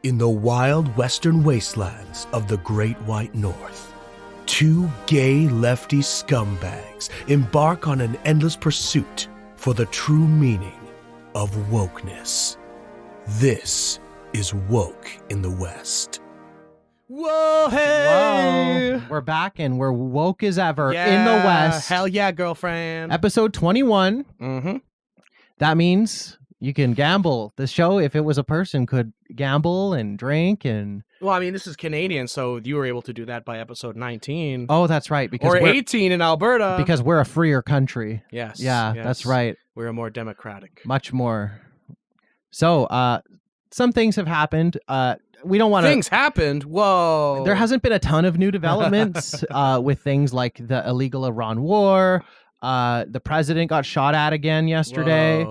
In the wild western wastelands of the Great White North, two gay lefty scumbags embark on an endless pursuit for the true meaning of wokeness. This is Woke in the West. Whoa, hey! Whoa. We're back and we're woke as ever Yeah, in the West. Hell yeah, girlfriend. Episode 21. Mm-hmm. That means you can gamble. The show, if it was a person, could gamble and drink and... Well, I mean, this is Canadian, so you were able to do that by episode 19. Oh, that's right. Because or we're 18 in Alberta. Because we're a freer country. Yes. Yeah, yes. that's right. We're more democratic. Much more. So, some things have happened. We don't want to... Things happened? Whoa. There hasn't been a ton of new developments with things like the illegal Iran war. The president got shot at again yesterday.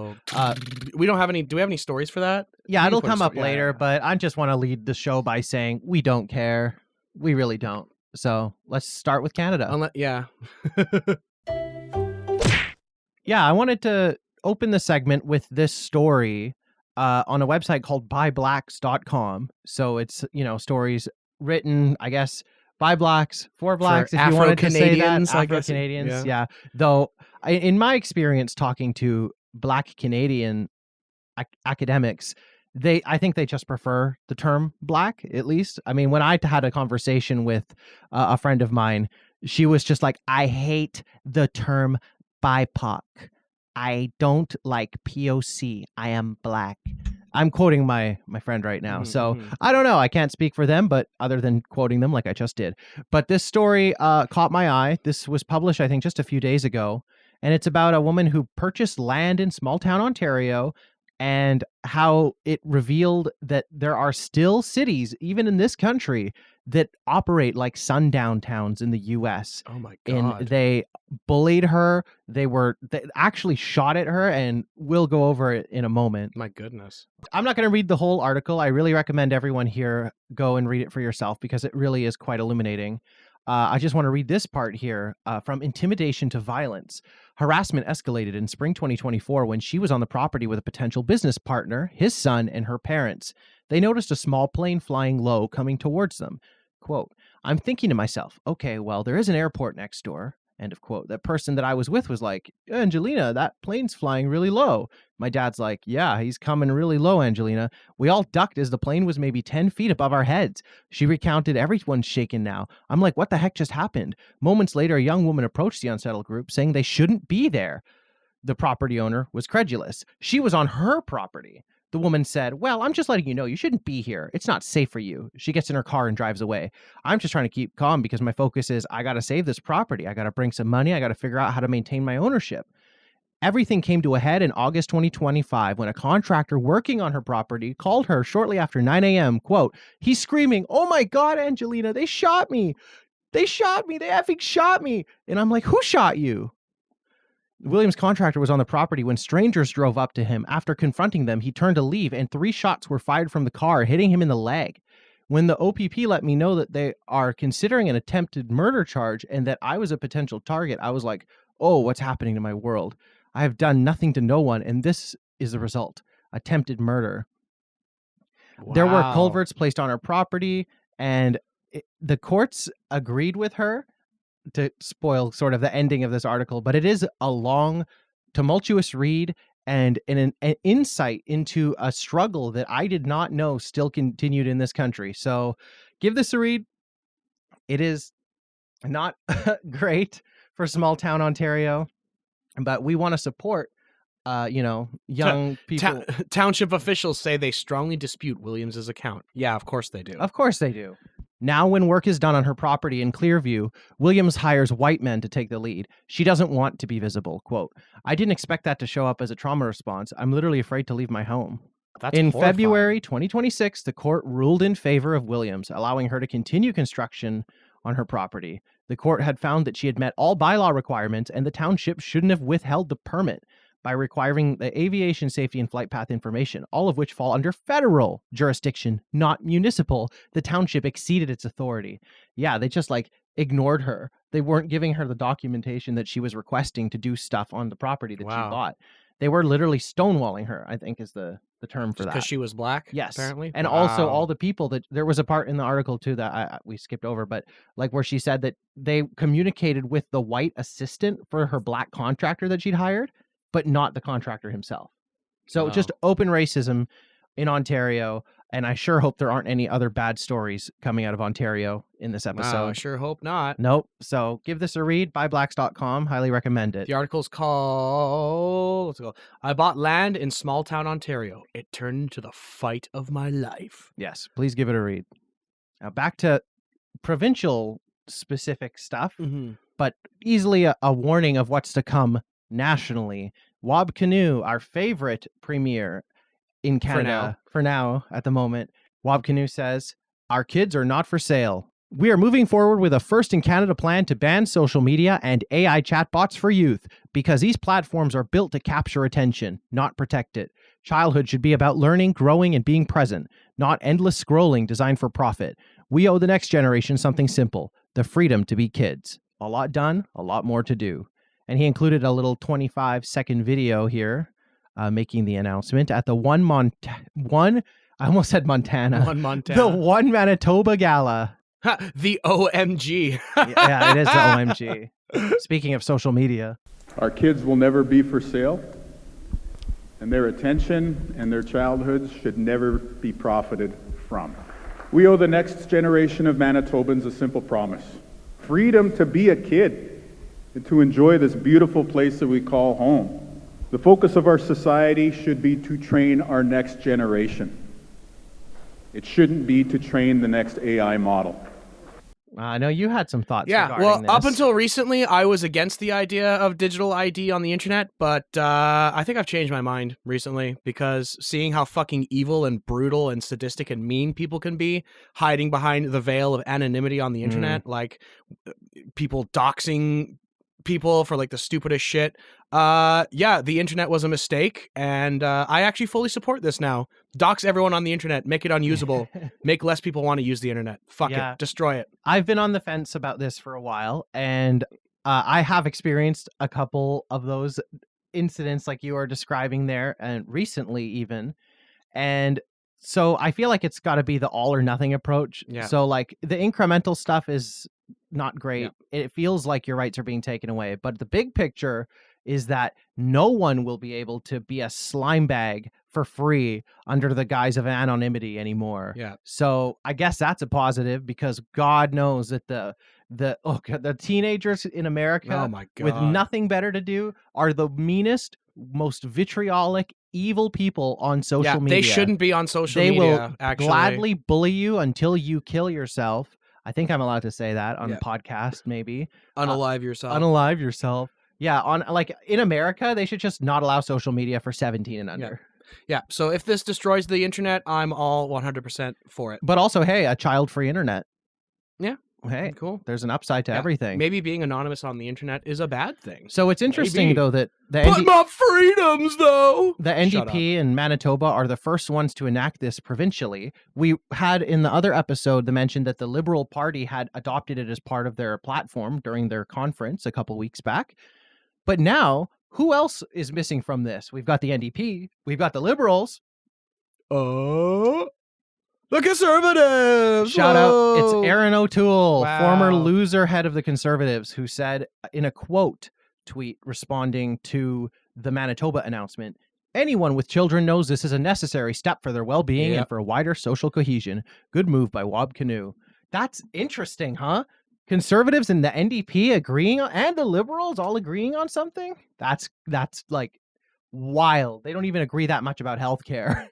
We don't have any... Do we have any stories for that? Yeah, it'll come up later, but I just want to lead the show by saying we don't care. We really don't. So let's start with Canada. Yeah. Yeah, I wanted to open the segment with this story on a website called byblacks.com. So it's, stories written, I guess, by blacks, for blacks, if you wanted to say that. Afro-Canadians, yeah. Though, in my experience talking to Black Canadian academics, I think they just prefer the term black, at least. I mean, when I had a conversation with a friend of mine, she was just like, I hate the term BIPOC. I don't like POC. I am black. I'm quoting my friend right now. So I don't know. I can't speak for them, but other than quoting them like I just did. But this story caught my eye. This was published, I think, just a few days ago. And it's about a woman who purchased land in small town Ontario and how it revealed that there are still cities, even in this country, that operate like sundown towns in the U.S. Oh my God. And they bullied her. They actually shot at her, and we'll go over it in a moment. My goodness. I'm not going to read the whole article. I really recommend everyone here go and read it for yourself because it really is quite illuminating. I just want to read this part here. From intimidation to violence. Harassment escalated in spring 2024 when she was on the property with a potential business partner, his son, and her parents. They noticed a small plane flying low coming towards them. Quote, I'm thinking to myself, okay, well, there is an airport next door. End of quote. That person that I was with was like, Angelina, that plane's flying really low. My dad's like, yeah, he's coming really low, Angelina. We all ducked as the plane was maybe 10 feet above our heads. She recounted everyone's shaken now. I'm like, what the heck just happened? Moments later, a young woman approached the Untitled group saying they shouldn't be there. The property owner was credulous. She was on her property. The woman said, well, I'm just letting you know you shouldn't be here. It's not safe for you. She gets in her car and drives away. I'm just trying to keep calm because my focus is I got to save this property. I got to bring some money. I got to figure out how to maintain my ownership. Everything came to a head in August 2025 when a contractor working on her property called her shortly after 9 a.m. Quote, he's screaming, oh my God, Angelina, they shot me. They shot me. They effing shot me. And I'm like, who shot you? Williams' contractor was on the property when strangers drove up to him. After confronting them, he turned to leave, and 3 shots were fired from the car, hitting him in the leg. When the OPP let me know that they are considering an attempted murder charge and that I was a potential target, I was like, oh, what's happening to my world? I have done nothing to no one, and this is the result. Attempted murder. Wow. There were culverts placed on her property, and the courts agreed with her. To spoil sort of the ending of this article, but it is a long, tumultuous read and an insight into a struggle that I did not know still continued in this country. So give this a read. It is not great for small town Ontario, but we want to support, young people. Township officials say they strongly dispute Williams's account. Yeah, of course they do. Of course they do. Now, when work is done on her property in Clearview, Williams hires white men to take the lead. She doesn't want to be visible. Quote, I didn't expect that to show up as a trauma response. I'm literally afraid to leave my home. That's in horrifying. February 2026, the court ruled in favor of Williams, allowing her to continue construction on her property. The court had found that she had met all bylaw requirements and the township shouldn't have withheld the permit by requiring the aviation safety and flight path information, all of which fall under federal jurisdiction, not municipal. The township exceeded its authority. Yeah, they just ignored her. They weren't giving her the documentation that she was requesting to do stuff on the property that she bought. They were literally stonewalling her, I think is the term for Just that. because she was black? Yes. Apparently. And also all the people that there was a part in the article too that we skipped over, but like where she said that they communicated with the white assistant for her black contractor that she'd hired, but not the contractor himself. So just open racism in Ontario. And I sure hope there aren't any other bad stories coming out of Ontario in this episode. I sure hope not. Nope. So give this a read. Buyblacks.com. Highly recommend it. The article's called, what's it called? I bought land in small town Ontario. It turned into the fight of my life. Yes, please give it a read. Now back to provincial specific stuff, but easily a warning of what's to come nationally. Wob Canoe, our favorite premier in Canada for now at the moment. Wob Canoe says, our kids are not for sale. We are moving forward with a first in Canada plan to ban social media and AI chatbots for youth because these platforms are built to capture attention, not protect it. Childhood should be about learning, growing, and being present, not endless scrolling designed for profit. We owe the next generation something simple, the freedom to be kids. A lot done, a lot more to do. And he included a little 25-second video here making the announcement at the I almost said Montana. The One Manitoba Gala. The OMG. Yeah, it is the OMG. Speaking of social media. Our kids will never be for sale, and their attention and their childhoods should never be profited from. We owe the next generation of Manitobans a simple promise. Freedom to be a kid and to enjoy this beautiful place that we call home. The focus of our society should be to train our next generation. It shouldn't be to train the next AI model. I know you had some thoughts. Yeah, well, this. Up until recently, I was against the idea of digital ID on the internet, but I think I've changed my mind recently because seeing how fucking evil and brutal and sadistic and mean people can be, hiding behind the veil of anonymity on the internet, like people doxing people for like the stupidest shit. Yeah, the internet was a mistake, and I actually fully support this now. Dox everyone on the internet, make it unusable, make less people want to use the internet. Fuck it, destroy it. I've been on the fence about this for a while, and I have experienced a couple of those incidents like you are describing there, and recently even. And so I feel like it's got to be the all or nothing approach. Yeah. So like the incremental stuff is not great. Yeah. It feels like your rights are being taken away, but the big picture is that no one will be able to be a slime bag for free under the guise of anonymity anymore. Yeah. So I guess that's a positive because God knows that the teenagers in America with nothing better to do are the meanest, most vitriolic, evil people on social media. They shouldn't be on social media. They will gladly bully you until you kill yourself. I think I'm allowed to say that on the podcast, maybe. Unalive yourself. Unalive yourself. Yeah, on like in America, they should just not allow social media for 17 and under. Yeah, so if this destroys the internet, I'm all 100% for it. But also, hey, a child-free internet. Yeah. Hey, cool. There's an upside to everything. Maybe being anonymous on the internet is a bad thing. So it's interesting, though, that but my freedoms, though! The NDP and Manitoba are the first ones to enact this provincially. We had in the other episode the mention that the Liberal Party had adopted it as part of their platform during their conference a couple weeks back. But now, who else is missing from this? We've got the NDP. We've got the Liberals. The Conservatives! Shout out, it's Aaron O'Toole, former loser head of the Conservatives, who said in a quote tweet responding to the Manitoba announcement, anyone with children knows this is a necessary step for their well-being and for wider social cohesion. Good move by Wob Canoe. That's interesting, huh? Conservatives and the NDP agreeing and the Liberals all agreeing on something? That's like wild. They don't even agree that much about healthcare.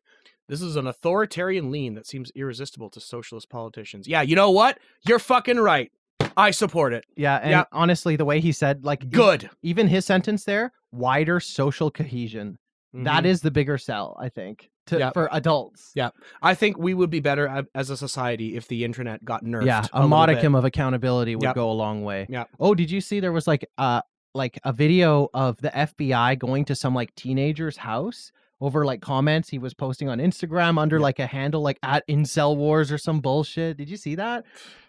This is an authoritarian lean that seems irresistible to socialist politicians. Yeah, you know what? You're fucking right. I support it. Yeah, and honestly, the way he said, like, good. Even his sentence there, wider social cohesion. That is the bigger sell, I think, for adults. Yeah, I think we would be better as a society if the internet got nerfed. Yeah, a modicum of accountability would go a long way. Yeah. Oh, did you see there was like a video of the FBI going to some like teenager's house over like comments he was posting on Instagram under like a handle like at Incel Wars or some bullshit. Did you see that?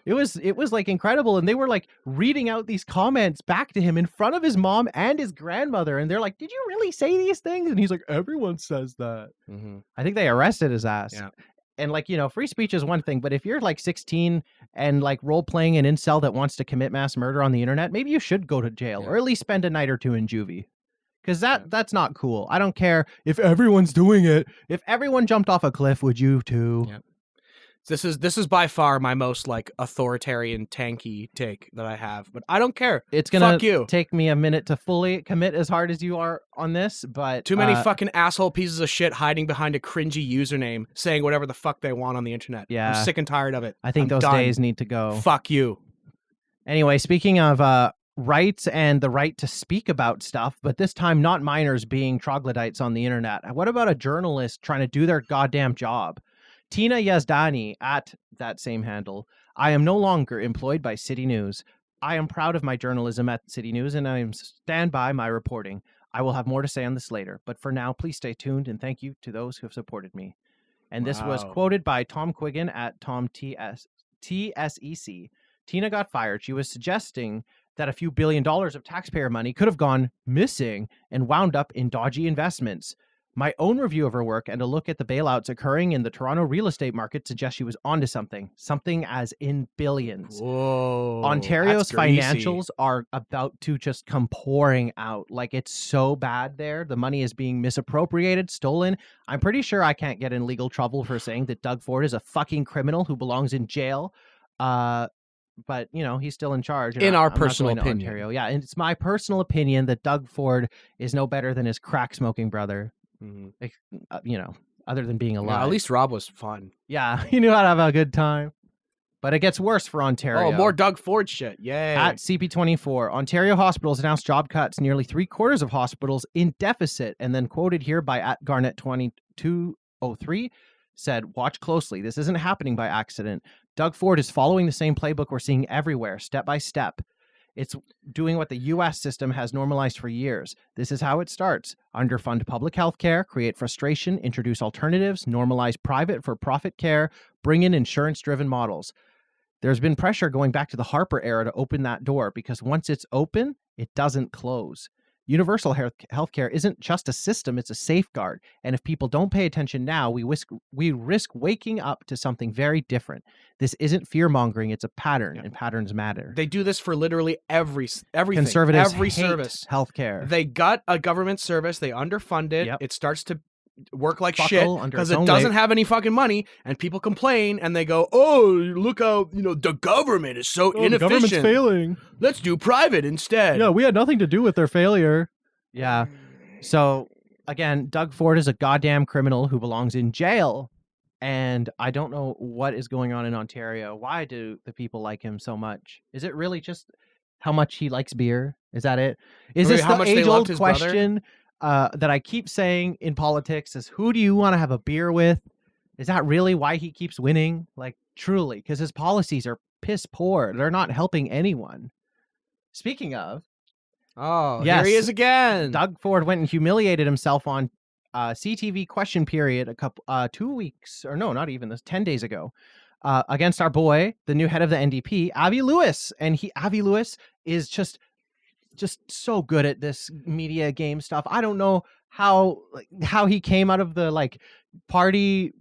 It was like incredible, and they were like reading out these comments back to him in front of his mom and his grandmother, and they're like, "Did you really say these things?" And he's like, "Everyone says that." I think they arrested his ass. Yeah. And like, you know, free speech is one thing, but if you're like 16 and like role playing an incel that wants to commit mass murder on the internet, maybe you should go to jail or at least spend a night or two in juvie. Because that's not cool. I don't care if everyone's doing it. If everyone jumped off a cliff, would you too? Yeah. This is by far my most like authoritarian tanky take that I have, but I don't care. It's gonna Fuck you. take me a minute to fully commit as hard as you are on this, but Too many fucking asshole pieces of shit hiding behind a cringy username saying whatever the fuck they want on the internet. Yeah. I'm sick and tired of it. I think I'm those done. days need to go. Fuck you. Anyway, speaking of rights and the right to speak about stuff, but this time not minors being troglodytes on the internet. What about a journalist trying to do their goddamn job? Tina Yazdani at that same handle. I am no longer employed by City News. I am proud of my journalism at City News, and I stand by my reporting. I will have more to say on this later, but for now, please stay tuned, and thank you to those who have supported me. And this was quoted by Tom Quiggin at Tom TSEC. Tina got fired. She was suggesting that a few $1 billion of taxpayer money could have gone missing and wound up in dodgy investments. My own review of her work and a look at the bailouts occurring in the Toronto real estate market suggests she was onto something as in billions. Whoa, Ontario's financials are about to just come pouring out. Like, it's so bad there. The money is being misappropriated, stolen. I'm pretty sure I can't get in legal trouble for saying that Doug Ford is a fucking criminal who belongs in jail. But, you know, he's still in charge. In our personal opinion. Ontario. Yeah, and it's my personal opinion that Doug Ford is no better than his crack-smoking brother. You know, other than being alive. Yeah, at least Rob was fun. Yeah, he knew how to have a good time. But it gets worse for Ontario. Oh, more Doug Ford shit. Yay. At CP24, Ontario hospitals announced job cuts, nearly 3/4 of hospitals in deficit. And then quoted here by at Garnet2203 said, watch closely. This isn't happening by accident. Doug Ford is following the same playbook we're seeing everywhere, step by step. It's doing what the U.S. system has normalized for years. This is how it starts. Underfund public health care, create frustration, introduce alternatives, normalize private for-profit care, bring in insurance-driven models. There's been pressure going back to the Harper era to open that door because once it's open, it doesn't close. Universal healthcare isn't just a system, it's a safeguard. And if people don't pay attention now, we risk waking up to something very different. This isn't fear-mongering, it's a pattern, and patterns matter. They do this for literally everything. Conservatives every hate service. Healthcare. They gut a government service, they underfund it, Yep. It starts to work like Buckle shit under because its it own doesn't weight. have any fucking money, and people complain and they go, oh, look how, you know, the government is so inefficient. The government's failing. Let's do private instead. Yeah, we had nothing to do with their failure. Yeah. So, again, Doug Ford is a goddamn criminal who belongs in jail. And I don't know what is going on in Ontario. Why do the people like him so much? Is it really just how much he likes beer? Is that it? Is this how the much they loved age-old his brother? question that I keep saying in politics is, who do you want to have a beer with? Is that really why he keeps winning? Like, truly, because his policies are piss poor. They're not helping anyone. Speaking of, Oh, yes, here he is again. Doug Ford went and humiliated himself on CTV Question Period a couple 2 weeks, or no, not even this, 10 days ago, against our boy, the new head of the NDP, Avi Lewis. And Avi Lewis is just so good at this media game stuff. I don't know how he came out of the like party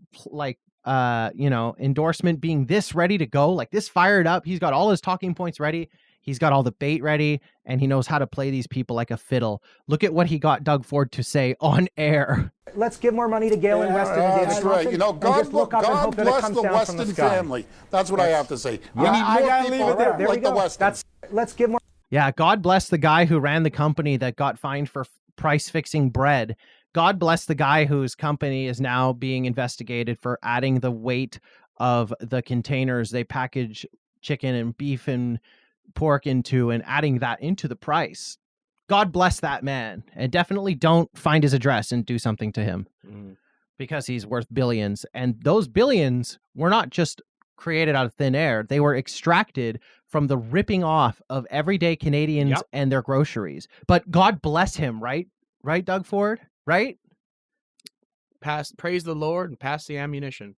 endorsement being this ready to go, like this fired up. He's got all his talking points ready. He's got all the bait ready, and he knows how to play these people like a fiddle. Look at what he got Doug Ford to say on air. Let's give more money to Galen Weston and David That's right. You know, God bless the Weston family. That's what I have to say. We need more people like the Westons. Let's give more. Yeah, God bless the guy who ran the company that got fined for price-fixing bread. God bless the guy whose company is now being investigated for adding the weight of the containers they package chicken and beef and pork into and adding that into the price. God bless that man. And definitely don't find his address and do something to him because he's worth billions. And those billions were not just created out of thin air. They were extracted from the ripping off of everyday Canadians and their groceries. But God bless him, right? Right, Doug Ford? Right? praise the Lord and pass the ammunition.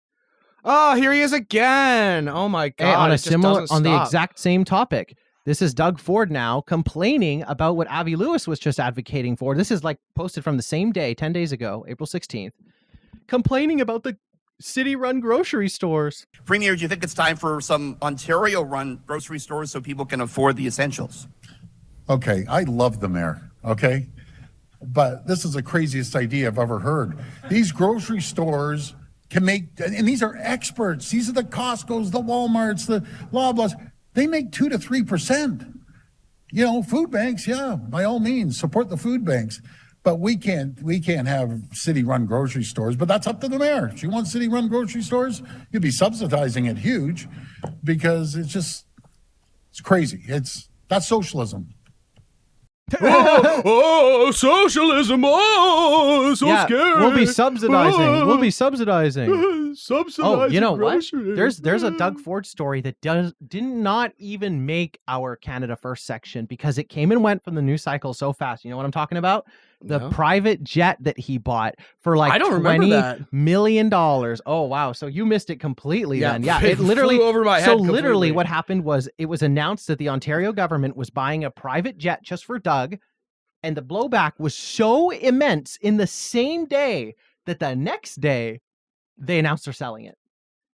Oh, here he is again. Oh my God. Hey, on the stop. exact same topic. This is Doug Ford now complaining about what Avi Lewis was just advocating for. This is like posted from the same day, 10 days ago, April 16th, complaining about the city-run grocery stores. Premier, do you think it's time for some Ontario-run grocery stores so people can afford the essentials? Okay, I love the mayor, okay? But this is the craziest idea I've ever heard. These grocery stores can make, and these are experts. These are the Costco's, the Walmarts, the Loblaws. They make 2 to 3%. You know, food banks, yeah, by all means, support the food banks. But we can't have city-run grocery stores. But that's up to the mayor. If she wants city-run grocery stores, you'd be subsidizing it huge, because it's crazy. That's socialism. Socialism! Oh, so scary. We'll be subsidizing. We'll be subsidizing. Subsidizing. You know what? groceries. There's a Doug Ford story that did not even make our Canada First section, because it came and went from the news cycle so fast. You know what I'm talking about? The private jet that he bought for like $20 million. Oh wow! So you missed it completely then. Yeah, it literally flew over my head. So literally, completely. what happened was it was announced that the Ontario government was buying a private jet just for Doug, and the blowback was so immense in the same day that the next day they announced they're selling it.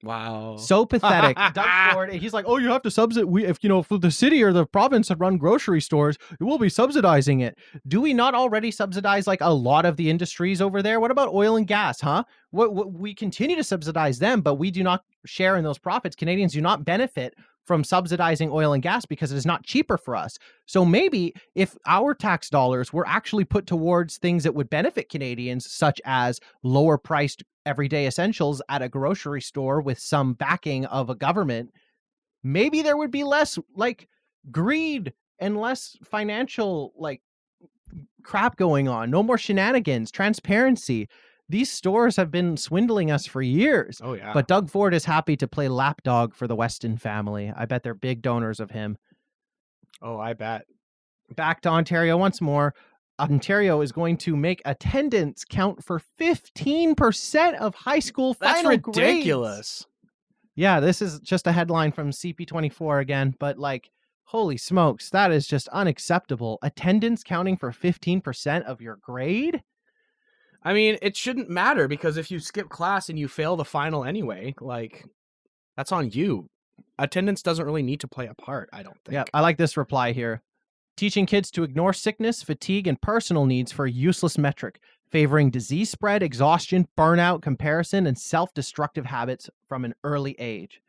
Wow. So pathetic. Doug Ford, he's like, oh, you have to subsidize. If the city or the province had run grocery stores, we'll be subsidizing it. Do we not already subsidize like a lot of the industries over there? What about oil and gas, huh? We continue to subsidize them, but we do not share in those profits. Canadians do not benefit from subsidizing oil and gas because it is not cheaper for us. So maybe if our tax dollars were actually put towards things that would benefit Canadians, such as lower priced everyday essentials at a grocery store with some backing of a government, maybe there would be less like greed and less financial like crap going on. No more shenanigans, transparency. These stores have been swindling us for years. Oh, yeah. But Doug Ford is happy to play lapdog for the Weston family. I bet they're big donors of him. Oh, I bet. Back to Ontario once more. Ontario is going to make attendance count for 15% of high school final grades. That's ridiculous. Yeah, this is just a headline from CP24 again, but like, holy smokes, that is just unacceptable. Attendance counting for 15% of your grade? I mean, it shouldn't matter, because if you skip class and you fail the final anyway, like, that's on you. Attendance doesn't really need to play a part, I don't think. Yeah, I like this reply here. Teaching kids to ignore sickness, fatigue, and personal needs for a useless metric, favoring disease spread, exhaustion, burnout, comparison, and self-destructive habits from an early age.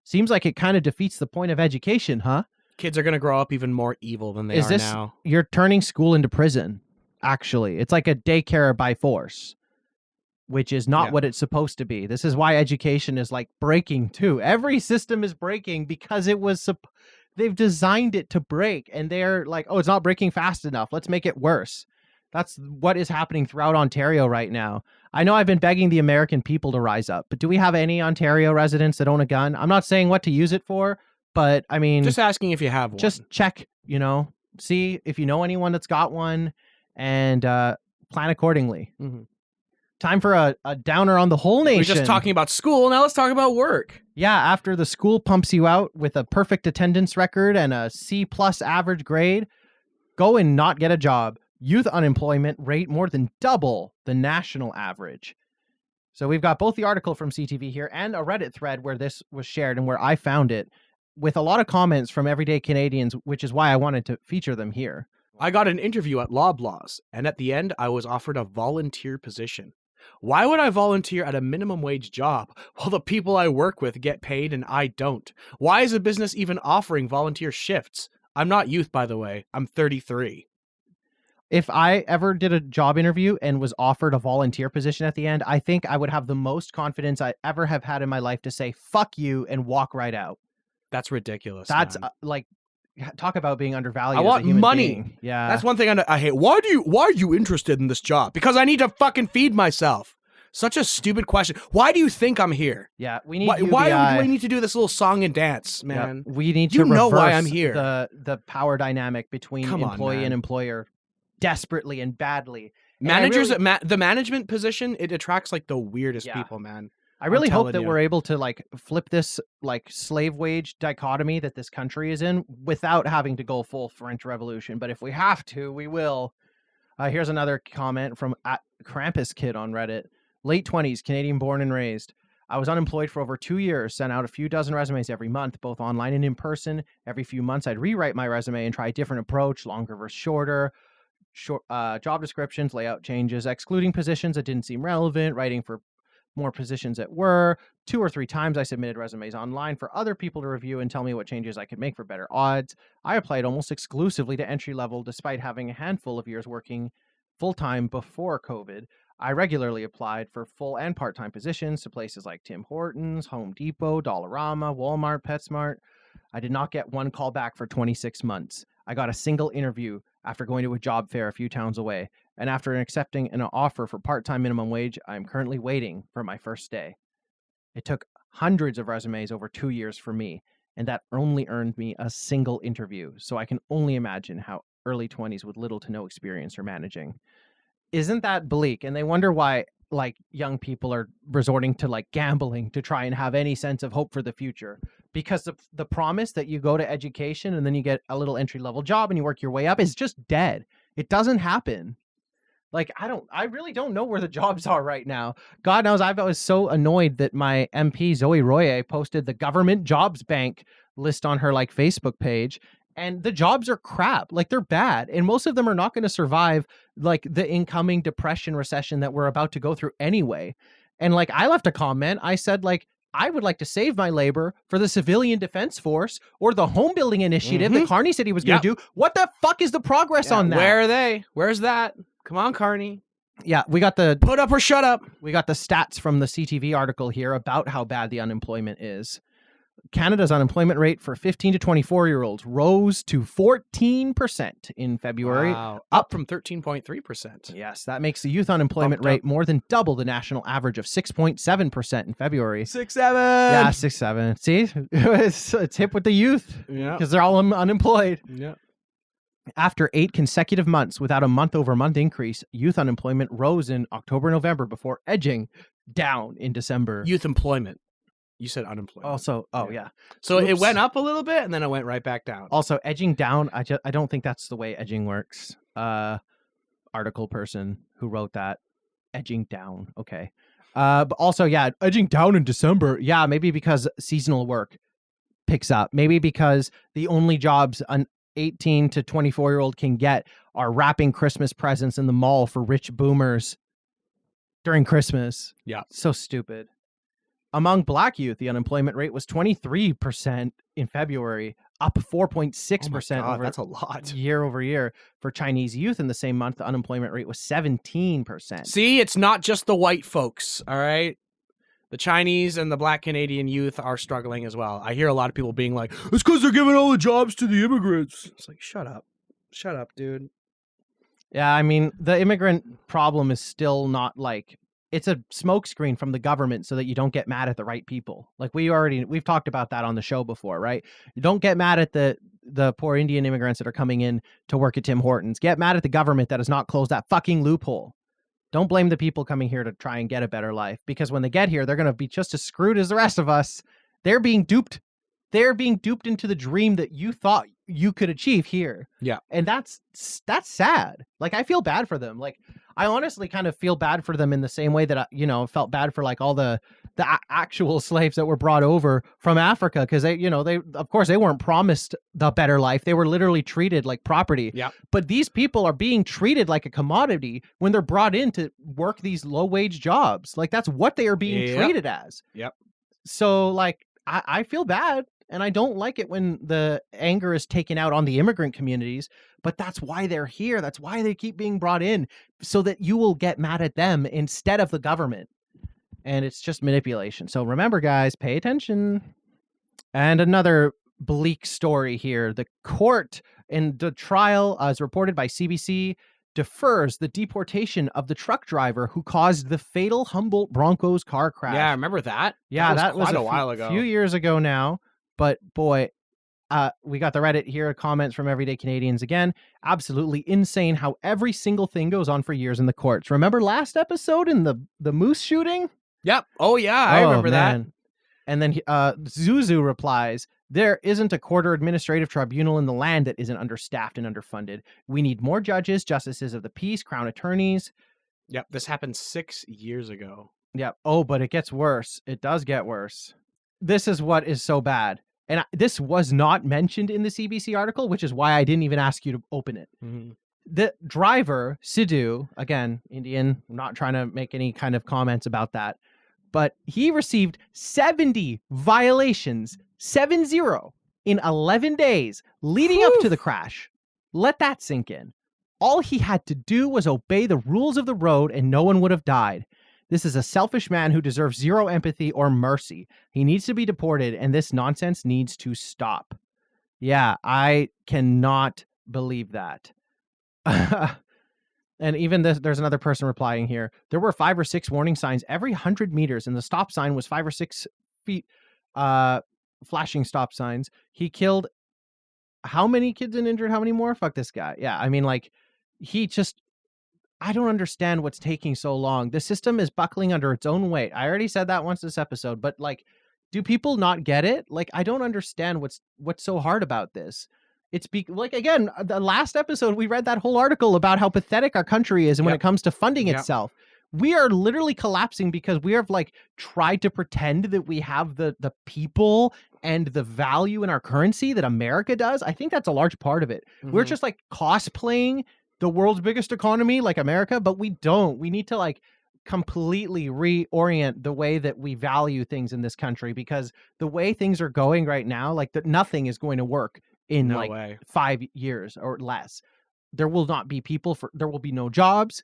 Seems like it kind of defeats the point of education, huh? Kids are going to grow up even more evil than they are now. You're turning school into prison, actually. It's like a daycare by force, which is not what it's supposed to be. This is why education is like breaking too. Every system is breaking because it was they've designed it to break, and they're like, oh, it's not breaking fast enough. Let's make it worse. That's what is happening throughout Ontario right now. I know I've been begging the American people to rise up, but do we have any Ontario residents that own a gun? I'm not saying what to use it for, but I mean, just asking if you have one. Just check, see if you know anyone that's got one, and plan accordingly. Mm-hmm. Time for a downer on the whole nation. We're just talking about school. Now let's talk about work. Yeah, after the school pumps you out with a perfect attendance record and a C+ average grade, go and not get a job. Youth unemployment rate more than double the national average. So we've got both the article from CTV here and a Reddit thread where this was shared and where I found it, with a lot of comments from everyday Canadians, which is why I wanted to feature them here. I got an interview at Loblaws, and at the end, I was offered a volunteer position. Why would I volunteer at a minimum wage job while the people I work with get paid and I don't? Why is a business even offering volunteer shifts? I'm not youth, by the way. I'm 33. If I ever did a job interview and was offered a volunteer position at the end, I think I would have the most confidence I ever have had in my life to say, fuck you, and walk right out. That's ridiculous. That's talk about being undervalued. I want as a human money. Being. Yeah, that's one thing I hate. Why are you interested in this job? Because I need to fucking feed myself. Such a stupid question. Why do you think I'm here? Yeah, we need. Why do we need to do this little song and dance, man? Yeah, we need to reverse why I'm here. The power dynamic between employee and employer desperately and badly. Managers, the management position, it attracts like the weirdest Yeah. people, man. I really hope telling that you. we're able to like flip this like slave wage dichotomy that this country is in without having to go full French Revolution. But if we have to, we will. Here's another comment from Krampus Kid on Reddit. Late 20s, Canadian born and raised. I was unemployed for over 2 years, sent out a few dozen resumes every month, both online and in person. Every few months, I'd rewrite my resume and try a different approach, longer versus shorter. Job descriptions, layout changes, excluding positions that didn't seem relevant, writing for more positions that were. 2 or 3 times I submitted resumes online for other people to review and tell me what changes I could make for better odds. I applied almost exclusively to entry level despite having a handful of years working full-time before COVID. I regularly applied for full and part-time positions to places like Tim Hortons, Home Depot, Dollarama, Walmart, PetSmart. I did not get one call back for 26 months. I got a single interview after going to a job fair a few towns away. And after accepting an offer for part-time minimum wage, I am currently waiting for my first day. It took hundreds of resumes over 2 years for me, and that only earned me a single interview. So I can only imagine how early 20s with little to no experience are managing. Isn't that bleak? And they wonder why like young people are resorting to like gambling to try and have any sense of hope for the future, because the promise that you go to education and then you get a little entry level job and you work your way up is just dead. It doesn't happen. Like, I really don't know where the jobs are right now. God knows I was so annoyed that my MP Zoe Royer posted the government jobs bank list on her like Facebook page, and the jobs are crap. Like, they're bad, and most of them are not going to survive like the incoming depression recession that we're about to go through anyway. And like, I left a comment. I said like, I would like to save my labor for the Civilian Defense Force or the home building initiative that Carney said he was going to do. What the fuck is the progress on that? Where are they? Where's that? Come on, Carney. Yeah, we got the put up or shut up. We got the stats from the CTV article here about how bad the unemployment is. Canada's unemployment rate for 15 to 24-year-olds rose to 14% in February. Wow, up from 13.3%. Yes, that makes the youth unemployment rate more than double the national average of 6.7% in February. 6.7. Yeah, 6.7. See, it's hip with the youth because they're all unemployed. Yeah. After 8 consecutive months without a month-over-month increase, youth unemployment rose in October, November before edging down in December. Youth employment. You said unemployment. Also, yeah. So it went up a little bit and then it went right back down. Also, edging down, I don't think that's the way edging works. Article person who wrote that, edging down. Okay. But also, yeah, edging down in December. Yeah, maybe because seasonal work picks up. Maybe because the only jobs an 18 to 24-year-old can get are wrapping Christmas presents in the mall for rich boomers during Christmas. Yeah. So stupid. Among Black youth, the unemployment rate was 23% in February, up 4.6% over that's a lot. year over year. For Chinese youth in the same month, the unemployment rate was 17%. See, it's not just the white folks, all right? The Chinese and the Black Canadian youth are struggling as well. I hear a lot of people being like, it's because they're giving all the jobs to the immigrants. It's like, shut up. Shut up, dude. Yeah, I mean, the immigrant problem is still not like, it's a smokescreen from the government so that you don't get mad at the right people. Like we've talked about that on the show before, right? You don't get mad at the poor Indian immigrants that are coming in to work at Tim Hortons. Get mad at the government that has not closed that fucking loophole. Don't blame the people coming here to try and get a better life, because when they get here, they're going to be just as screwed as the rest of us. They're being duped. They're being duped into the dream that you thought you could achieve here. Yeah. And that's sad. Like, I feel bad for them. Like, I honestly kind of feel bad for them in the same way that I, felt bad for like all the actual slaves that were brought over from Africa, because they of course they weren't promised the better life. They were literally treated like property. Yeah. But these people are being treated like a commodity when they're brought in to work these low wage jobs. Like, that's what they are being treated as. Yep. So like, I feel bad. And I don't like it when the anger is taken out on the immigrant communities, but that's why they're here. That's why they keep being brought in, so that you will get mad at them instead of the government. And it's just manipulation. So remember, guys, pay attention. And another bleak story here. The court in the trial, as reported by CBC, defers the deportation of the truck driver who caused the fatal Humboldt Broncos car crash. Yeah, I remember that. Yeah, that was quite a while ago. A few years ago now. But boy, We got the Reddit here, comments from everyday Canadians again. Absolutely insane how every single thing goes on for years in the courts. Remember last episode in the moose shooting? Yep. Oh yeah, I remember that. And then Zuzu replies, there isn't a court or administrative tribunal in the land that isn't understaffed and underfunded. We need more judges, justices of the peace, crown attorneys. Yep, this happened 6 years ago. Yep. Oh, but it gets worse. It does get worse. This is what is so bad. And this was not mentioned in the CBC article, which is why I didn't even ask you to open it. Mm-hmm. The driver, Sidhu, again, Indian, I'm not trying to make any kind of comments about that, but he received 70 violations, 70, in 11 days leading up to the crash. Let that sink in. All he had to do was obey the rules of the road and no one would have died. This is a selfish man who deserves zero empathy or mercy. He needs to be deported, and this nonsense needs to stop. Yeah, I cannot believe that. And even there's another person replying here. There were 5 or 6 warning signs every 100 meters, and the stop sign was 5 or 6 feet, flashing stop signs. He killed how many kids and injured how many more? Fuck this guy. Yeah, I mean, like, I don't understand what's taking so long. The system is buckling under its own weight. I already said that once this episode, but like, do people not get it? Like, I don't understand what's so hard about this. It's like, again, the last episode, we read that whole article about how pathetic our country is and when it comes to funding itself. We are literally collapsing because we have like tried to pretend that we have the people and the value in our currency that America does. I think that's a large part of it. Mm-hmm. We're just like cosplaying the world's biggest economy like America, but we don't. We need to like completely reorient the way that we value things in this country, because the way things are going right now, like nothing is going to work in 5 years or less. There will not be people there will be no jobs.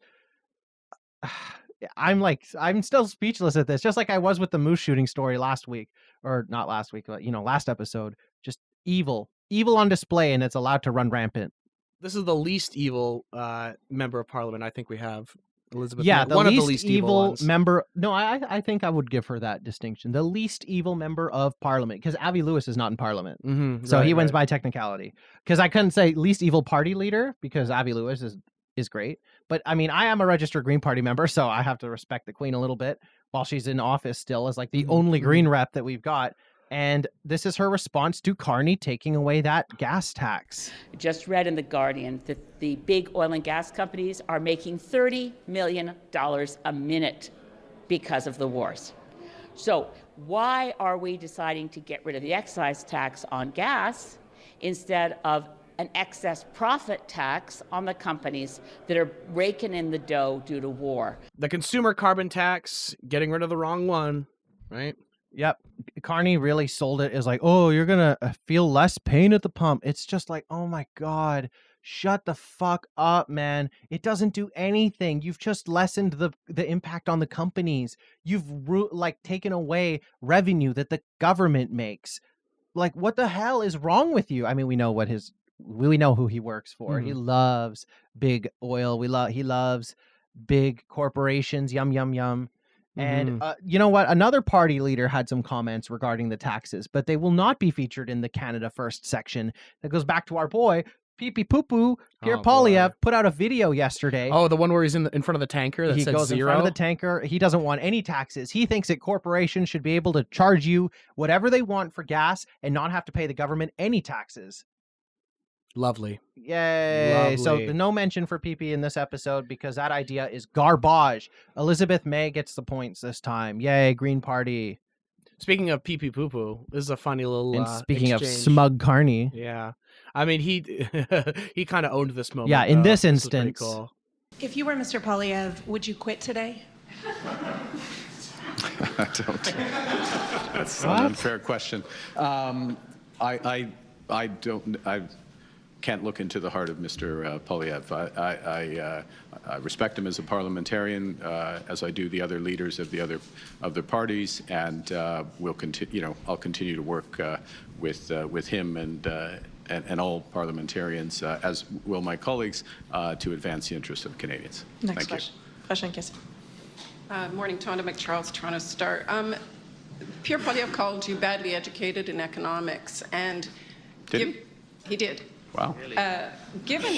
I'm still speechless at this, just like I was with the moose shooting story last week, or not last week, but last episode. Just evil on display, and it's allowed to run rampant. This is the least evil member of parliament I think we have, Elizabeth. Yeah, one of the least evil member. No, I think I would give her that distinction. The least evil member of parliament, because Avi Lewis is not in parliament. Mm-hmm, so he wins by technicality. Because I couldn't say least evil party leader, because Avi Lewis is great. But I mean, I am a registered Green Party member, so I have to respect the Queen a little bit while she's in office still as like the only Green rep that we've got. And this is her response to Carney taking away that gas tax. Just read in The Guardian that the big oil and gas companies are making $30 million a minute because of the wars. So why are we deciding to get rid of the excise tax on gas instead of an excess profit tax on the companies that are raking in the dough due to war? The consumer carbon tax, getting rid of the wrong one, right? Yep. Carney really sold it as like, oh, you're going to feel less pain at the pump. It's just like, oh my God, shut the fuck up, man. It doesn't do anything. You've just lessened the impact on the companies. You've taken away revenue that the government makes. Like, what the hell is wrong with you? I mean, we know who he works for. Mm-hmm. He loves big oil. He loves big corporations. Yum, yum, yum. And you know what? Another party leader had some comments regarding the taxes, but they will not be featured in the Canada First section. That goes back to our boy, Pee-Pee Poo-Poo, Pierre Poilievre, put out a video yesterday. Oh, the one where he's in front of the tanker that says 0? He goes in front of the tanker. He doesn't want any taxes. He thinks that corporations should be able to charge you whatever they want for gas and not have to pay the government any taxes. Lovely. Yay. Lovely. So no mention for PP in this episode because that idea is garbage. Elizabeth May gets the points this time. Yay, Green Party. Speaking of pee-pee poo-poo, this is a funny little and speaking exchange. Of smug Carney. Yeah. I mean, he kind of owned this moment. Yeah, in this instance. Cool. If you were Mr. Poilievre, would you quit today? I don't. That's an unfair question. I can't look into the heart of Mr. Poilievre. I respect him as a parliamentarian, as I do the other leaders of the other parties, and we'll continue. I'll continue to work with him and all parliamentarians, as will my colleagues, to advance the interests of Canadians. Next question. Morning, Tonda McCharles, Toronto Star. Pierre Poilievre called you badly educated in economics, and He did. Wow. Given,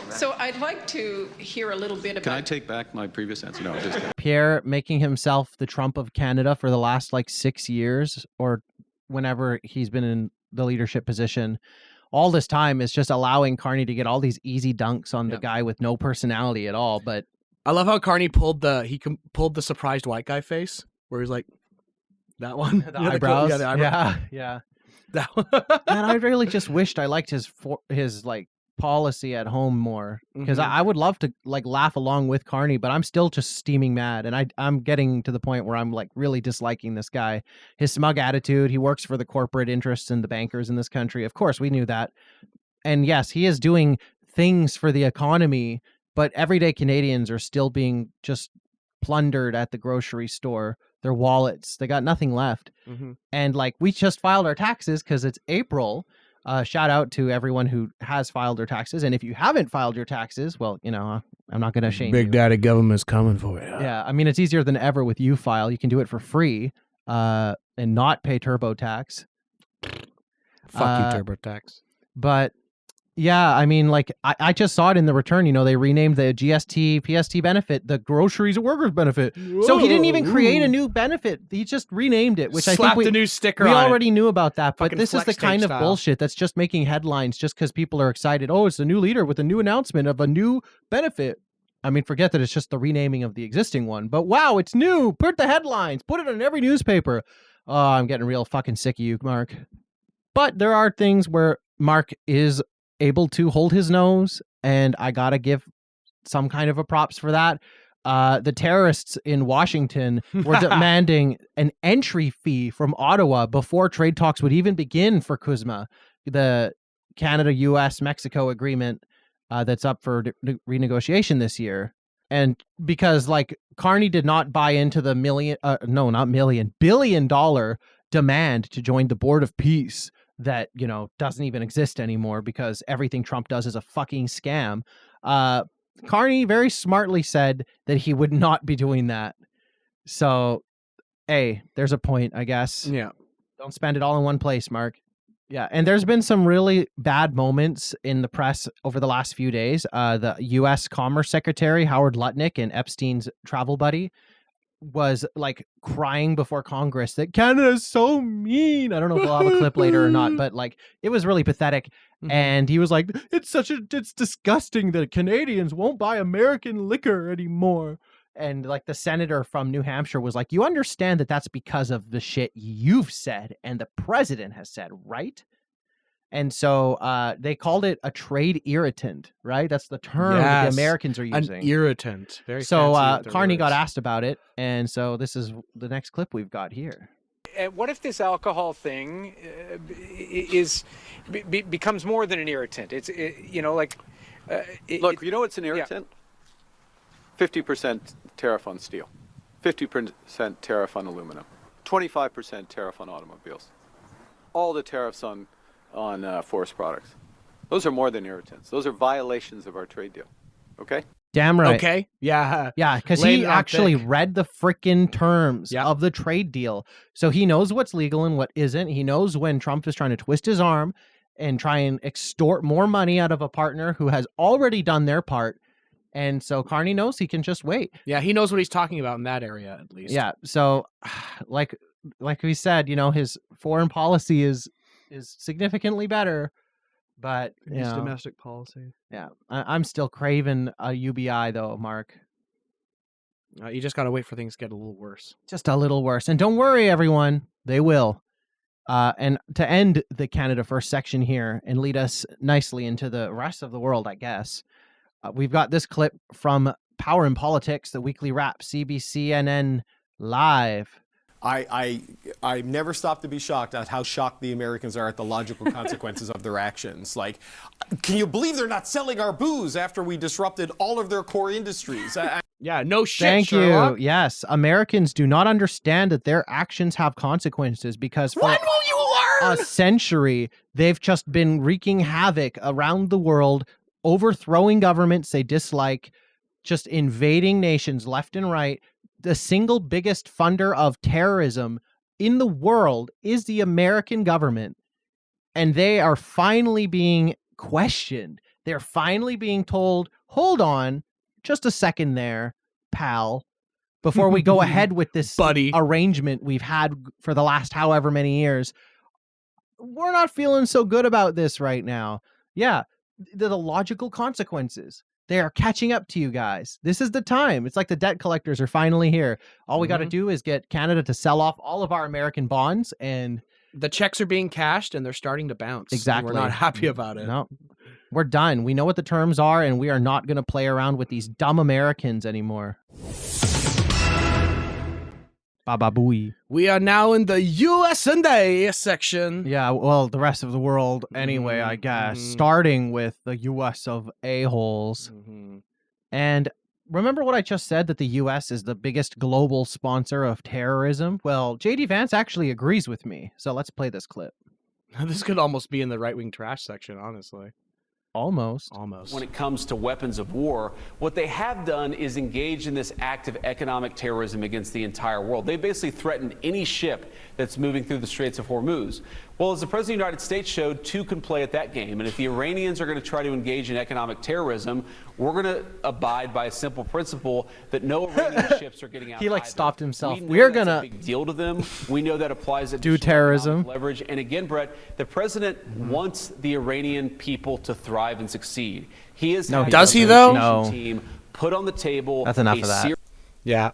so I'd like to hear a little bit about. Can I take back my previous answer? No, just Pierre making himself the Trump of Canada for the last like 6 years or whenever he's been in the leadership position. All this time is just allowing Carney to get all these easy dunks on the guy with no personality at all. But I love how Carney pulled the surprised white guy face where he's like, that one, the eyebrows. the eyebrow. Yeah. That one. Man, I really just wished I liked his like policy at home more, because I would love to like laugh along with Carney, but I'm still just steaming mad, and I'm getting to the point where I'm like really disliking this guy. His smug attitude. He works for the corporate interests and the bankers in this country. Of course, we knew that. And yes, he is doing things for the economy, but everyday Canadians are still being just plundered at the grocery store. Their wallets, they got nothing left. And like, we just filed our taxes because it's April. Shout out to everyone who has filed their taxes. And if you haven't filed your taxes, well, you know, I'm not going to shame you. Big Daddy government's coming for you. Yeah. I mean, it's easier than ever with U-File. You can do it for free and not pay TurboTax. Fuck you, TurboTax. But yeah, I mean, like, I just saw it in the return. You know, they renamed the GST, PST benefit the groceries workers benefit. Whoa. So he didn't even create a new benefit. He just renamed it, which Slapped I think a new sticker we on already knew about that. But Fucking this is the flex tape kind of style. bullshit that's just making headlines just because people are excited. Oh, it's a new leader with a new announcement of a new benefit. I mean, forget that it's just the renaming of the existing one. But wow, it's new. Put the headlines. Put it on every newspaper. Oh, I'm getting real fucking sick of you, Mark. But there are things where Mark is able to hold his nose, and I gotta give some kind of a props for that. The terrorists in Washington were demanding an entry fee from Ottawa before trade talks would even begin for CUSMA, the Canada, US, Mexico agreement that's up for renegotiation this year. And because like Carney did not buy into the billion dollar demand to join the Board of Peace that, you know, doesn't even exist anymore because everything Trump does is a fucking scam. Carney very smartly said that he would not be doing that. So, hey, there's a point, I guess. Yeah. Don't spend it all in one place, Mark. Yeah, and there's been some really bad moments in the press over the last few days. The U.S. Commerce Secretary, Howard Lutnick, and Epstein's travel buddy, was like crying before Congress that Canada is so mean. I don't know if we'll have a clip later or not, but like it was really pathetic. And he was like, it's disgusting that Canadians won't buy American liquor anymore. And like the senator from New Hampshire was like, you understand that that's because of the shit you've said and the president has said, right? And so they called it a trade irritant, right? That's the term that the Americans are using. An irritant. Very so fancy with Carney their got words. asked about it. And so this is the next clip we've got here. What if this alcohol thing becomes more than an irritant? It's you know, like look, you know what's an irritant? 50% tariff on steel, 50% tariff on aluminum, 25% tariff on automobiles, all the tariffs on forest products. Those are more than irritants. Those are violations of our trade deal. Okay? Damn right. Okay. Yeah. Yeah, because he actually read the frickin' terms of the trade deal. So he knows what's legal and what isn't. He knows when Trump is trying to twist his arm and try and extort more money out of a partner who has already done their part. And so Carney knows he can just wait. Yeah, he knows what he's talking about in that area, at least. Yeah. So like we said, you know, his foreign policy is significantly better. But his domestic policy. Yeah, I'm still craving a UBI though, Mark. You just got to wait for things to get a little worse. Just a little worse. And don't worry, everyone. They will. And to end the Canada First section here and lead us nicely into the rest of the world, I guess, we've got this clip from Power in Politics, the weekly wrap, CBCNN Live. I never stop to be shocked at how shocked the Americans are at the logical consequences of their actions. Like, can you believe they're not selling our booze after we disrupted all of their core industries? Yeah, no shit, Thank Sherlock. you. Yes, Americans do not understand that their actions have consequences because for when will you learn? A century, they've just been wreaking havoc around the world, overthrowing governments they dislike, just invading nations left and right. The single biggest funder of terrorism in the world is the American government. and they are finally being questioned. They're finally being told, hold on just a second there, pal, before we go ahead with this arrangement we've had for the last however many years. We're not feeling so good about this right now. Yeah, the logical consequences. They are catching up to you guys. This is the time. It's like the debt collectors are finally here. All we got to do is get Canada to sell off all of our American bonds, and the checks are being cashed and they're starting to bounce. Exactly. And we're not happy about it. No, we're done. We know what the terms are, and we are not going to play around with these dumb Americans anymore. Baba booey. We are now in the US&A section. Yeah, well, the rest of the world anyway, I guess. Starting with the US of a-holes. And remember what I just said, that the US is the biggest global sponsor of terrorism? Well, J.D. Vance actually agrees with me. So let's play this clip. This could almost be in the right-wing trash section, honestly. Almost. When it comes to weapons of war, what they have done is engage in this act of economic terrorism against the entire world. They basically threatened any ship that's moving through the Straits of Hormuz. Well, as the President of the United States showed, two can play at that game. And if the Iranians are going to try to engage in economic terrorism, we're going to abide by a simple principle that no Iranian ships are getting out. He stopped himself. We're going to big deal to them. We know that applies to do terrorism leverage. And again, Brett, the president wants the Iranian people to thrive and succeed. He is does he though? No. Team put on the table. That's enough of that. Yeah.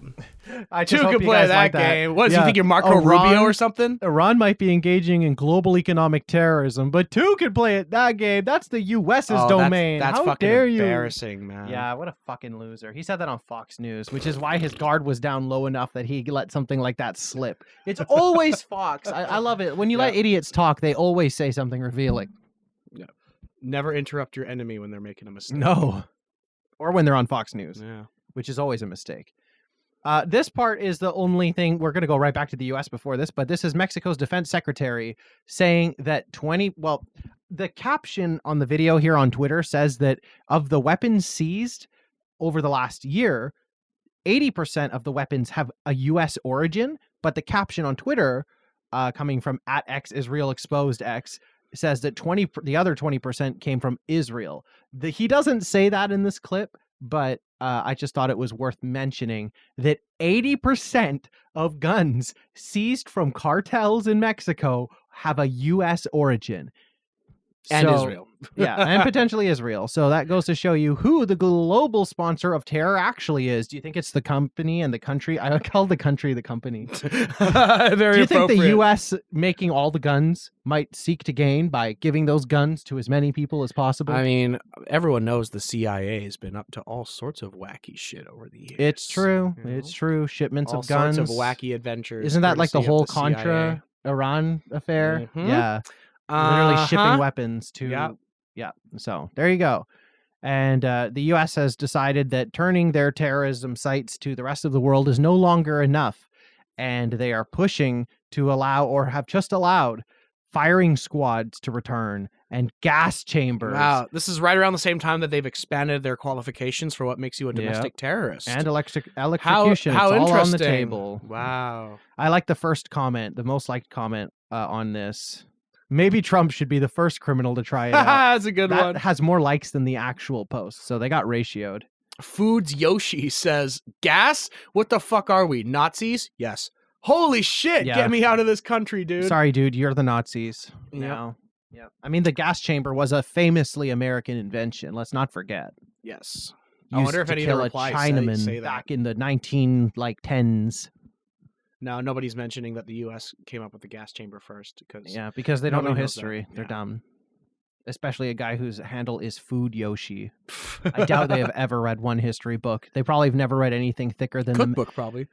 I Two just hope could you play guys that like game. What, do you think you're Marco Rubio or something? Iran might be engaging in global economic terrorism, but two could play at that game. That's the US's domain. That's How fucking dare you? embarrassing, man. Yeah, what a fucking loser. He said that on Fox News, which is why his guard was down low enough that he let something like that slip. It's always Fox. I love it. When you let idiots talk, they always say something revealing. Yeah. Never interrupt your enemy when they're making a mistake. No. Or when they're on Fox News, which is always a mistake. This part is the only thing. We're going to go right back to the U.S. before this, but this is Mexico's defense secretary saying that the caption on the video here on Twitter says that of the weapons seized over the last year, 80% of the weapons have a U.S. origin, but the caption on Twitter, coming from @XIsraelExposedX, says that the other 20% came from Israel. He doesn't say that in this clip, but I just thought it was worth mentioning that 80% of guns seized from cartels in Mexico have a U.S. origin. And Israel. Yeah, and potentially Israel. So that goes to show you who the global sponsor of terror actually is. Do you think it's the company and the country? I call the country the company. Very Do you think the appropriate. U.S. making all the guns might seek to gain by giving those guns to as many people as possible? I mean, everyone knows the CIA has been up to all sorts of wacky shit over the years. It's true. It's true. Shipments all of guns. sorts of wacky adventures. Isn't that like the courtesy of whole CIA. Contra Iran affair? Mhm. Yeah. Literally shipping Uh-huh. weapons to... Yeah. So there you go. And the U.S. has decided that turning their terrorism sites to the rest of the world is no longer enough. And they are pushing to allow, or have just allowed, firing squads to return and gas chambers. Wow, this is right around the same time that they've expanded their qualifications for what makes you a domestic terrorist. And electrocution. How It's all on the interesting. table. Wow. I like the first comment, the most liked comment on this. Maybe Trump should be the first criminal to try it out. That's a good one. That has more likes than the actual post, so they got ratioed. Foods Yoshi says, gas? What the fuck are we? Nazis? Yes. Holy shit, Yeah. get me out of this country, dude. Sorry, dude, you're the Nazis. Yep. No. Yeah. I mean, the gas chamber was a famously American invention. Let's not forget. Yes. I Used wonder if to any of the kill a replies Chinaman say that. back in the 10s. No, nobody's mentioning that the U.S. came up with the gas chamber first. Because they don't know nobody knows that. history. They're dumb. Especially a guy whose handle is Food Yoshi. I doubt they have ever read one history book. They probably have never read anything thicker than Cookbook, probably.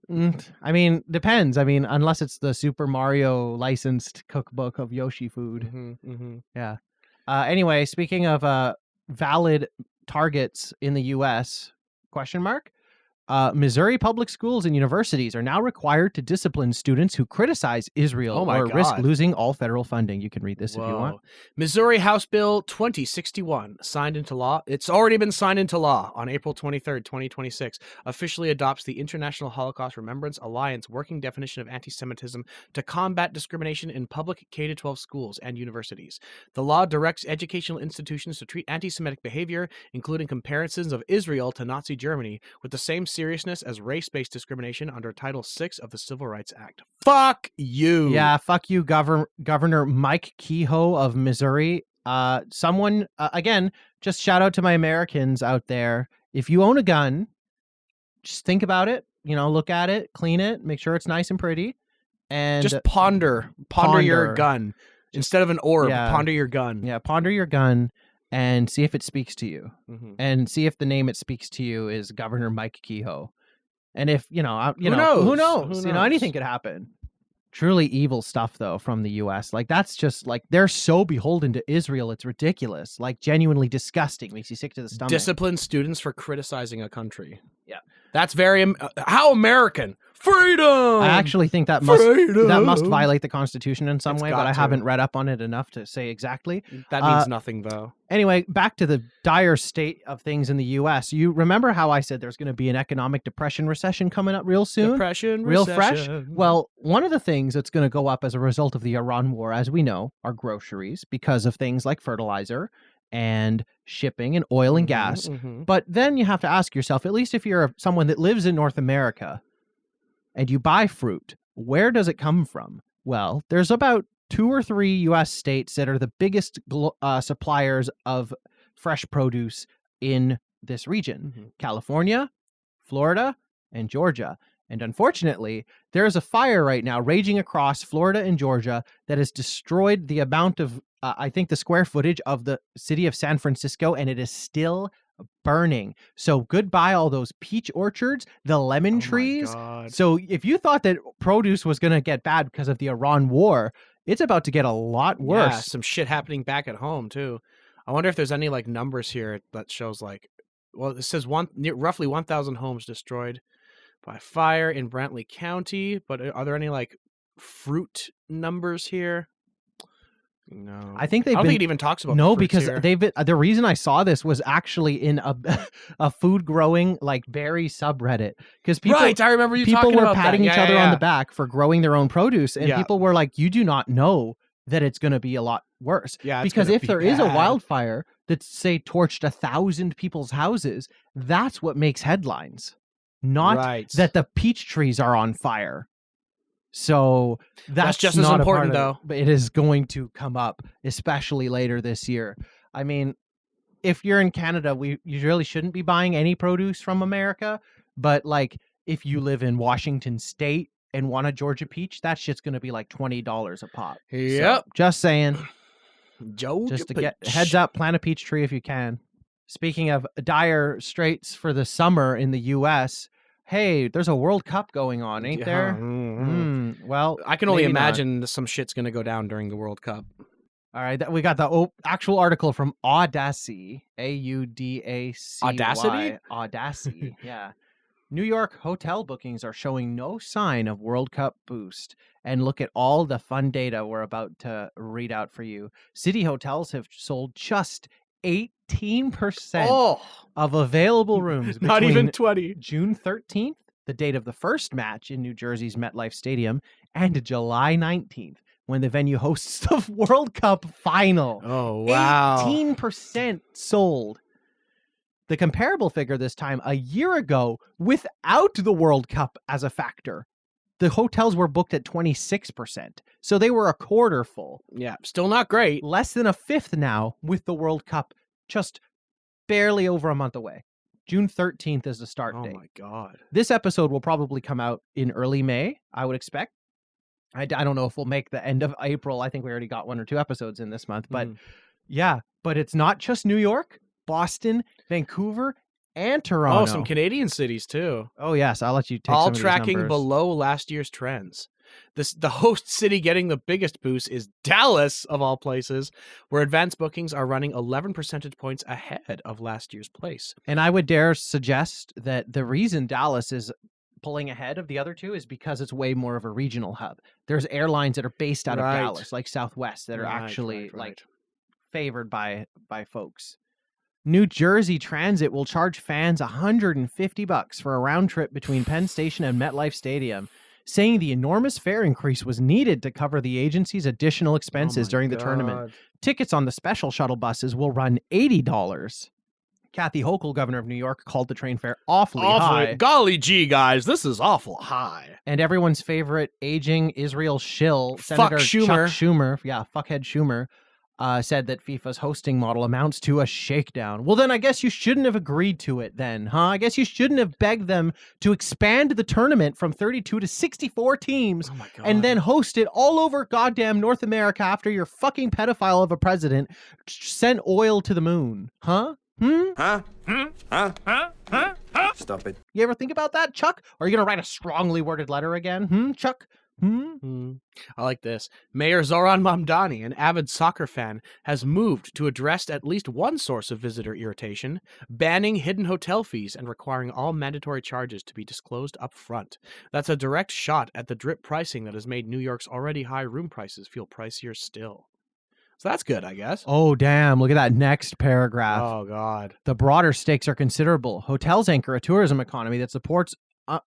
I mean, depends. I mean, unless it's the Super Mario licensed cookbook of Yoshi food. Yeah. Anyway, speaking of valid targets in the U.S., question mark? Missouri public schools and universities are now required to discipline students who criticize Israel or risk losing all federal funding. You can read this if you want. Missouri House Bill 2061 signed into law. It's already been signed into law on April 23rd, 2026. Officially adopts the International Holocaust Remembrance Alliance working definition of anti-Semitism to combat discrimination in public K-12 schools and universities. The law directs educational institutions to treat anti-Semitic behavior, including comparisons of Israel to Nazi Germany, with the same seriousness as race-based discrimination under Title VI of the Civil Rights Act. Fuck you. Yeah, fuck you, Governor Mike Kehoe of Missouri. Someone, again, just shout out to my Americans out there. If you own a gun, just think about it, look at it, clean it, make sure it's nice and pretty. And just ponder your gun. Instead of an orb, ponder your gun. Yeah, ponder your gun and see if it speaks to you. And see if the name it speaks to you is Governor Mike Kehoe. And if, who knows? Anything could happen. Truly evil stuff, though, from the U.S. Like, that's just, like, they're so beholden to Israel, it's ridiculous. Like, genuinely disgusting. Makes you sick to the stomach. Discipline students for criticizing a country. Yeah. That's very, how American. Freedom! I actually think that must violate the Constitution in some way, but I haven't read up on it enough to say exactly. That means nothing, though. Anyway, back to the dire state of things in the U.S. You remember how I said there's going to be an economic recession coming up real soon? Real fresh? Well, one of the things that's going to go up as a result of the Iran war, as we know, are groceries because of things like fertilizer and shipping and oil and gas. But then you have to ask yourself, at least if you're someone that lives in North America, and you buy fruit, where does it come from? Well, there's about 2 or 3 U.S. states that are the biggest suppliers of fresh produce in this region. California, Florida, and Georgia. And unfortunately, there's a fire right now raging across Florida and Georgia that has destroyed the amount of, I think, the square footage of the city of San Francisco, and it is still burning. So goodbye all those peach orchards, the lemon trees. So if you thought that produce was going to get bad because of the Iran war, it's about to get a lot worse. Yeah, some shit happening back at home too. I wonder if there's any like numbers here that shows like, well, it says roughly 1,000 homes destroyed by fire in Brantley County, but are there any like fruit numbers here? No, I don't think it even talks about because here. the reason I saw this was actually in a food growing like berry subreddit, because people I remember people were patting each other on the back for growing their own produce, and people were like, you do not know that it's going to be a lot worse. Yeah, because if there is a wildfire that say torched 1,000 people's houses, that's what makes headlines, not that the peach trees are on fire. So that's just as important, though. But it is going to come up, especially later this year. I mean, if you're in Canada, you really shouldn't be buying any produce from America. But like, if you live in Washington State and want a Georgia peach, that shit's going to be like $20 a pop. Yep. So, just saying. Georgia just to get heads up, plant a peach tree if you can. Speaking of dire straits for the summer in the U.S., hey, there's a World Cup going on, ain't there? Well, I can only imagine some shit's going to go down during the World Cup. All right, we got the actual article from Audacy, Audacy. Audacity? Audacy, yeah. New York hotel bookings are showing no sign of World Cup boost. And look at all the fun data we're about to read out for you. City hotels have sold just 18% of available rooms. Not even 20. June 13th, the date of the first match in New Jersey's MetLife Stadium, and July 19th, when the venue hosts the World Cup final. Oh, wow. 18% sold. The comparable figure this time, a year ago, without the World Cup as a factor, the hotels were booked at 26%. So they were a quarter full. Yeah, still not great. Less than a fifth now with the World Cup just barely over a month away. June 13th is the start date. Oh my God. This episode will probably come out in early May, I would expect. I don't know if we'll make the end of April. I think we already got 1 or 2 episodes in this month. But yeah, but it's not just New York, Boston, Vancouver, and Toronto. Oh, some Canadian cities too. Oh yes, I'll let you take all some of these tracking numbers. below last year's trends. The host city getting the biggest boost is Dallas, of all places, where advanced bookings are running 11 percentage points ahead of last year's place. And I would dare suggest that the reason Dallas is pulling ahead of the other two is because it's way more of a regional hub. There's airlines that are based out of Dallas, like Southwest, that are actually like favored by folks. New Jersey Transit will charge fans $150 for a round trip between Penn Station and MetLife Stadium, saying the enormous fare increase was needed to cover the agency's additional expenses during the tournament. Tickets on the special shuttle buses will run $80. Kathy Hochul, governor of New York, called the train fare awfully high. Golly gee, guys, this is awful high. And everyone's favorite aging Israel shill, Senator Chuck Schumer, fuckhead Schumer, said that FIFA's hosting model amounts to a shakedown. Well, then I guess you shouldn't have agreed to it then, huh? I guess you shouldn't have begged them to expand the tournament from 32 to 64 teams and then host it all over goddamn North America after your fucking pedophile of a president sent oil to the moon, huh? Stop it. You ever think about that, Chuck? Or are you going to write a strongly worded letter again? Chuck? I like this. Mayor Zoran Mamdani, an avid soccer fan, has moved to address at least one source of visitor irritation, banning hidden hotel fees and requiring all mandatory charges to be disclosed up front. That's a direct shot at the drip pricing that has made New York's already high room prices feel pricier still. So that's good, I guess. Oh, damn. Look at that next paragraph. Oh, God. The broader stakes are considerable. Hotels anchor a tourism economy that supports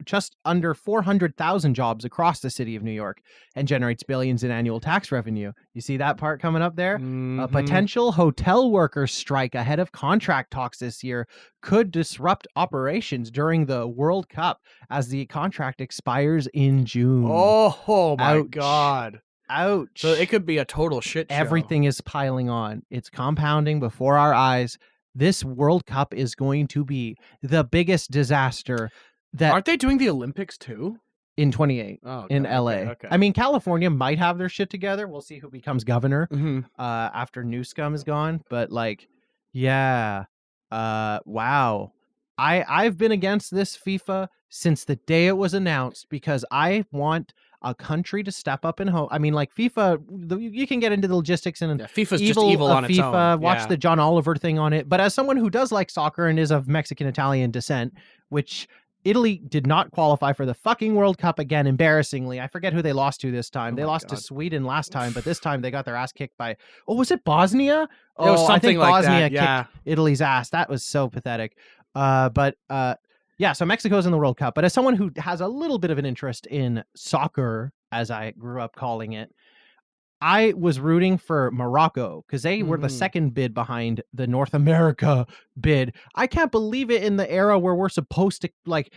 just under 400,000 jobs across the city of New York and generates billions in annual tax revenue. You see that part coming up there? A potential hotel workers strike ahead of contract talks this year could disrupt operations during the World Cup as the contract expires in June. Oh my God. Ouch. So it could be a total shit show. Everything is piling on. It's compounding before our eyes. This World Cup is going to be the biggest disaster. Aren't they doing the Olympics too? In 28 in LA. Okay. I mean, California might have their shit together. We'll see who becomes governor after Newscomb is gone. But like, wow. I've been against this FIFA since the day it was announced because I want a country to step up and I mean, like FIFA, you can get into the logistics and FIFA's just evil on its own. Watch the John Oliver thing on it. But as someone who does like soccer and is of Mexican-Italian descent, which Italy did not qualify for the fucking World Cup again, embarrassingly. I forget who they lost to this time. They lost to Sweden last time, but this time they got their ass kicked by, was it Bosnia? It was something I think like Bosnia that, kicked Italy's ass. That was so pathetic. So Mexico's in the World Cup. But as someone who has a little bit of an interest in soccer, as I grew up calling it, I was rooting for Morocco because they were the second bid behind the North America bid. I can't believe it in the era where we're supposed to like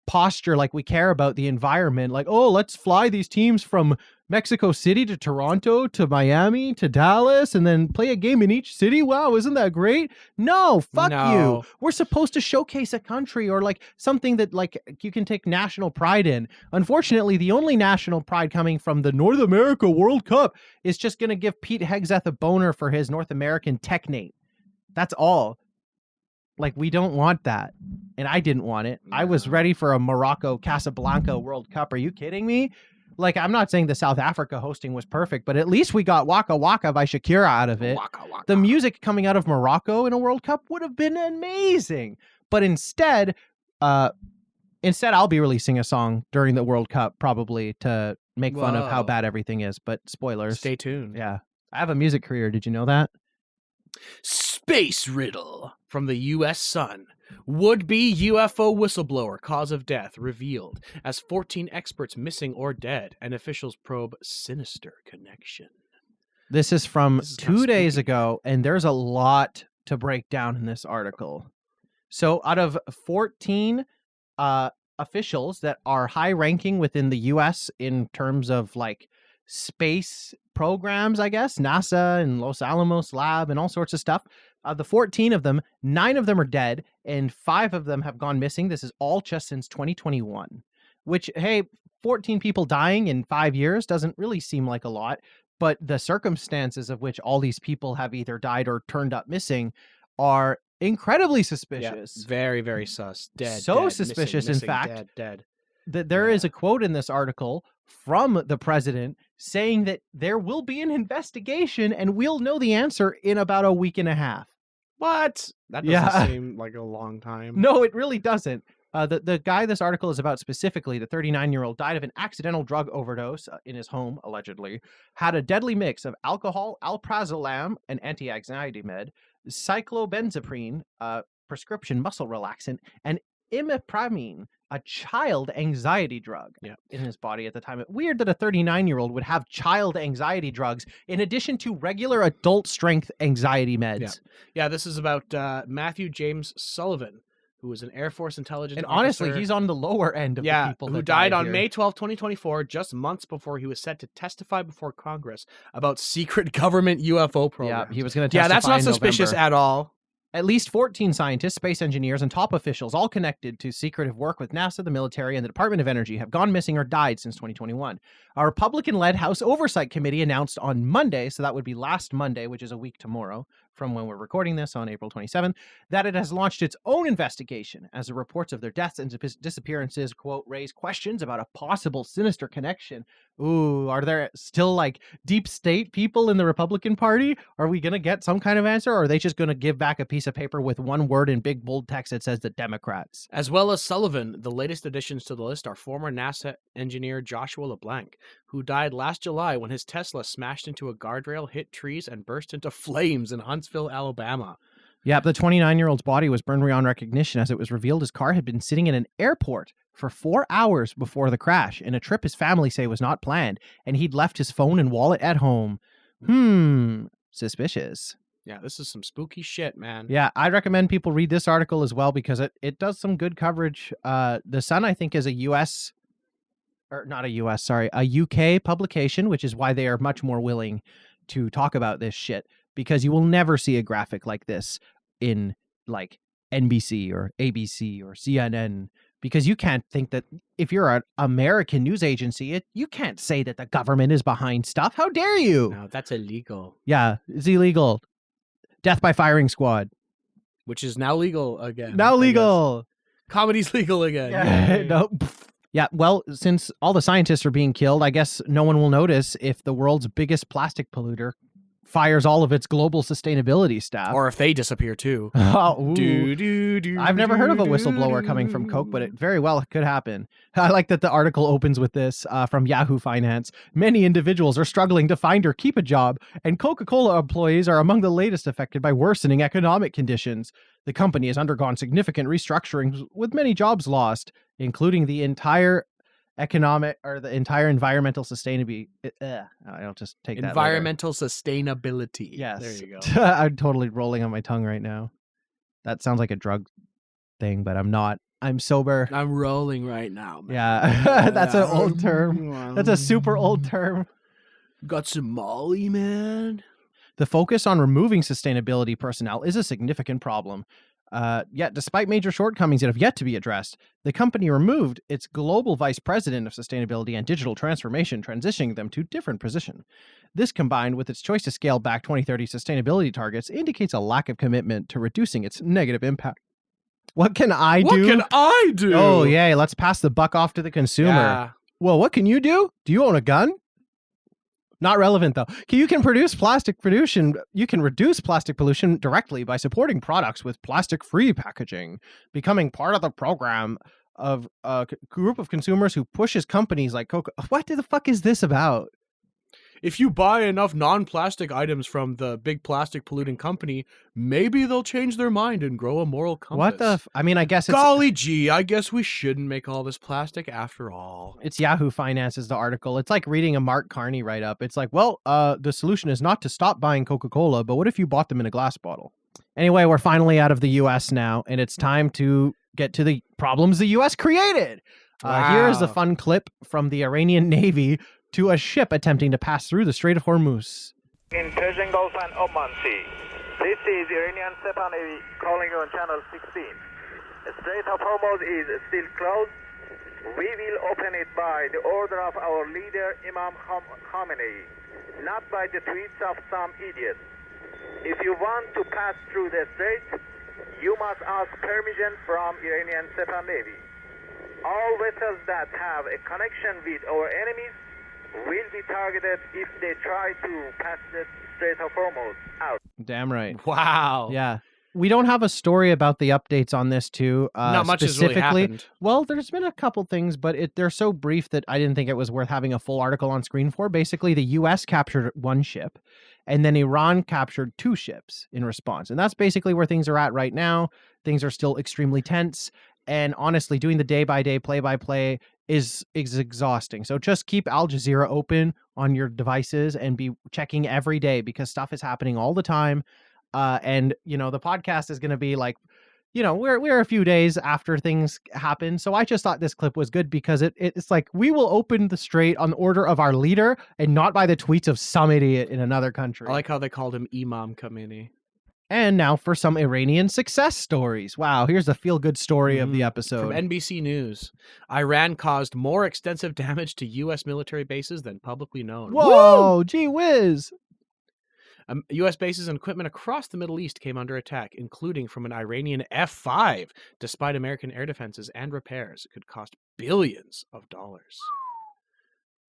posture like we care about the environment. Like, oh, let's fly these teams from Mexico City to Toronto to Miami to Dallas and then play a game in each city. Wow, isn't that great? No, fuck you. We're supposed to showcase a country or like something that like you can take national pride in. Unfortunately, the only national pride coming from the North America World Cup is just going to give Pete Hegseth a boner for his North American technate. That's all. Like, we don't want that. And I didn't want it. I was ready for a Morocco Casablanca World Cup. Are you kidding me? Like, I'm not saying the South Africa hosting was perfect, but at least we got Waka Waka by Shakira out of it. Waka Waka. The music coming out of Morocco in a World Cup would have been amazing. But instead I'll be releasing a song during the World Cup, probably to make fun of how bad everything is. But spoilers. Stay tuned. Yeah. I have a music career. Did you know that? Space riddle from the U.S. Sun. Would-be UFO whistleblower cause of death revealed as 14 experts missing or dead, and officials probe sinister connection. This is from 2 days ago, and there's a lot to break down in this article. So out of 14 officials that are high-ranking within the U.S. in terms of like space programs, I guess, NASA and Los Alamos Lab and all sorts of stuff, the 14 of them, 9 of them are dead and 5 of them have gone missing. This is all just since 2021, which, hey, 14 people dying in 5 years doesn't really seem like a lot, but the circumstances of which all these people have either died or turned up missing are incredibly suspicious. Yeah, very, very sus. Dead. So dead, suspicious, missing, in fact, dead. that there is a quote in this article from the president saying that there will be an investigation and we'll know the answer in about a week and a half. What? That doesn't seem like a long time. No, it really doesn't. The guy this article is about specifically, the 39-year-old, died of an accidental drug overdose in his home, allegedly, had a deadly mix of alcohol, alprazolam, an anti-anxiety med, cyclobenzaprine, prescription muscle relaxant, and imipramine, a child anxiety drug, in his body at the time. Weird that a 39-year-old would have child anxiety drugs in addition to regular adult strength anxiety meds. Yeah, this is about Matthew James Sullivan, who was an Air Force intelligence And officer. honestly, he's on the lower end of the people who that died on here. May 12, 2024, just months before he was set to testify before Congress about secret government UFO programs. Yeah, he was going to testify. Yeah, that's not in suspicious November. at all. At least 14 scientists, space engineers, and top officials, all connected to secretive work with NASA, the military, and the Department of Energy, have gone missing or died since 2021. A Republican-led House Oversight Committee announced on Monday, so that would be last Monday, which is a week tomorrow from when we're recording this on April 27th, that it has launched its own investigation as the reports of their deaths and disappearances, quote, raise questions about a possible sinister connection. Ooh, are there still like deep state people in the Republican Party? Are we going to get some kind of answer, or are they just going to give back a piece of paper with one word in big bold text that says the Democrats? As well as Sullivan, the latest additions to the list are former NASA engineer Joshua LeBlanc, who died last July when his Tesla smashed into a guardrail, hit trees, and burst into flames in Huntsville, Alabama. Yeah, the 29-year-old's body was burned beyond recognition as it was revealed his car had been sitting in an airport for 4 hours before the crash, in a trip his family say was not planned, and he'd left his phone and wallet at home. Suspicious. Yeah, this is some spooky shit, man. Yeah, I'd recommend people read this article as well because it does some good coverage. The Sun, I think, is a UK publication, which is why they are much more willing to talk about this shit, because you will never see a graphic like this in like NBC or ABC or CNN, because you can't think that if you're an American news agency, you can't say that the government is behind stuff. How dare you? No, that's illegal. Yeah, it's illegal. Death by firing squad. Which is now legal again. Now legal. Comedy's legal again. Yeah. No. Yeah, well, since all the scientists are being killed, I guess no one will notice if the world's biggest plastic polluter fires all of its global sustainability staff. Or if they disappear too. I've never heard of a whistleblower coming from Coke, but it very well could happen. I like that the article opens with this from Yahoo Finance. Many individuals are struggling to find or keep a job, and Coca-Cola employees are among the latest affected by worsening economic conditions. The company has undergone significant restructuring with many jobs lost, including the entire environmental sustainability. I'll just take that. Environmental sustainability. Yes. There you go. I'm totally rolling on my tongue right now. That sounds like a drug thing, but I'm not. I'm sober. I'm rolling right now, man. Yeah. That's an old term. That's a super old term. Got some Molly, man. The focus on removing sustainability personnel is a significant problem. Yet, despite major shortcomings that have yet to be addressed, the company removed its global vice president of sustainability and digital transformation, transitioning them to different position. This, combined with its choice to scale back 2030 sustainability targets, indicates a lack of commitment to reducing its negative impact. What can I do? What can I do? Oh, yay, let's pass the buck off to the consumer. Yeah. Well, what can you do? Do you own a gun? Not relevant, though. You can reduce plastic pollution directly by supporting products with plastic-free packaging, becoming part of the program of a group of consumers who pushes companies like Coca. What the fuck is this about? If you buy enough non-plastic items from the big plastic polluting company, maybe they'll change their mind and grow a moral compass. What the? I mean, I guess it's... Golly gee, I guess we shouldn't make all this plastic after all. It's Yahoo Finance is the article. It's like reading a Mark Carney write-up. It's like, well, the solution is not to stop buying Coca-Cola, but what if you bought them in a glass bottle? Anyway, we're finally out of the U.S. now, and it's time to get to the problems the U.S. created. Here is a fun clip from the Iranian Navy to a ship attempting to pass through the Strait of Hormuz. In Persian Gulf and Oman Sea, this is Iranian Sepah Navy calling you on Channel 16. The Strait of Hormuz is still closed. We will open it by the order of our leader Imam Khamenei, not by the tweets of some idiots. If you want to pass through the strait, you must ask permission from Iranian Sepah Navy. All vessels that have a connection with our enemies will be targeted if they try to pass the Strait of Hormuz out. Damn right. Wow. Yeah. We don't have a story about the updates on this too. Not much has really specifically. happened. Well, there's been a couple things, but they're so brief that I didn't think it was worth having a full article on screen for. Basically, the U.S. captured one ship, and then Iran captured 2 ships in response. And that's basically where things are at right now. Things are still extremely tense. And honestly, doing the day-by-day, play-by-play is exhausting. So just keep Al Jazeera open on your devices and be checking every day because stuff is happening all the time. And, you know, the podcast is going to be like, you know, we're a few days after things happen. So I just thought this clip was good because it's like we will open the strait on order of our leader and not by the tweets of some idiot in another country. I like how they called him Imam Khomeini. And now for some Iranian success stories. Wow, here's the feel-good story of the episode. From NBC News. Iran caused more extensive damage to U.S. military bases than publicly known. Whoa, woo! Gee whiz! U.S. bases and equipment across the Middle East came under attack, including from an Iranian F-5. Despite American air defenses and repairs, it could cost billions of dollars.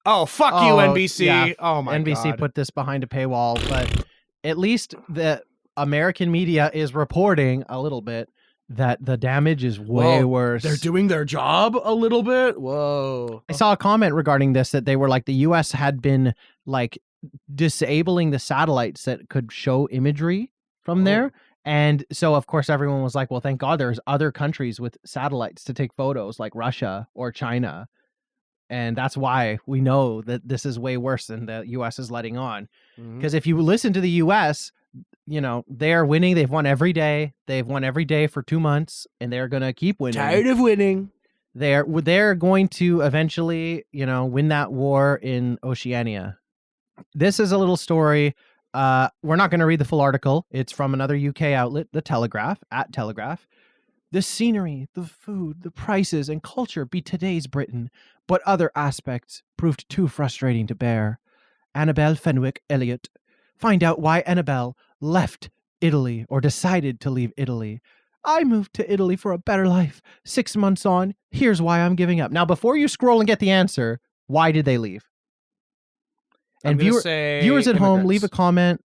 Oh, fuck you, NBC. Yeah. Oh, my God. NBC put this behind a paywall, but at least the American media is reporting a little bit that the damage is way worse. They're doing their job a little bit? Whoa. I saw a comment regarding this that they were like, the U.S. had been like disabling the satellites that could show imagery from there. And so, of course, everyone was like, well, thank God there's other countries with satellites to take photos like Russia or China. And that's why we know that this is way worse than the U.S. is letting on. Because if you listen to the U.S., you know, they're winning. They've won every day. They've won every day for 2 months, and they're going to keep winning. Tired of winning. They're going to eventually, you know, win that war in Oceania. This is a little story. We're not going to read the full article. It's from another UK outlet, The Telegraph, @Telegraph. The scenery, the food, the prices, and culture beat today's Britain, but other aspects proved too frustrating to bear. Annabelle Fenwick Elliott. Find out why Annabelle left Italy or decided to leave Italy. I moved to Italy for a better life. 6 months on, here's why I'm giving up. Now, before you scroll and get the answer, why did they leave? And viewers at home, leave a comment.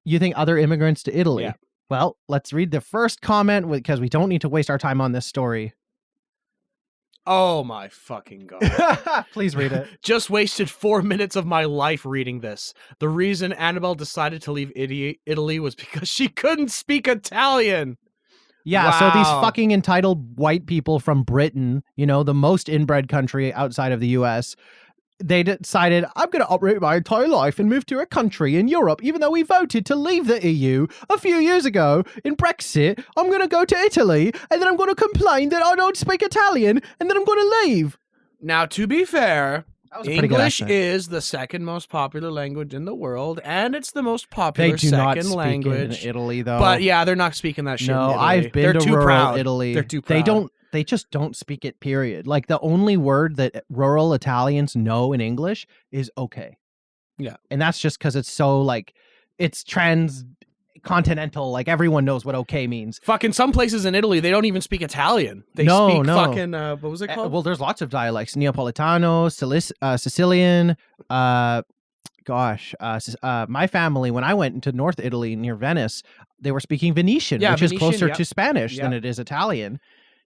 You think other immigrants to Italy? Yeah. Well, let's read the first comment because we don't need to waste our time on this story. Oh my fucking God. Please read it. Just wasted 4 minutes of my life reading this. The reason Annabelle decided to leave Italy was because she couldn't speak Italian. Yeah, wow. So these fucking entitled white people from Britain, you know, the most inbred country outside of the US, they decided, I'm going to uproot my entire life and move to a country in Europe, even though we voted to leave the EU a few years ago in Brexit. I'm going to go to Italy, and then I'm going to complain that I don't speak Italian, and then I'm going to leave. Now, to be fair, English is the second most popular language in the world, and it's the most popular They do second not speak language in Italy, though. But yeah, they're not speaking that shit. No, in Italy. I've been they're to too rural proud. Italy. They're too proud. They just don't speak it, period. Like, the only word that rural Italians know in English is okay. Yeah. And that's just because it's so, like, it's transcontinental. Like, everyone knows what okay means. Fucking some places in Italy, they don't even speak Italian. They No. speak fucking, what was it called? Well, there's lots of dialects. Neapolitano, Sicilian, my family, when I went into North Italy near Venice, they were speaking Venetian, which is closer to Spanish than it is Italian.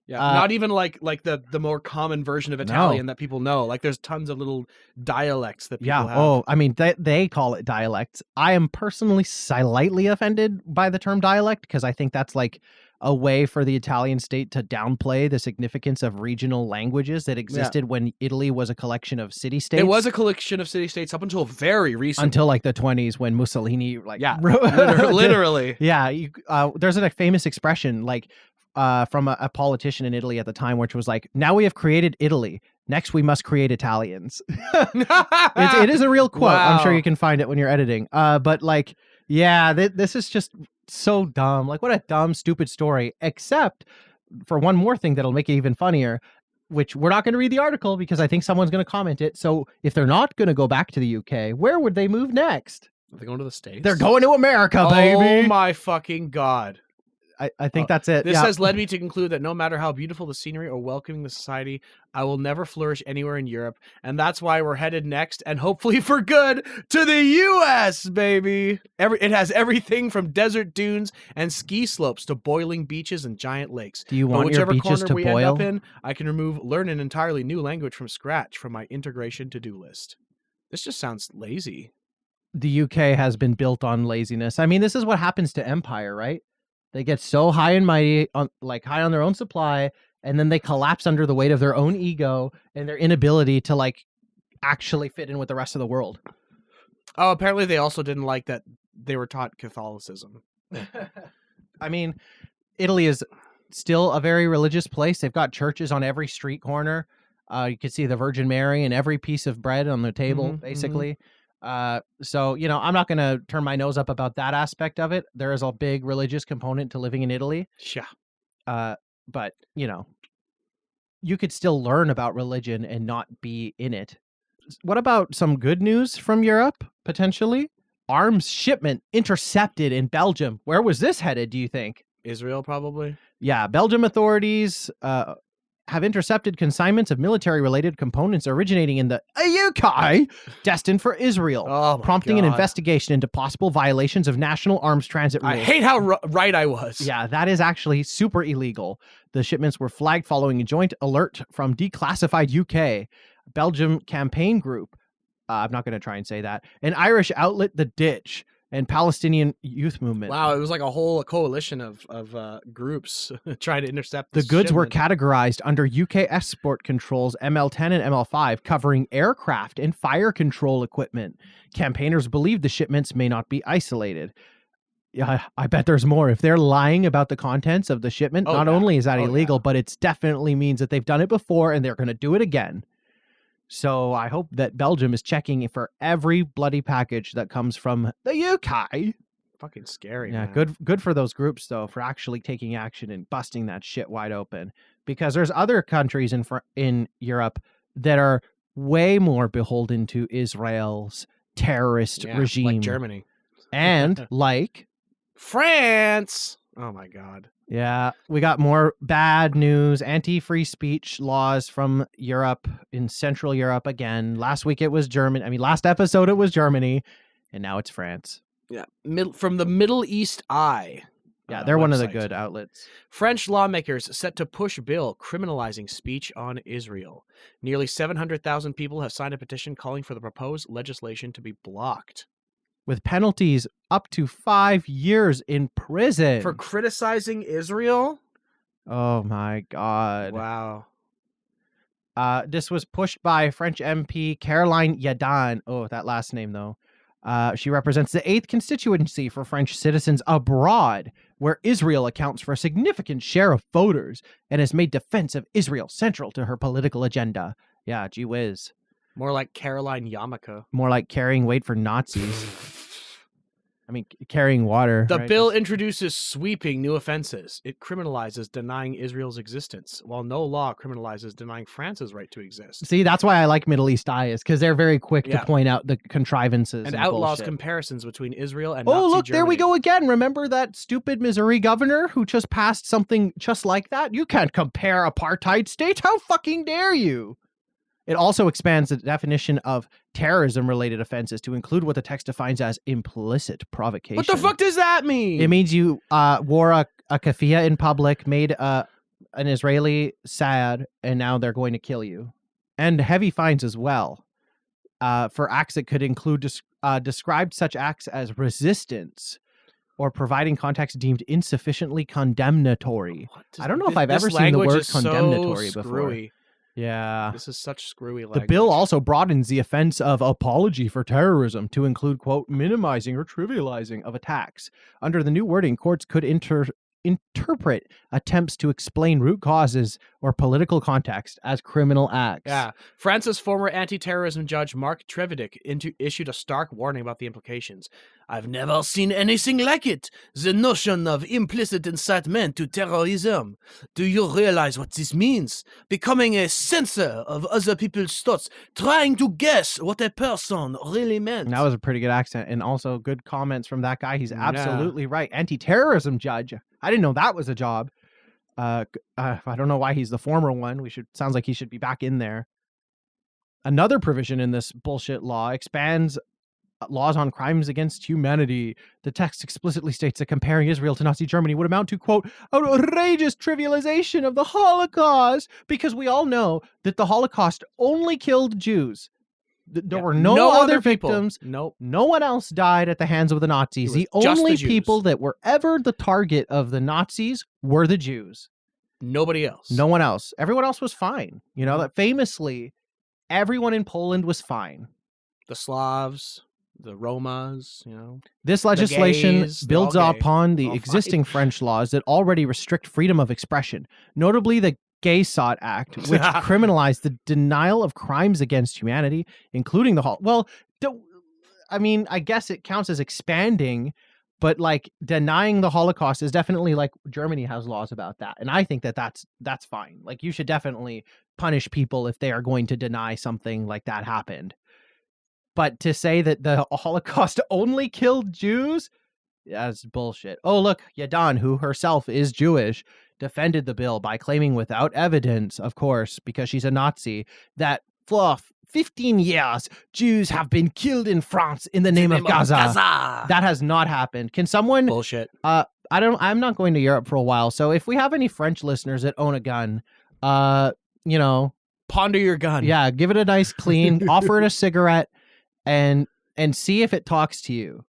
Yeah, not even like the more common version of Italian that people know. Like, there's tons of little dialects that people have. Oh, I mean, they call it dialects. I am personally slightly offended by the term dialect because I think that's like a way for the Italian state to downplay the significance of regional languages that existed when Italy was a collection of city-states. It was a collection of city-states up until very recently. Until like the 1920s when Mussolini, like... Yeah, literally. Yeah, there's a famous expression, like, from a politician in Italy at the time, which was like, now we have created Italy. Next, we must create Italians. It is a real quote. Wow. I'm sure you can find it when you're editing. But like, yeah, this is just so dumb. Like, what a dumb, stupid story. Except for one more thing that'll make it even funnier, which we're not going to read the article because I think someone's going to comment it. So if they're not going to go back to the UK, where would they move next? Are they going to the States? They're going to America, baby. Oh my fucking God. I think that's it. This Yeah. has led me to conclude that no matter how beautiful the scenery or welcoming the society, I will never flourish anywhere in Europe. And that's why we're headed next, and hopefully for good, to the U.S., baby. It has everything from desert dunes and ski slopes to boiling beaches and giant lakes. Do you want your beaches to we boil? end up in, I can learn an entirely new language from scratch from my integration to-do list. This just sounds lazy. The UK has been built on laziness. I mean, this is what happens to empire, right? They get so high and mighty, high on their own supply, and then they collapse under the weight of their own ego and their inability to actually fit in with the rest of the world. Oh, apparently they also didn't like that they were taught Catholicism. I mean, Italy is still a very religious place. They've got churches on every street corner. You can see the Virgin Mary in every piece of bread on the table, basically. So, I'm not going to turn my nose up about that aspect of it. There is a big religious component to living in Italy. Yeah. But, you could still learn about religion and not be in it. What about some good news from Europe, potentially? Arms shipment intercepted in Belgium. Where was this headed, do you think? Israel, probably. Yeah, Belgium authorities have intercepted consignments of military-related components originating in the UK, destined for Israel, prompting an investigation into possible violations of national arms transit rules. I hate how right I was. Yeah, that is actually super illegal. The shipments were flagged following a joint alert from Declassified UK, Belgium Campaign Group, I'm not going to try and say that, an Irish outlet, The Ditch, and Palestinian Youth Movement. Wow, it was like a whole coalition of groups trying to intercept the goods shipment. were categorized under UK export controls ML10 and ML5, covering aircraft and fire control equipment. Campaigners believe the shipments may not be isolated. Yeah, I bet there's more. If they're lying about the contents of the shipment, not only is that illegal, but it definitely means that they've done it before and they're going to do it again. So I hope that Belgium is checking for every bloody package that comes from the UK. Fucking scary. Yeah, man. good for those groups though, for actually taking action and busting that shit wide open. Because there's other countries in Europe that are way more beholden to Israel's terrorist regime, like Germany and like France. Oh my God. Yeah, we got more bad news. Anti-free speech laws from Europe, in Central Europe again. Last week it was Germany. I mean, last episode it was Germany, and now it's France. Yeah, from the Middle East Eye. Yeah, they're one of the good outlets. French lawmakers set to push bill criminalizing speech on Israel. Nearly 700,000 people have signed a petition calling for the proposed legislation to be blocked. With penalties up to 5 years in prison. For criticizing Israel? Oh my God. Wow. This was pushed by French MP Caroline Yadan. Oh, that last name, though. She represents the 8th constituency for French citizens abroad, where Israel accounts for a significant share of voters and has made defense of Israel central to her political agenda. Yeah, gee whiz. More like Caroline Yarmulke. More like carrying weight for Nazis. I mean, carrying water. The right? bill introduces sweeping new offenses. It criminalizes denying Israel's existence, while no law criminalizes denying France's right to exist. See, that's why I like Middle East Eye, is because they're very quick to point out the contrivances and outlaws bullshit. Comparisons between Israel and Oh, Nazi look, Germany. there we go again. Remember that stupid Missouri governor who just passed something just like that? You can't compare apartheid states. How fucking dare you? It also expands the definition of terrorism-related offenses to include what the text defines as implicit provocation. What the fuck does that mean? It means you wore a keffiyeh in public, made an Israeli sad, and now they're going to kill you. And heavy fines as well for acts that could include described such acts as resistance or providing context deemed insufficiently condemnatory. I don't know if I've ever seen the word condemnatory before. Yeah. This is such screwy language. The bill also broadens the offense of apology for terrorism to include, quote, minimizing or trivializing of attacks. Under the new wording, courts could interpret attempts to explain root causes or political context as criminal acts. Yeah. France's former anti-terrorism judge Mark Trevidick issued a stark warning about the implications. I've never seen anything like it. The notion of implicit incitement to terrorism. Do you realize what this means? Becoming a censor of other people's thoughts, trying to guess what a person really meant. That was a pretty good accent, and also good comments from that guy. He's absolutely right. Anti-terrorism judge. I didn't know that was a job. I don't know why he's the former one. Sounds like he should be back in there. Another provision in this bullshit law expands laws on crimes against humanity. The text explicitly states that comparing Israel to Nazi Germany would amount to, quote, outrageous trivialization of the Holocaust, because we all know that the Holocaust only killed Jews. There were no other victims. Nope. No one else died at the hands of the Nazis. The only people that were ever the target of the Nazis were the Jews. Nobody else. No one else. Everyone else was fine. You know, that famously, everyone in Poland was fine. The Slavs, the Romas, you know. This legislation builds upon the existing French laws that already restrict freedom of expression, notably the Gay Sot Act, which criminalized the denial of crimes against humanity, including the I guess it counts as expanding, but like denying the Holocaust is definitely, like, Germany has laws about that. And I think that that's fine. Like, you should definitely punish people if they are going to deny something like that happened. But to say that the Holocaust only killed Jews, that's bullshit. Oh, look, Yadan, who herself is Jewish, defended the bill by claiming without evidence, of course, because she's a Nazi, that for 15 years, Jews have been killed in France in the name of Gaza. That has not happened. Can someone... Bullshit. I'm not going to Europe for a while, so if we have any French listeners that own a gun, you know... Ponder your gun. Yeah, give it a nice clean, offer it a cigarette, and see if it talks to you.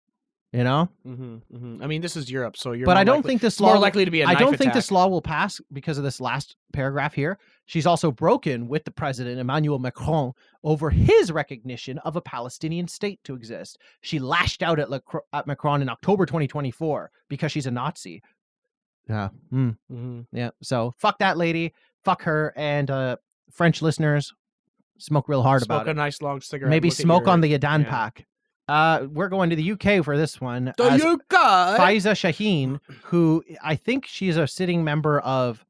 You know? I mean, this is Europe, so you're But I don't think this law... more likely to be a knife I don't think attack. this law will pass because of this last paragraph here. She's also broken with the president, Emmanuel Macron, over his recognition of a Palestinian state to exist. She lashed out at Macron in October 2024 because she's a Nazi. Yeah. Yeah. So fuck that lady. Fuck her. And French listeners, smoke real hard about it. Smoke a nice long cigarette. Maybe Look at smoke your- on the Yadan pack. We're going to the UK for this one. The as UK? Faiza Shaheen, who I think she's a sitting member of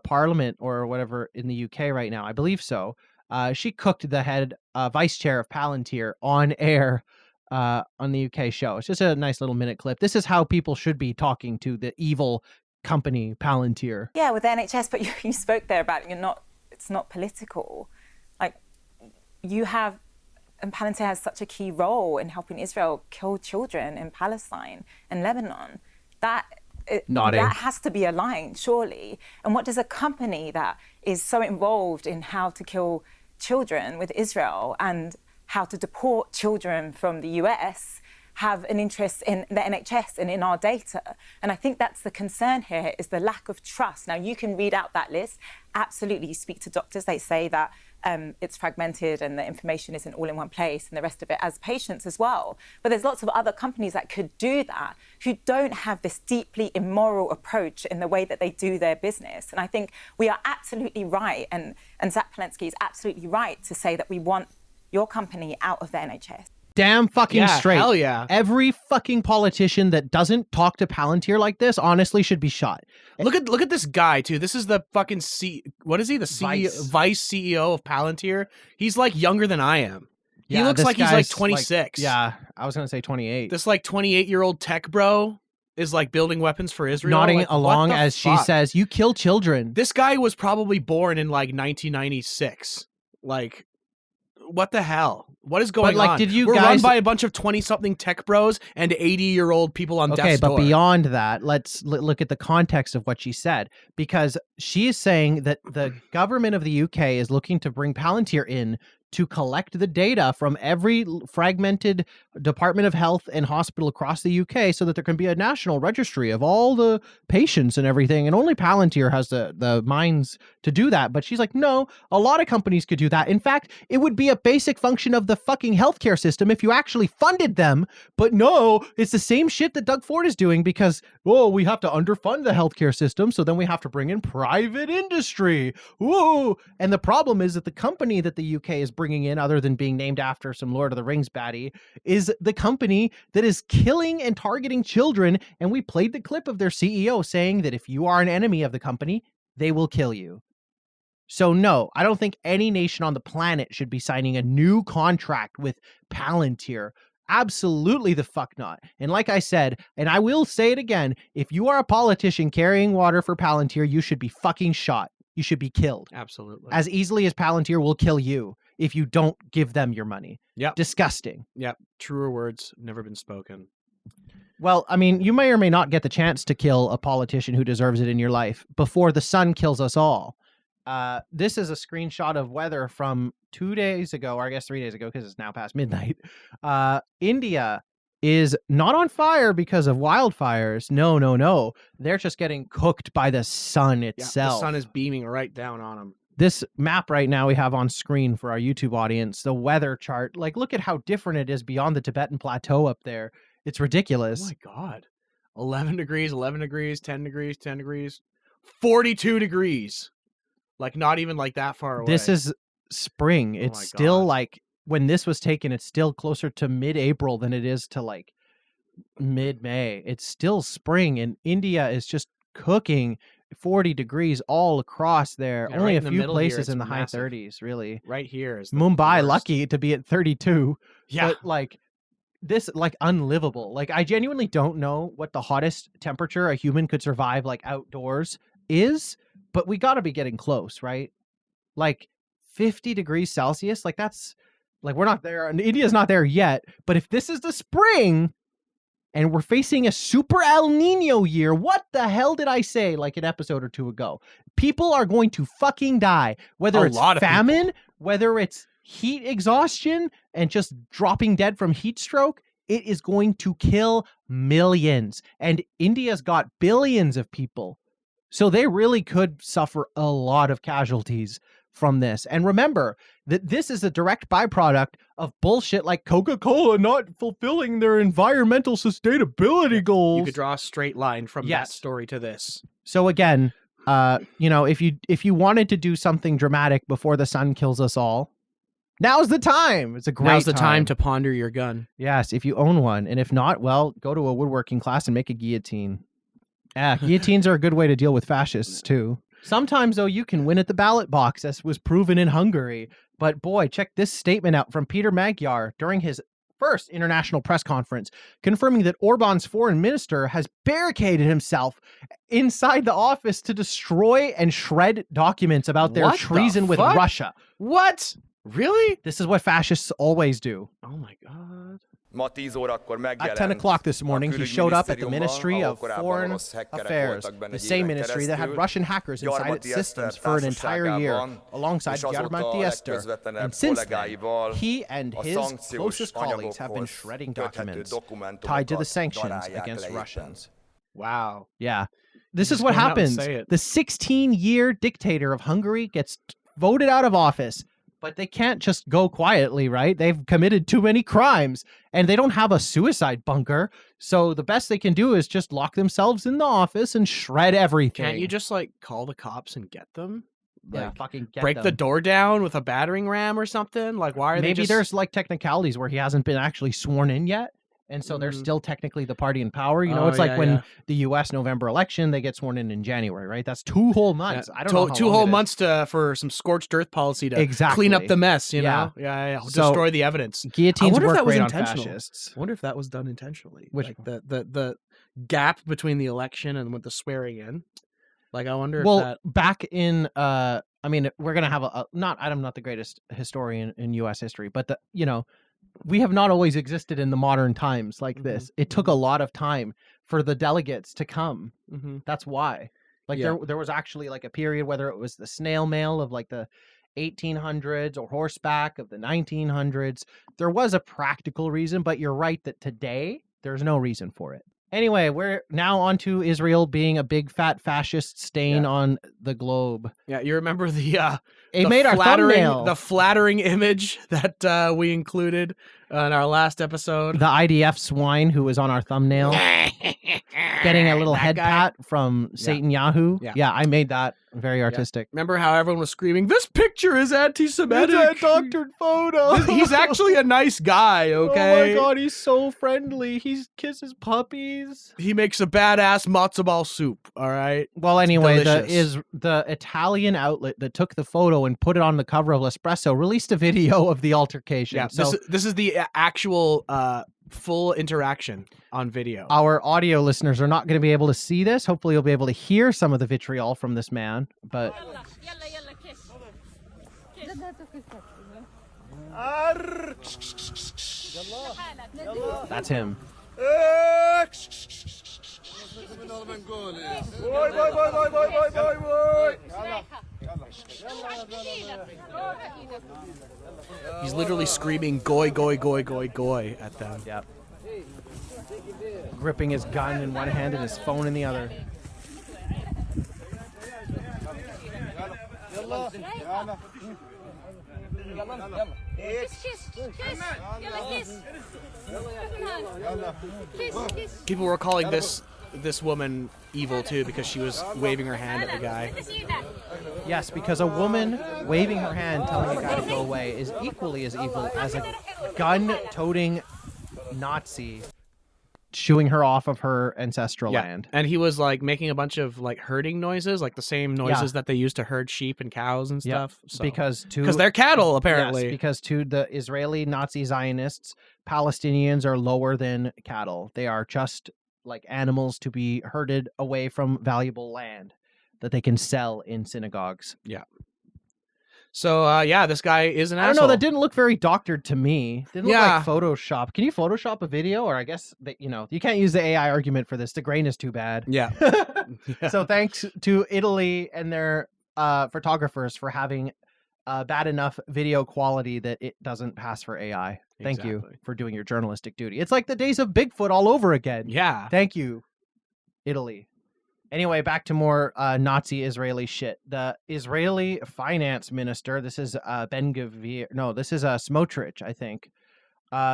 Parliament or whatever in the UK right now. I believe so. She cooked the head vice chair of Palantir on air on the UK show. It's just a nice little minute clip. This is how people should be talking to the evil company Palantir. Yeah, with the NHS, but you spoke there about it's not political. Like, you have, and Palantir has such a key role in helping Israel kill children in Palestine and Lebanon. That has to be aligned, surely. And what does a company that is so involved in how to kill children with Israel and how to deport children from the US have an interest in the NHS and in our data? And I think that's the concern here, is the lack of trust. Now, you can read out that list. Absolutely, you speak to doctors, they say that it's fragmented and the information isn't all in one place, and the rest of it as patients as well. But there's lots of other companies that could do that who don't have this deeply immoral approach in the way that they do their business. And I think we are absolutely right, and Zach Palensky is absolutely right to say that we want your company out of the NHS. Damn fucking straight. Hell yeah. Every fucking politician that doesn't talk to Palantir like this honestly should be shot. Look at this guy too. This is the fucking what is he? The vice CEO of Palantir. He's like younger than I am. He looks like he's like 26. I was gonna say 28. This like 28-year-old tech bro is like building weapons for Israel. Nodding like, along as she says, "You kill children." This guy was probably born in like 1996. Like, what the hell? What is going on? We're run by a bunch of 20-something tech bros and 80-year-old people on death's door. But beyond that, let's look at the context of what she said, because she is saying that the government of the UK is looking to bring Palantir in to collect the data from every fragmented Department of Health and hospital across the UK so that there can be a national registry of all the patients and everything. And only Palantir has the minds to do that. But she's like, no, a lot of companies could do that. In fact, it would be a basic function of the fucking healthcare system if you actually funded them. But no, it's the same shit that Doug Ford is doing because, we have to underfund the healthcare system. So then we have to bring in private industry. Whoa. And the problem is that the company that the UK is bringing in, other than being named after some Lord of the Rings baddie, is the company that is killing and targeting children. And we played the clip of their CEO saying that if you are an enemy of the company, they will kill you. So no, I don't think any nation on the planet should be signing a new contract with Palantir. Absolutely the fuck not. And like I said, and I will say it again, if you are a politician carrying water for Palantir, you should be fucking shot. You should be killed. Absolutely. As easily as Palantir will kill you if you don't give them your money. Yep. Disgusting. Yep. Truer words never been spoken. Well, I mean, you may or may not get the chance to kill a politician who deserves it in your life before the sun kills us all. This is a screenshot of weather from 2 days ago, or I guess 3 days ago, because it's now past midnight. India is not on fire because of wildfires. No. They're just getting cooked by the sun itself. The sun is beaming right down on them. This map right now we have on screen for our YouTube audience, the weather chart, like look at how different it is beyond the Tibetan Plateau up there. It's ridiculous. Oh my God. 11 degrees, 11 degrees, 10 degrees, 10 degrees, 42 degrees. Like not even like that far away. This is spring. It's still like when this was taken, it's still closer to mid-April than it is to like mid-May. It's still spring and India is just cooking 40 degrees all across there. Yeah, Only right a in the few middle here, places it's in the massive. high 30s, really. Right here is the Mumbai, worst. lucky to be at 32. Yeah. But like this, like unlivable. Like I genuinely don't know what the hottest temperature a human could survive like outdoors is, but we got to be getting close, right? Like 50 degrees Celsius, like that's like we're not there and India's not there yet, but if this is the spring and we're facing a super El Nino year, what the hell did I say like an episode or two ago? People are going to fucking die, whether it's famine, whether it's heat exhaustion and just dropping dead from heat stroke. It is going to kill millions, and India's got billions of people. So they really could suffer a lot of casualties from this. And remember that this is a direct byproduct of bullshit like Coca-Cola not fulfilling their environmental sustainability goals. You could draw a straight line from that story to this. So again, you know, if you wanted to do something dramatic before the sun kills us all, now's the time. It's a great Now's the time to ponder your gun. Yes, if you own one. And if not, well, go to a woodworking class and make a guillotine. Yeah, guillotines are a good way to deal with fascists, too. Sometimes, though, you can win at the ballot box, as was proven in Hungary. But boy, check this statement out from Peter Magyar during his first international press conference, confirming that Orban's foreign minister has barricaded himself inside the office to destroy and shred documents about their treason with Russia. What? Really? This is what fascists always do. Oh my God. At 10 o'clock this morning, he showed up at the Ministry of Foreign Affairs, the same ministry that had Russian hackers inside its systems for an entire year, alongside Gyarmat Diester. And since then, he and his closest colleagues have been shredding documents tied to the sanctions against Russians. Wow. Yeah. This is what happens. The 16-year dictator of Hungary gets voted out of office. But they can't just go quietly, right? They've committed too many crimes and they don't have a suicide bunker. So the best they can do is just lock themselves in the office and shred everything. Can't you just like call the cops and get them? Yeah, Like, fucking get break them. the door down with a battering ram or something? Like, why are they Maybe just... there's like technicalities where he hasn't been actually sworn in yet. And so they're still technically the party in power. You know, it's like when the U.S. November election, they get sworn in January, right? That's 2 whole months. I don't know how two long whole it is. months for some scorched earth policy to Exactly. clean up the mess, you Yeah. know? Yeah. So, destroy the evidence. guillotines I wonder if work that was great on intentional. fascists. I wonder if that was done intentionally. Which like the gap between the election and with the swearing in. Like, I wonder if Well, that... back in, I mean, we're going to have I'm not the greatest historian in U.S. history, but we have not always existed in the modern times like this. It took a lot of time for the delegates to come. That's why. Like there was actually like a period, whether it was the snail mail of like the 1800s or horseback of the 1900s, there was a practical reason, but you're right that today there's no reason for it. Anyway, we're now on to Israel being a big fat fascist stain on the globe. Yeah, you remember the made our thumbnail. The flattering image that we included in our last episode. The IDF swine who was on our thumbnail. Getting a little head pat from Satan Yahoo. Yeah, I made that very artistic. Remember how everyone was screaming, "This picture is anti-Semitic. It's a doctored photo." He's actually a nice guy, okay? Oh my God, he's so friendly. He kisses puppies. He makes a badass matzo ball soup, all right? Well, anyway, delicious. the Italian outlet that took the photo and put it on the cover of L'Espresso released a video of the altercation. Yeah, so this is the actual full interaction on video. Our audio listeners are not going to be able to see this. Hopefully, you'll be able to hear some of the vitriol from this man. But that's him. He's literally screaming "goy, goy, goy, goy, goy" at them. Yep. Gripping his gun in one hand and his phone in the other. People were calling this woman evil too because she was waving her hand at the guy. Yes, because a woman waving her hand telling a guy to go away is equally as evil as a gun-toting Nazi shooing her off of her ancestral land. And he was like making a bunch of like herding noises, like the same noises that they used to herd sheep and cows and stuff. So, because they're cattle, apparently. Yes, because to the Israeli Nazi Zionists, Palestinians are lower than cattle. They are just like animals to be herded away from valuable land that they can sell in synagogues. Yeah. So, this guy is an I don't asshole. know, that didn't look very doctored to me. Didn't look like Photoshop. Can you Photoshop a video? Or I guess, that, you can't use the AI argument for this. The grain is too bad. Yeah. So thanks to Italy and their photographers for having bad enough video quality that it doesn't pass for AI. Thank you for doing your journalistic duty. It's like the days of Bigfoot all over again. Yeah. Thank you, Italy. Anyway, back to more Nazi Israeli shit. The Israeli finance minister, this is Ben-Gvir, no, this is Smotrich, I think,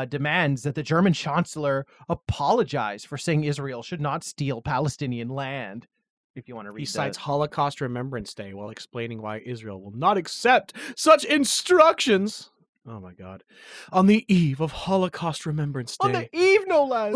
demands that the German chancellor apologize for saying Israel should not steal Palestinian land. If you want to read He cites Holocaust Remembrance Day while explaining why Israel will not accept such instructions. Oh my God. On the eve of Holocaust Remembrance Day. On the eve, no less.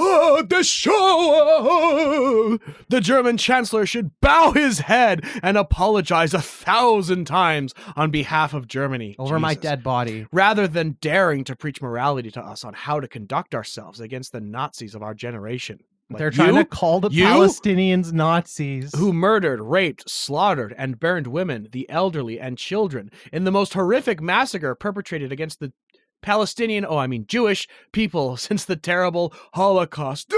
The German chancellor should bow his head and apologize 1,000 times on behalf of Germany. Over my dead body. Rather than daring to preach morality to us on how to conduct ourselves against the Nazis of our generation. Like they're trying to call the Palestinians Nazis. Who murdered, raped, slaughtered, and burned women, the elderly, and children in the most horrific massacre perpetrated against the Jewish people since the terrible Holocaust.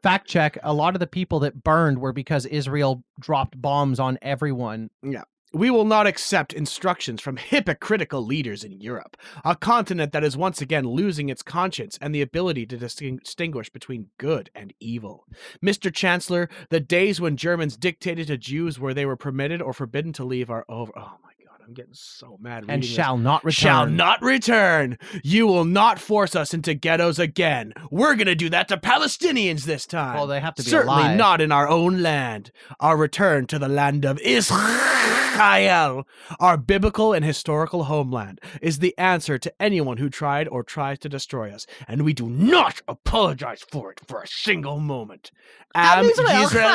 Fact check, a lot of the people that burned were because Israel dropped bombs on everyone. Yeah. We will not accept instructions from hypocritical leaders in Europe, a continent that is once again losing its conscience and the ability to distinguish between good and evil. Mr. Chancellor, the days when Germans dictated to Jews where they were permitted or forbidden to leave are over. Oh my God, I'm getting so mad. And shall not return. Shall not return. You will not force us into ghettos again. We're going to do that to Palestinians this time. Well, they have to be Certainly alive. not in our own land. Our return to the land of Israel, our biblical and historical homeland, is the answer to anyone who tried or tries to destroy us, and we do not apologize for it for a single moment. Israel.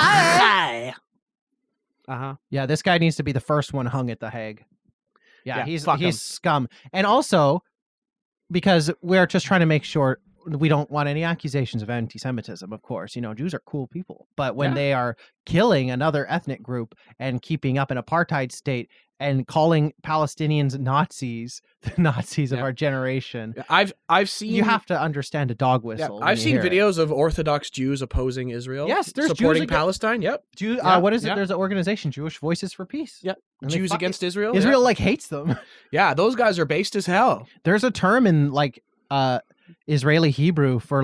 Yeah, this guy needs to be the first one hung at the Hague. Yeah, he's fuck him. scum. And also, because we're just trying to make sure we don't want any accusations of anti-Semitism, of course. Jews are cool people. But when they are killing another ethnic group and keeping up an apartheid state and calling Palestinians Nazis, the Nazis of our generation, I've seen. You have to understand a dog whistle. I've seen videos of Orthodox Jews opposing Israel. Yes, there's supporting Jews Palestine. Yep. What is it? There's an organization, Jewish Voices for Peace. Yep. And Jews against Israel. Israel hates them. Yeah, those guys are based as hell. There's a term in Israeli Hebrew for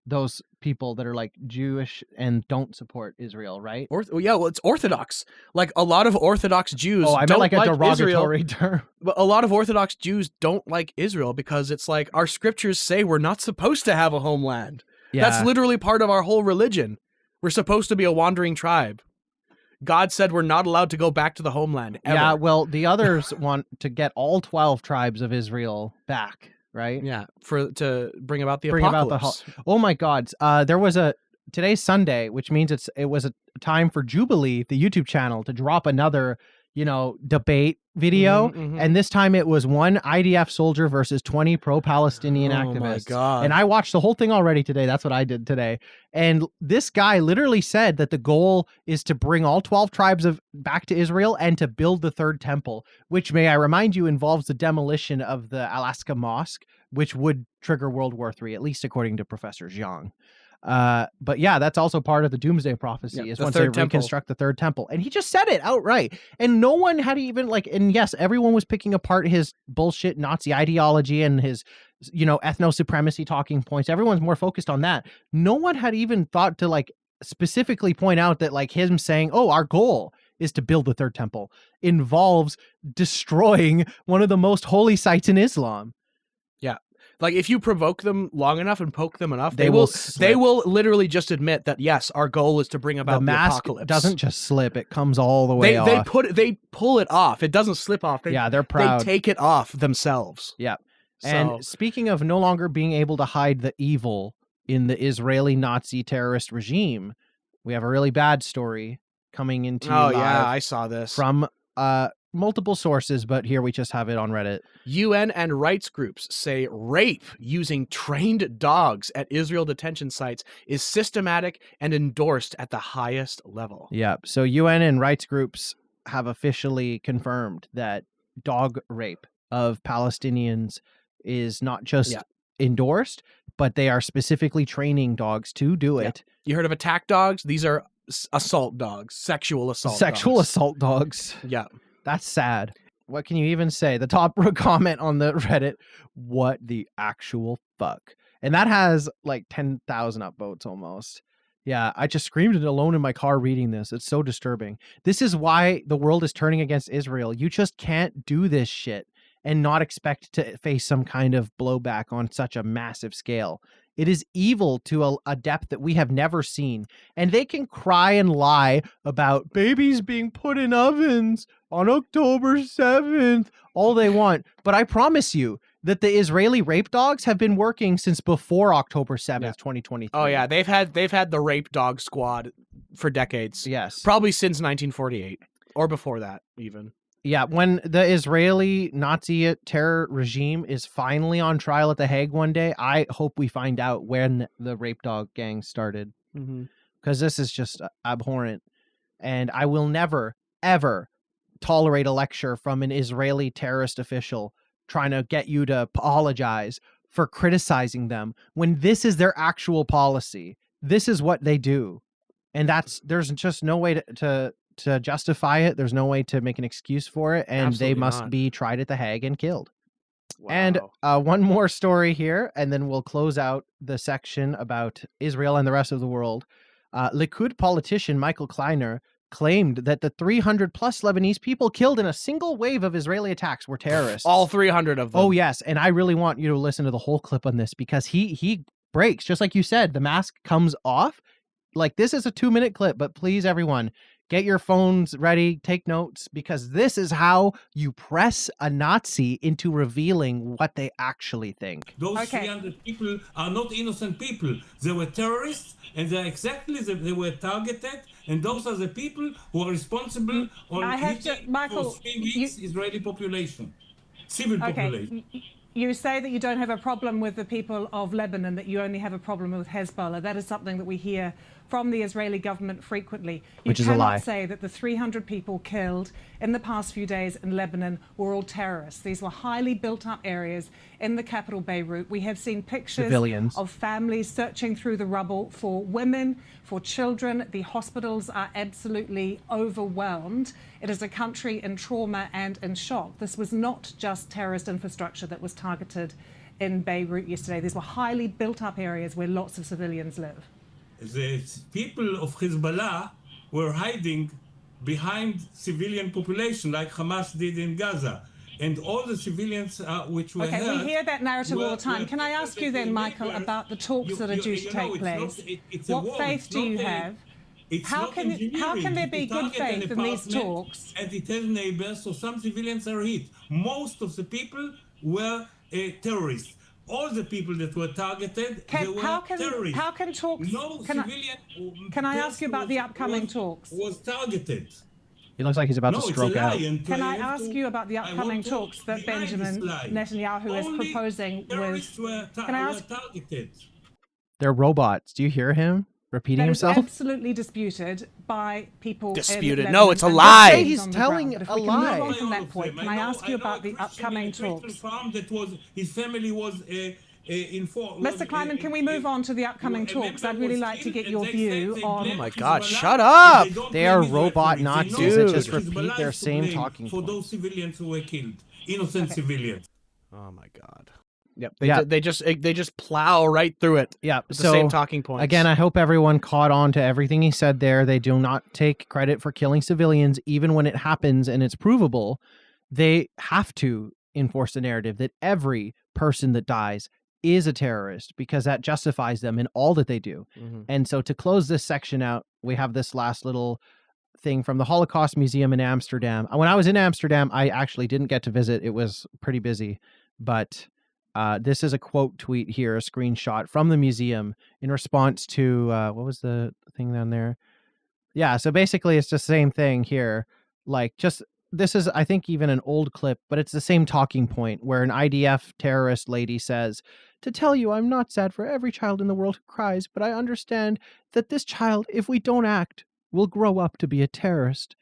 those people that are Jewish and don't support Israel, right? It's Orthodox. Like a lot of Orthodox Jews. Oh, I meant don't like a derogatory Israel, term. But a lot of Orthodox Jews don't like Israel because it's like our scriptures say we're not supposed to have a homeland. Yeah. That's literally part of our whole religion. We're supposed to be a wandering tribe. God said we're not allowed to go back to the homeland ever. Yeah, well, the others want to get all 12 tribes of Israel back, right? Yeah, to bring about the apocalypse. Oh my God! There was today's Sunday, which means it was a time for Jubilee, the YouTube channel, to drop another debate video. Mhm, mhm. And this time it was one IDF soldier versus 20 pro-Palestinian Oh my activists. God. And I watched the whole thing already today. That's what I did today. And this guy literally said that the goal is to bring all 12 tribes back to Israel and to build the third temple, which, may I remind you, involves the demolition of the Alaska Mosque, which would trigger World War III, at least according to Professor Zhang. But yeah, that's also part of the Doomsday Prophecy, Yeah, is the once they third temple. reconstruct the third temple. And he just said it outright. And no one had even and yes, everyone was picking apart his bullshit Nazi ideology and his, ethno-supremacy talking points. Everyone's more focused on that. No one had even thought to specifically point out that him saying, oh, our goal is to build the third temple involves destroying one of the most holy sites in Islam. Yeah. If you provoke them long enough and poke them enough, They they will will literally just admit that, yes, our goal is to bring about The the mask apocalypse. doesn't just slip, it comes all the way They off. they pull it off. It doesn't slip off. They're proud. They take it off themselves. Yeah. So, And speaking of no longer being able to hide the evil in the Israeli Nazi terrorist regime, we have a really bad story coming into you live I saw this from multiple sources, but here we just have it on Reddit. UN and rights groups say rape using trained dogs at Israel detention sites is systematic and endorsed at the highest level. Yeah. So UN and rights groups have officially confirmed that dog rape of Palestinians is not just endorsed, but they are specifically training dogs to do it. You heard of attack dogs? These are assault dogs, sexual assault assault dogs. Yeah. That's sad. What can you even say? The top comment on the Reddit, what the actual fuck? And that has 10,000 upvotes almost. Yeah, I just screamed it alone in my car reading this. It's so disturbing. This is why the world is turning against Israel. You just can't do this shit and not expect to face some kind of blowback on such a massive scale. It is evil to a depth that we have never seen. And they can cry and lie about babies being put in ovens on October 7th all they want. But I promise you that the Israeli rape dogs have been working since before October 7th, 2023. Oh yeah, they've had the rape dog squad for decades. Yes. Probably since 1948 or before that even. Yeah, when the Israeli Nazi terror regime is finally on trial at The Hague one day, I hope we find out when the rape dog gang started. Because this is just abhorrent. And I will never, ever tolerate a lecture from an Israeli terrorist official trying to get you to apologize for criticizing them when this is their actual policy. This is what they do. And there's just no way to justify it. There's no way to make an excuse for it, and Absolutely they must not. be tried at The Hague and killed. Wow. And one more story here, and then we'll close out the section about Israel and the rest of the world. Likud politician Michael Kleiner claimed that the 300 plus Lebanese people killed in a single wave of Israeli attacks were terrorists. All 300 of them. Oh yes, and I really want you to listen to the whole clip on this because he breaks, just like you said, the mask comes off. This is a 2-minute clip, but please everyone, get your phones ready, take notes, because this is how you press a Nazi into revealing what they actually think. Those 300 people are not innocent people. They were terrorists, and they were targeted, and those are the people who are responsible for for 3 weeks Israeli population, civil population. You say that you don't have a problem with the people of Lebanon, that you only have a problem with Hezbollah. That is something that we hear from the Israeli government frequently. Which is a lie. You cannot say that the 300 people killed in the past few days in Lebanon were all terrorists. These were highly built-up areas in the capital Beirut. We have seen pictures Civilians. of families searching through the rubble for women, for children. The hospitals are absolutely overwhelmed. It is a country in trauma and in shock. This was not just terrorist infrastructure that was targeted in Beirut yesterday. These were highly built-up areas where lots of civilians live. The people of Hezbollah were hiding behind civilian population like Hamas did in Gaza. And all the civilians which were Okay, we hear that narrative all the time. Can I ask you then, Michael, about the talks that are due to take place? What faith do you have? How can there be good faith in these talks? And it has neighbors, so some civilians are hit. Most of the people were terrorists. All the people that were targeted, they were terrorists. How can talks? No Can civilian. I ask you about the upcoming talks? Was targeted. He looks like he's about to stroke out. Can I ask you about the upcoming talks that Benjamin Netanyahu is proposing with... Can I ask... They're robots. Do you hear him repeating That is himself? absolutely disputed by people. Disputed. In No, it's a Lebanon, lie. and He's telling if a we can lie. move on from that point, can I ask you about the upcoming talks? His family was Mr. Kleiman, can we move on to the upcoming talks? I'd really like to get your view on... Oh my God, shut up! They are robot Nazis that just Dude. repeat their same talking for points. those civilians who were killed, innocent civilians. Oh my God. Yep. They just plow right through it. Yeah. It's the same talking points. Again, I hope everyone caught on to everything he said there. They do not take credit for killing civilians, even when it happens and it's provable. They have to enforce the narrative that every person that dies is a terrorist because that justifies them in all that they do. Mhm. And so to close this section out, we have this last little thing from the Holocaust Museum in Amsterdam. When I was in Amsterdam, I actually didn't get to visit. It was pretty busy, but this is a quote tweet here, a screenshot from the museum in response to, what was the thing down there? Yeah, so basically it's the same thing here. Like, just, this is, I think, even an old clip, but it's the same talking point where an IDF terrorist lady says, "To tell you, I'm not sad for every child in the world who cries, but I understand that this child, if we don't act, will grow up to be a terrorist."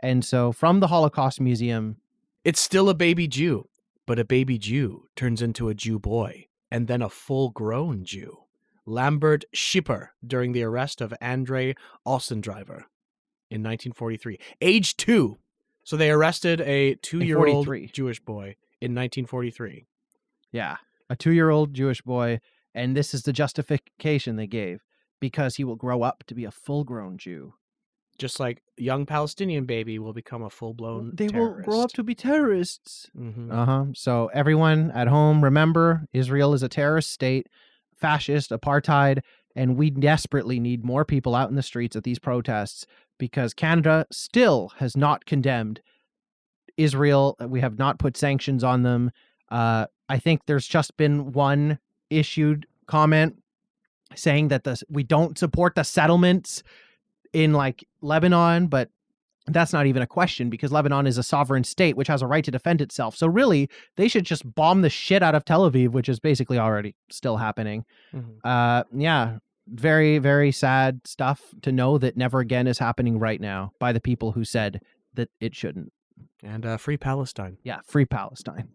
And so from the Holocaust Museum, it's still a baby Jew, but a baby Jew turns into a Jew boy, and then a full-grown Jew. Lambert Schipper during the arrest of Andrei Ossendriver in 1943. Age 2. So they arrested a 2-year-old Jewish boy in 1943. Yeah, a 2-year-old Jewish boy, and this is the justification they gave, because he will grow up to be a full-grown Jew. Just like a young Palestinian baby will become a full-blown They terrorist. will grow up to be terrorists. Mhm. So everyone at home, remember, Israel is a terrorist state, fascist, apartheid, and we desperately need more people out in the streets at these protests because Canada still has not condemned Israel. We have not put sanctions on them. I think there's just been one issued comment saying that we don't support the settlements in like Lebanon, but that's not even a question because Lebanon is a sovereign state which has a right to defend itself. So really, they should just bomb the shit out of Tel Aviv, which is basically already still happening. Yeah, very, very sad stuff to know that never again is happening right now by the people who said that it shouldn't. And free Palestine. Yeah, free Palestine.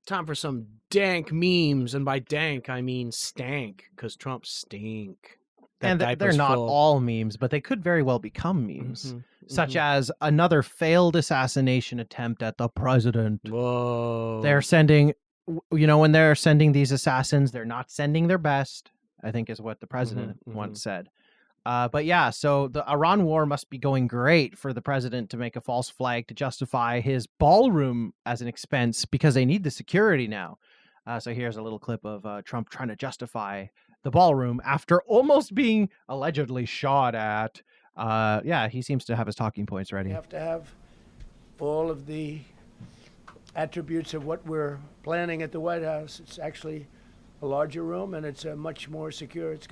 Time for some dank memes, and by dank I mean stank, because Trump stink. And they're not all memes, but they could very well become memes, such as another failed assassination attempt at the president. Whoa. They're sending, when they're sending these assassins, they're not sending their best, I think is what the president once said. But yeah, so the Iran war must be going great for the president to make a false flag to justify his ballroom as an expense because they need the security now. So here's a little clip of Trump trying to justify the ballroom after almost being allegedly shot at. Yeah, he seems to have his talking points ready. We have to have all of the attributes of what we're planning at the White House. It's actually a larger room and it's much more secure. It's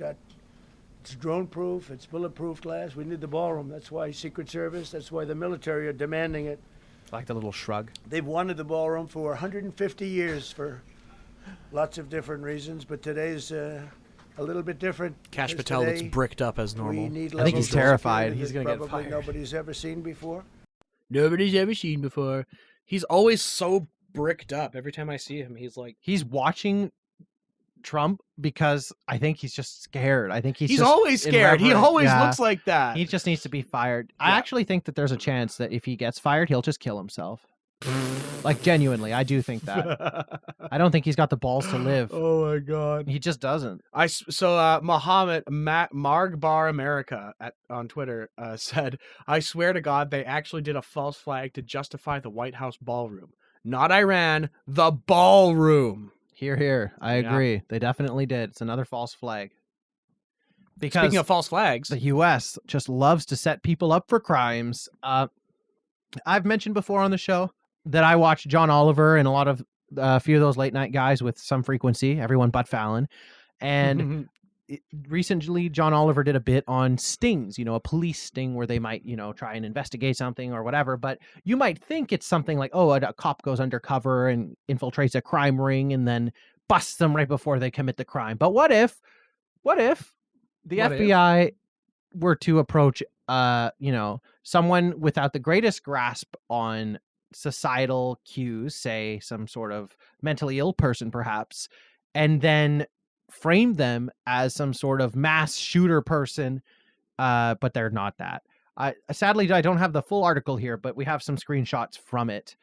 drone proof, it's bulletproof glass. We need the ballroom. That's why Secret Service, that's why the military are demanding it. Like the little shrug. They've wanted the ballroom for 150 years for lots of different reasons, but today's a little bit different. Kash Patel looks bricked up as normal. We need I think he's terrified. He's going to get probably fired. nobody's ever seen before. Nobody's ever seen before. He's always so bricked up. Every time I see him, he's like... He's watching Trump because I think he's just scared. I think he's He's just always scared. He always Yeah. looks like that. He just needs to be fired. I actually think that there's a chance that if he gets fired, he'll just kill himself. Like, genuinely, I do think that. I don't think he's got the balls to live. Oh my God. He just doesn't. Muhammad Margbar America on Twitter said, "I swear to God, they actually did a false flag to justify the White House ballroom. Not Iran, the ballroom." Here, here. I agree. They definitely did. It's another false flag. Because speaking of false flags, the U.S. just loves to set people up for crimes. I've mentioned before on the show that I watch John Oliver and a few of those late night guys with some frequency, everyone but Fallon. And recently John Oliver did a bit on stings, a police sting where they might, try and investigate something or whatever. But you might think it's something like, oh, a cop goes undercover and infiltrates a crime ring and then busts them right before they commit the crime. But what if the FBI were to approach, someone without the greatest grasp on societal cues, say some sort of mentally ill person perhaps, and then frame them as some sort of mass shooter person, but they're not that. Sadly, I don't have the full article here, but we have some screenshots from it.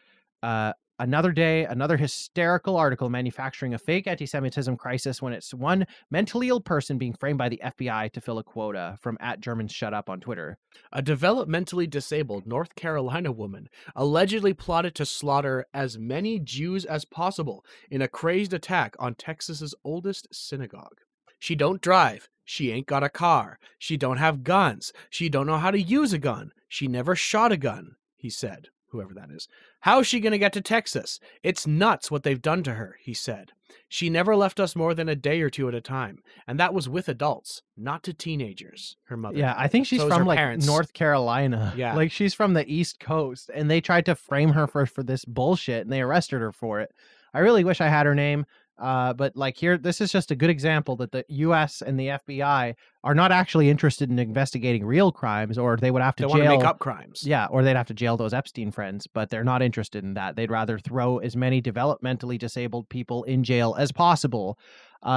Another day, another hysterical article manufacturing a fake anti-Semitism crisis when it's one mentally ill person being framed by the FBI to fill a quota, from @GermansShutUp on Twitter. A developmentally disabled North Carolina woman allegedly plotted to slaughter as many Jews as possible in a crazed attack on Texas's oldest synagogue. She don't drive. She ain't got a car. She don't have guns. She don't know how to use a gun. She never shot a gun, he said. Whoever that is. How's she going to get to Texas? It's nuts what they've done to her, he said. She never left us more than a day or two at a time, and that was with adults, not to teenagers, her mother. Yeah, I think she's from North Carolina. Yeah. Like she's from the East Coast, and they tried to frame her for this bullshit, and they arrested her for it. I really wish I had her name. But like here, this is just a good example that the U.S. and the FBI are not actually interested in investigating real crimes, or they would have to They jail. want to make up crimes. Yeah, or they'd have to jail those Epstein friends, but they're not interested in that. They'd rather throw as many developmentally disabled people in jail as possible,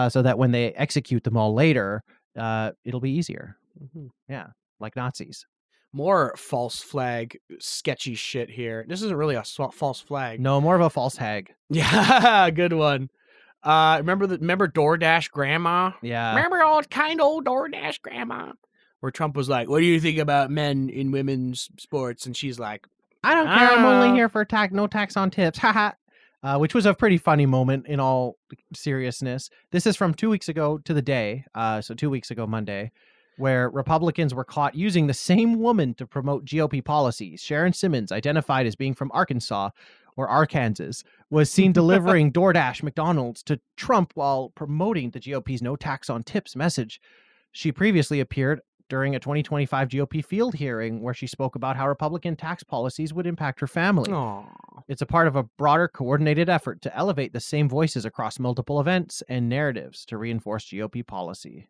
so that when they execute them all later, it'll be easier. Mm-hmm. Yeah, like Nazis. More false flag sketchy shit here. This isn't really a false flag. No, more of a false hag. Yeah, good one. Remember DoorDash grandma? Yeah. Remember old DoorDash grandma? Where Trump was like, what do you think about men in women's sports? And she's like, I don't care. I'm only here for no tax on tips. Haha. Which was a pretty funny moment in all seriousness. This is from 2 weeks ago to the day. So 2 weeks ago, Monday, where Republicans were caught using the same woman to promote GOP policies. Sharon Simmons, identified as being from Arkansas, was seen delivering DoorDash McDonald's to Trump while promoting the GOP's no tax on tips message. She previously appeared during a 2025 GOP field hearing where she spoke about how Republican tax policies would impact her family. Aww. It's a part of a broader coordinated effort to elevate the same voices across multiple events and narratives to reinforce GOP policy.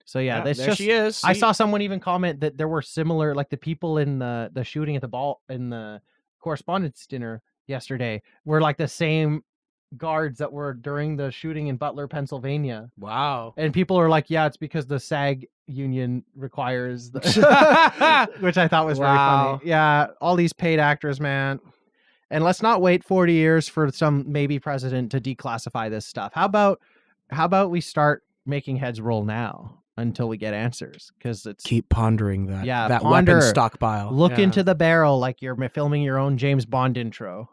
So yeah, there just, she is. I saw someone even comment that there were similar, like the people in the shooting at the correspondence dinner yesterday were like the same guards that were during the shooting in Butler, Pennsylvania. Wow. And people are like, yeah, it's because the SAG union requires which I thought was very funny. Yeah, all these paid actors, man. And let's not wait 40 years for some maybe president to declassify this stuff. How about we start making heads roll now until we get answers? Because it's keep pondering that. Yeah, that ponder, weapon stockpile. Look into the barrel like you're filming your own James Bond intro.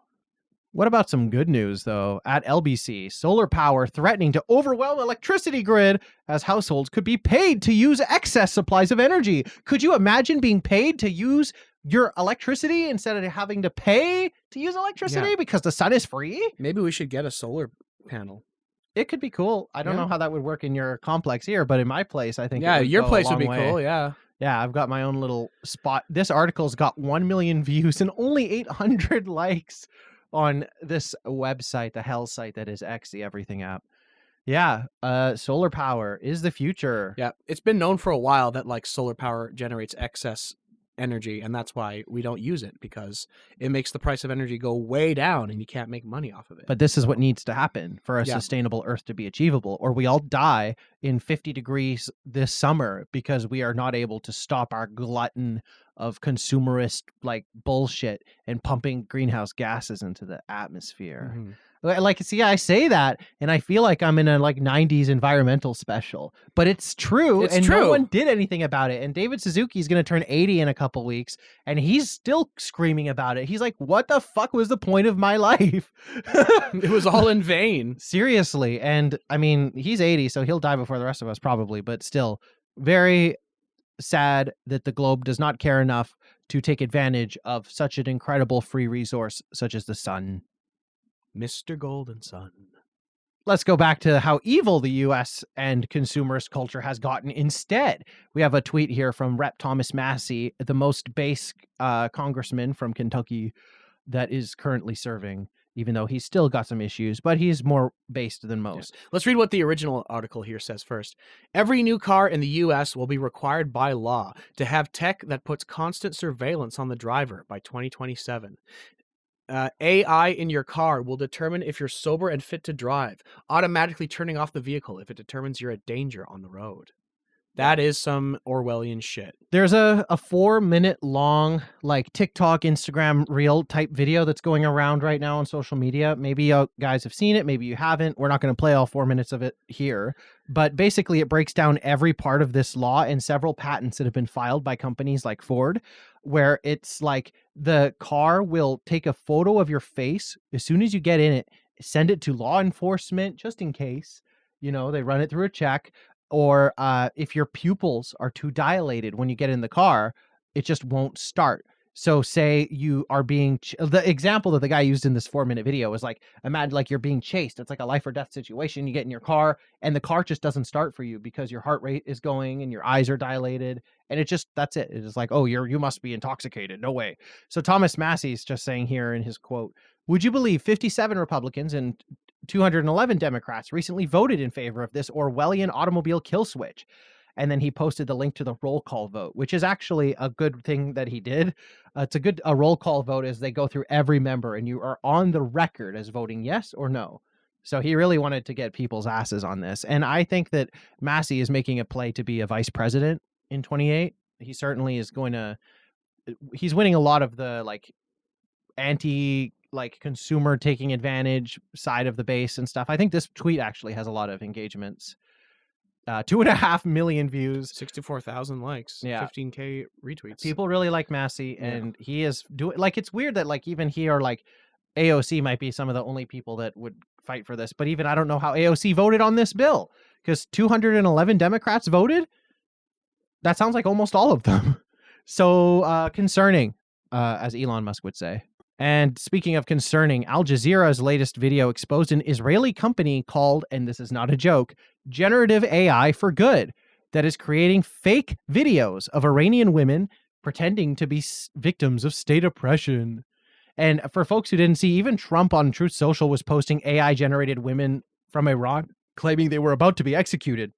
What about some good news, though? At LBC, solar power threatening to overwhelm electricity grid as households could be paid to use excess supplies of energy. Could you imagine being paid to use your electricity instead of having to pay to use electricity because the sun is free? Maybe we should get a solar panel. It could be cool. I don't know how that would work in your complex here, but in my place, I think your place would be cool. Yeah. Yeah, I've got my own little spot. This article's got 1 million views and only 800 likes on this website, the hell site that is X, the Everything app. Yeah, solar power is the future. Yeah, it's been known for a while that like solar power generates excess energy, and that's why we don't use it, because it makes the price of energy go way down and you can't make money off of it. But this is what needs to happen for a sustainable Earth to be achievable, or we all die in 50 degrees this summer because we are not able to stop our glutton of consumerist like bullshit and pumping greenhouse gases into the atmosphere. Mm-hmm. Like, see, I say that and I feel like I'm in a like 90s environmental special, but it's true. No one did anything about it. And David Suzuki is going to turn 80 in a couple weeks and he's still screaming about it. He's like, what the fuck was the point of my life? It was all in vain. Seriously. And I mean, he's 80, so he'll die before the rest of us probably, but still very sad that the globe does not care enough to take advantage of such an incredible free resource such as the sun. Mr. Golden Sun. let's go back to how evil the U.S. and consumerist culture has gotten instead. We have a tweet here from Rep. Thomas Massey, the most base congressman from Kentucky that is currently serving, even though he's still got some issues, but he's more based than most. Yeah. Let's read what the original article here says first. Every new car in the U.S. will be required by law to have tech that puts constant surveillance on the driver by 2027. AI in your car will determine if you're sober and fit to drive, automatically turning off the vehicle if it determines you're a danger on the road. That is some Orwellian shit. There's a 4-minute long like TikTok, Instagram reel type video that's going around right now on social media. Maybe you guys have seen it, maybe you haven't. We're not going to play all 4 minutes of it here, but basically it breaks down every part of this law and several patents that have been filed by companies like Ford, where it's like the car will take a photo of your face as soon as you get in it, send it to law enforcement just in case, you know, they run it through a check. Or if your pupils are too dilated when you get in the car, it just won't start. So say you are being, the example that the guy used in this 4-minute video was like, imagine like you're being chased. It's like a life or death situation. You get in your car and the car just doesn't start for you because your heart rate is going and your eyes are dilated. And it just, that's it. It's like, oh, you must be intoxicated. No way. So Thomas Massey's just saying here in his quote, would you believe 57 Republicans and 211 Democrats recently voted in favor of this Orwellian automobile kill switch? And then he posted the link to the roll call vote, which is actually a good thing that he did. It's a roll call vote as they go through every member and you are on the record as voting yes or no. So he really wanted to get people's asses on this. And I think that Massey is making a play to be a vice president in 28. He certainly is he's winning a lot of the like consumer taking advantage side of the base and stuff. I think this tweet actually has a lot of engagements. 2.5 million views, 64,000 likes, yeah, 15K retweets. People really like Massey, and he is doing like, it's weird that like even he or like AOC might be some of the only people that would fight for this, but even I don't know how AOC voted on this bill because 211 Democrats voted. That sounds like almost all of them. So concerning, as Elon Musk would say. And speaking of concerning, Al Jazeera's latest video exposed an Israeli company called, and this is not a joke, Generative AI for Good, that is creating fake videos of Iranian women pretending to be victims of state oppression. And for folks who didn't see, even Trump on Truth Social was posting AI-generated women from Iran, claiming they were about to be executed,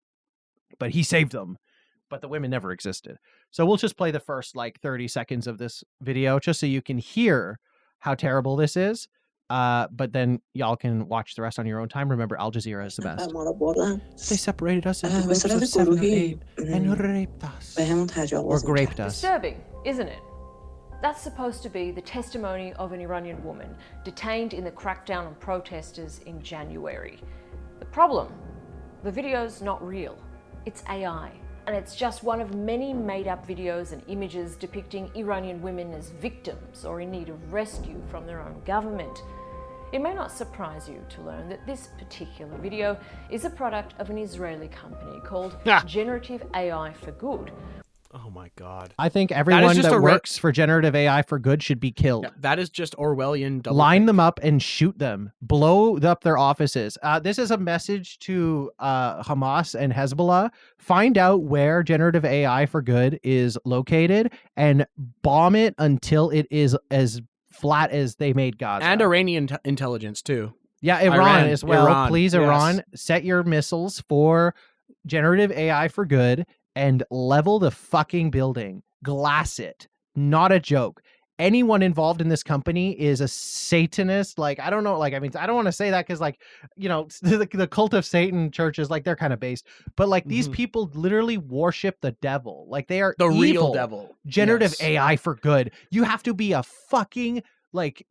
but he saved them. But the women never existed. So we'll just play the first like 30 seconds of this video just so you can hear how terrible this is. But then y'all can watch the rest on your own time. Remember, Al Jazeera is the best. They separated us into groups of 7 or 8 and raped us. Or graped us. Disturbing, isn't it? That's supposed to be the testimony of an Iranian woman detained in the crackdown on protesters in January. The problem, the video's not real. It's AI. And it's just one of many made-up videos and images depicting Iranian women as victims or in need of rescue from their own government. It may not surprise you to learn that this particular video is a product of an Israeli company called Generative AI for Good. Oh my God. I think everyone that works for Generative AI for Good should be killed. Yeah, that is just Orwellian double Line them up and shoot them. Blow up their offices. This is a message to Hamas and Hezbollah. Find out where Generative AI for Good is located and bomb it until it is as flat as they made Gaza. And Iranian intelligence too. Yeah, Iran as well. Please, yes. Iran, set your missiles for Generative AI for Good and level the fucking building. Glass it. Not a joke. Anyone involved in this company is a Satanist. Like, I don't know. Like, I mean, I don't want to say that because, like, you know, the cult of Satan churches, like, they're kind of based. But, like, these people literally worship the devil. Like, they are the evil. Real devil. Generative AI for Good. You have to be a fucking, like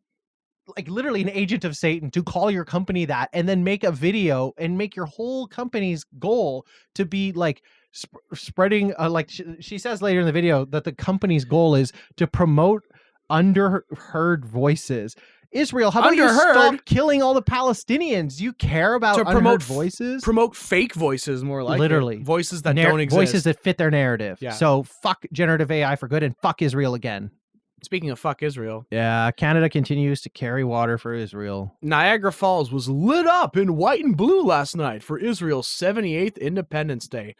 literally an agent of Satan to call your company that and then make a video and make your whole company's goal to be, like, spreading like she says later in the video that the company's goal is to promote underheard voices. Israel, how about you stop killing all the Palestinians? You care about to promote voices? Promote fake voices, more like literally voices that don't exist. Voices that fit their narrative. Yeah. So fuck Generative AI for Good and fuck Israel again. Speaking of fuck Israel, Yeah, Canada continues to carry water for Israel. Niagara Falls was lit up in white and blue last night for Israel's 78th Independence Day.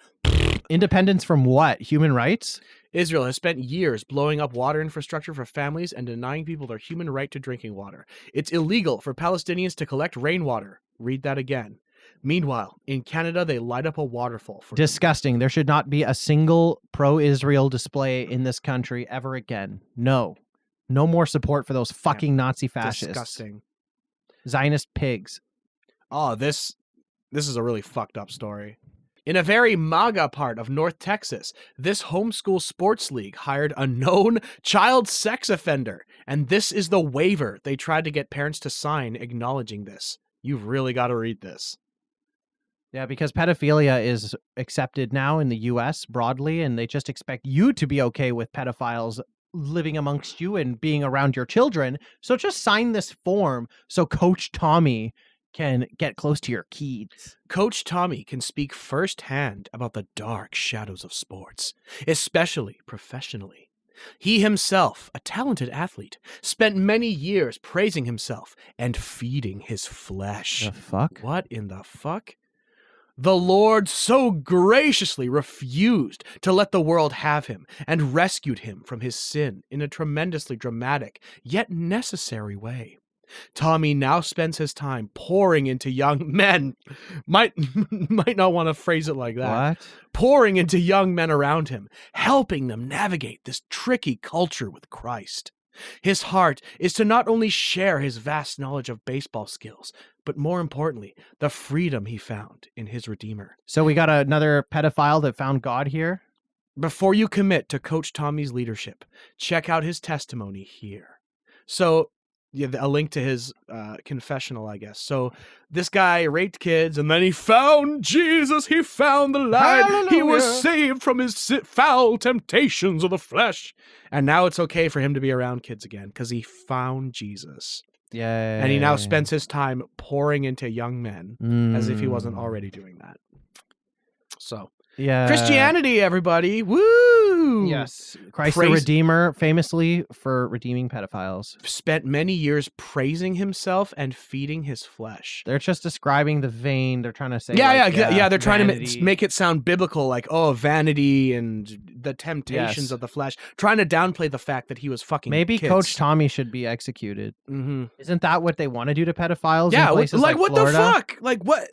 Independence from what? Human rights? Israel has spent years blowing up water infrastructure for families and denying people their human right to drinking water. It's illegal for Palestinians to collect rainwater. Read that again. Meanwhile, in Canada, they light up a waterfall for Disgusting. There should not be a single pro-Israel display in this country ever again. No. No more support for those fucking Nazi fascists. Disgusting. Zionist pigs. Oh, this is a really fucked up story. In a very MAGA part of North Texas, this homeschool sports league hired a known child sex offender, and this is the waiver they tried to get parents to sign acknowledging this. You've really got to read this. Yeah, because pedophilia is accepted now in the U.S. broadly, and they just expect you to be okay with pedophiles living amongst you and being around your children. So just sign this form so Coach Tommy can get close to your kids. Coach Tommy can speak firsthand about the dark shadows of sports, especially professionally. He himself, a talented athlete, spent many years praising himself and feeding his flesh. The fuck? What in the fuck? The Lord so graciously refused to let the world have him and rescued him from his sin in a tremendously dramatic yet necessary way. Tommy now spends his time pouring into young men. Might not want to phrase it like that. What? Pouring into young men around him, helping them navigate this tricky culture with Christ. His heart is to not only share his vast knowledge of baseball skills, but more importantly, the freedom he found in his Redeemer. So we got another pedophile that found God here? Before you commit to Coach Tommy's leadership, check out his testimony here. So, yeah, a link to his confessional, I guess. So this guy raped kids, and then he found Jesus. He found the light. Hallelujah. He was saved from his foul temptations of the flesh. And now it's okay for him to be around kids again because he found Jesus. Yeah. And he now spends his time pouring into young men as if he wasn't already doing that. So, yeah. Christianity, everybody. Woo! Yes. Christ the Redeemer, famously for redeeming pedophiles. Spent many years praising himself and feeding his flesh. They're just describing the vein. They're trying to say, yeah. They're trying vanity. to make it sound biblical, like, oh, vanity and the temptations of the flesh. Trying to downplay the fact that he was fucking Maybe kids. Coach Tommy should be executed. Mm-hmm. Isn't that what they want to do to pedophiles? Yeah, in places like what Florida? the fuck? Like what?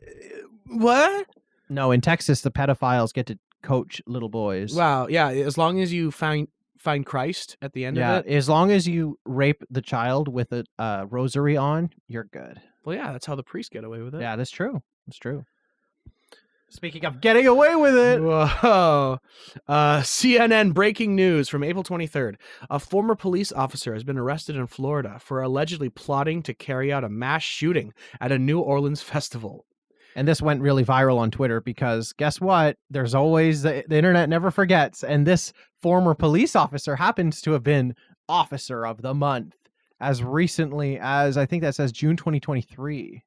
What? No, in Texas, the pedophiles get to coach little boys. Wow. Yeah. As long as you find Christ at the end of it. As long as you rape the child with a rosary on, you're good. Well, yeah, that's how the priests get away with it. Yeah, that's true. That's true. Speaking of getting away with it. Whoa. CNN breaking news from April 23rd. A former police officer has been arrested in Florida for allegedly plotting to carry out a mass shooting at a New Orleans festival. And this went really viral on Twitter because guess what? There's always the internet never forgets. And this former police officer happens to have been Officer of the Month as recently as, I think that says June 2023.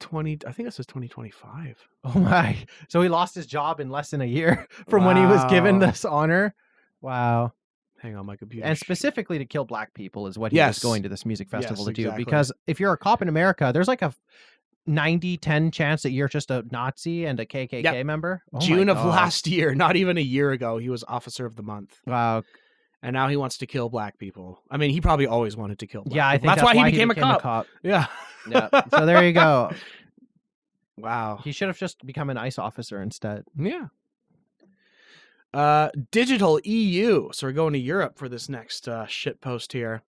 I think that says 2025. Oh my. So he lost his job in less than a year from when he was given this honor. Wow. Hang on, my computer. And specifically to kill black people is what he was going to this music festival to do. Exactly. Because if you're a cop in America, there's like a 90-10 chance that you're just a Nazi and a KKK member. Oh June of last year, not even a year ago, he was Officer of the Month. Wow. And now he wants to kill black people. I mean, he probably always wanted to kill black people. I think that's why he became a cop. Yeah. Yeah. So there you go. Wow. He should have just become an ICE officer instead. Yeah. Digital EU. So we're going to Europe for this next shit post here.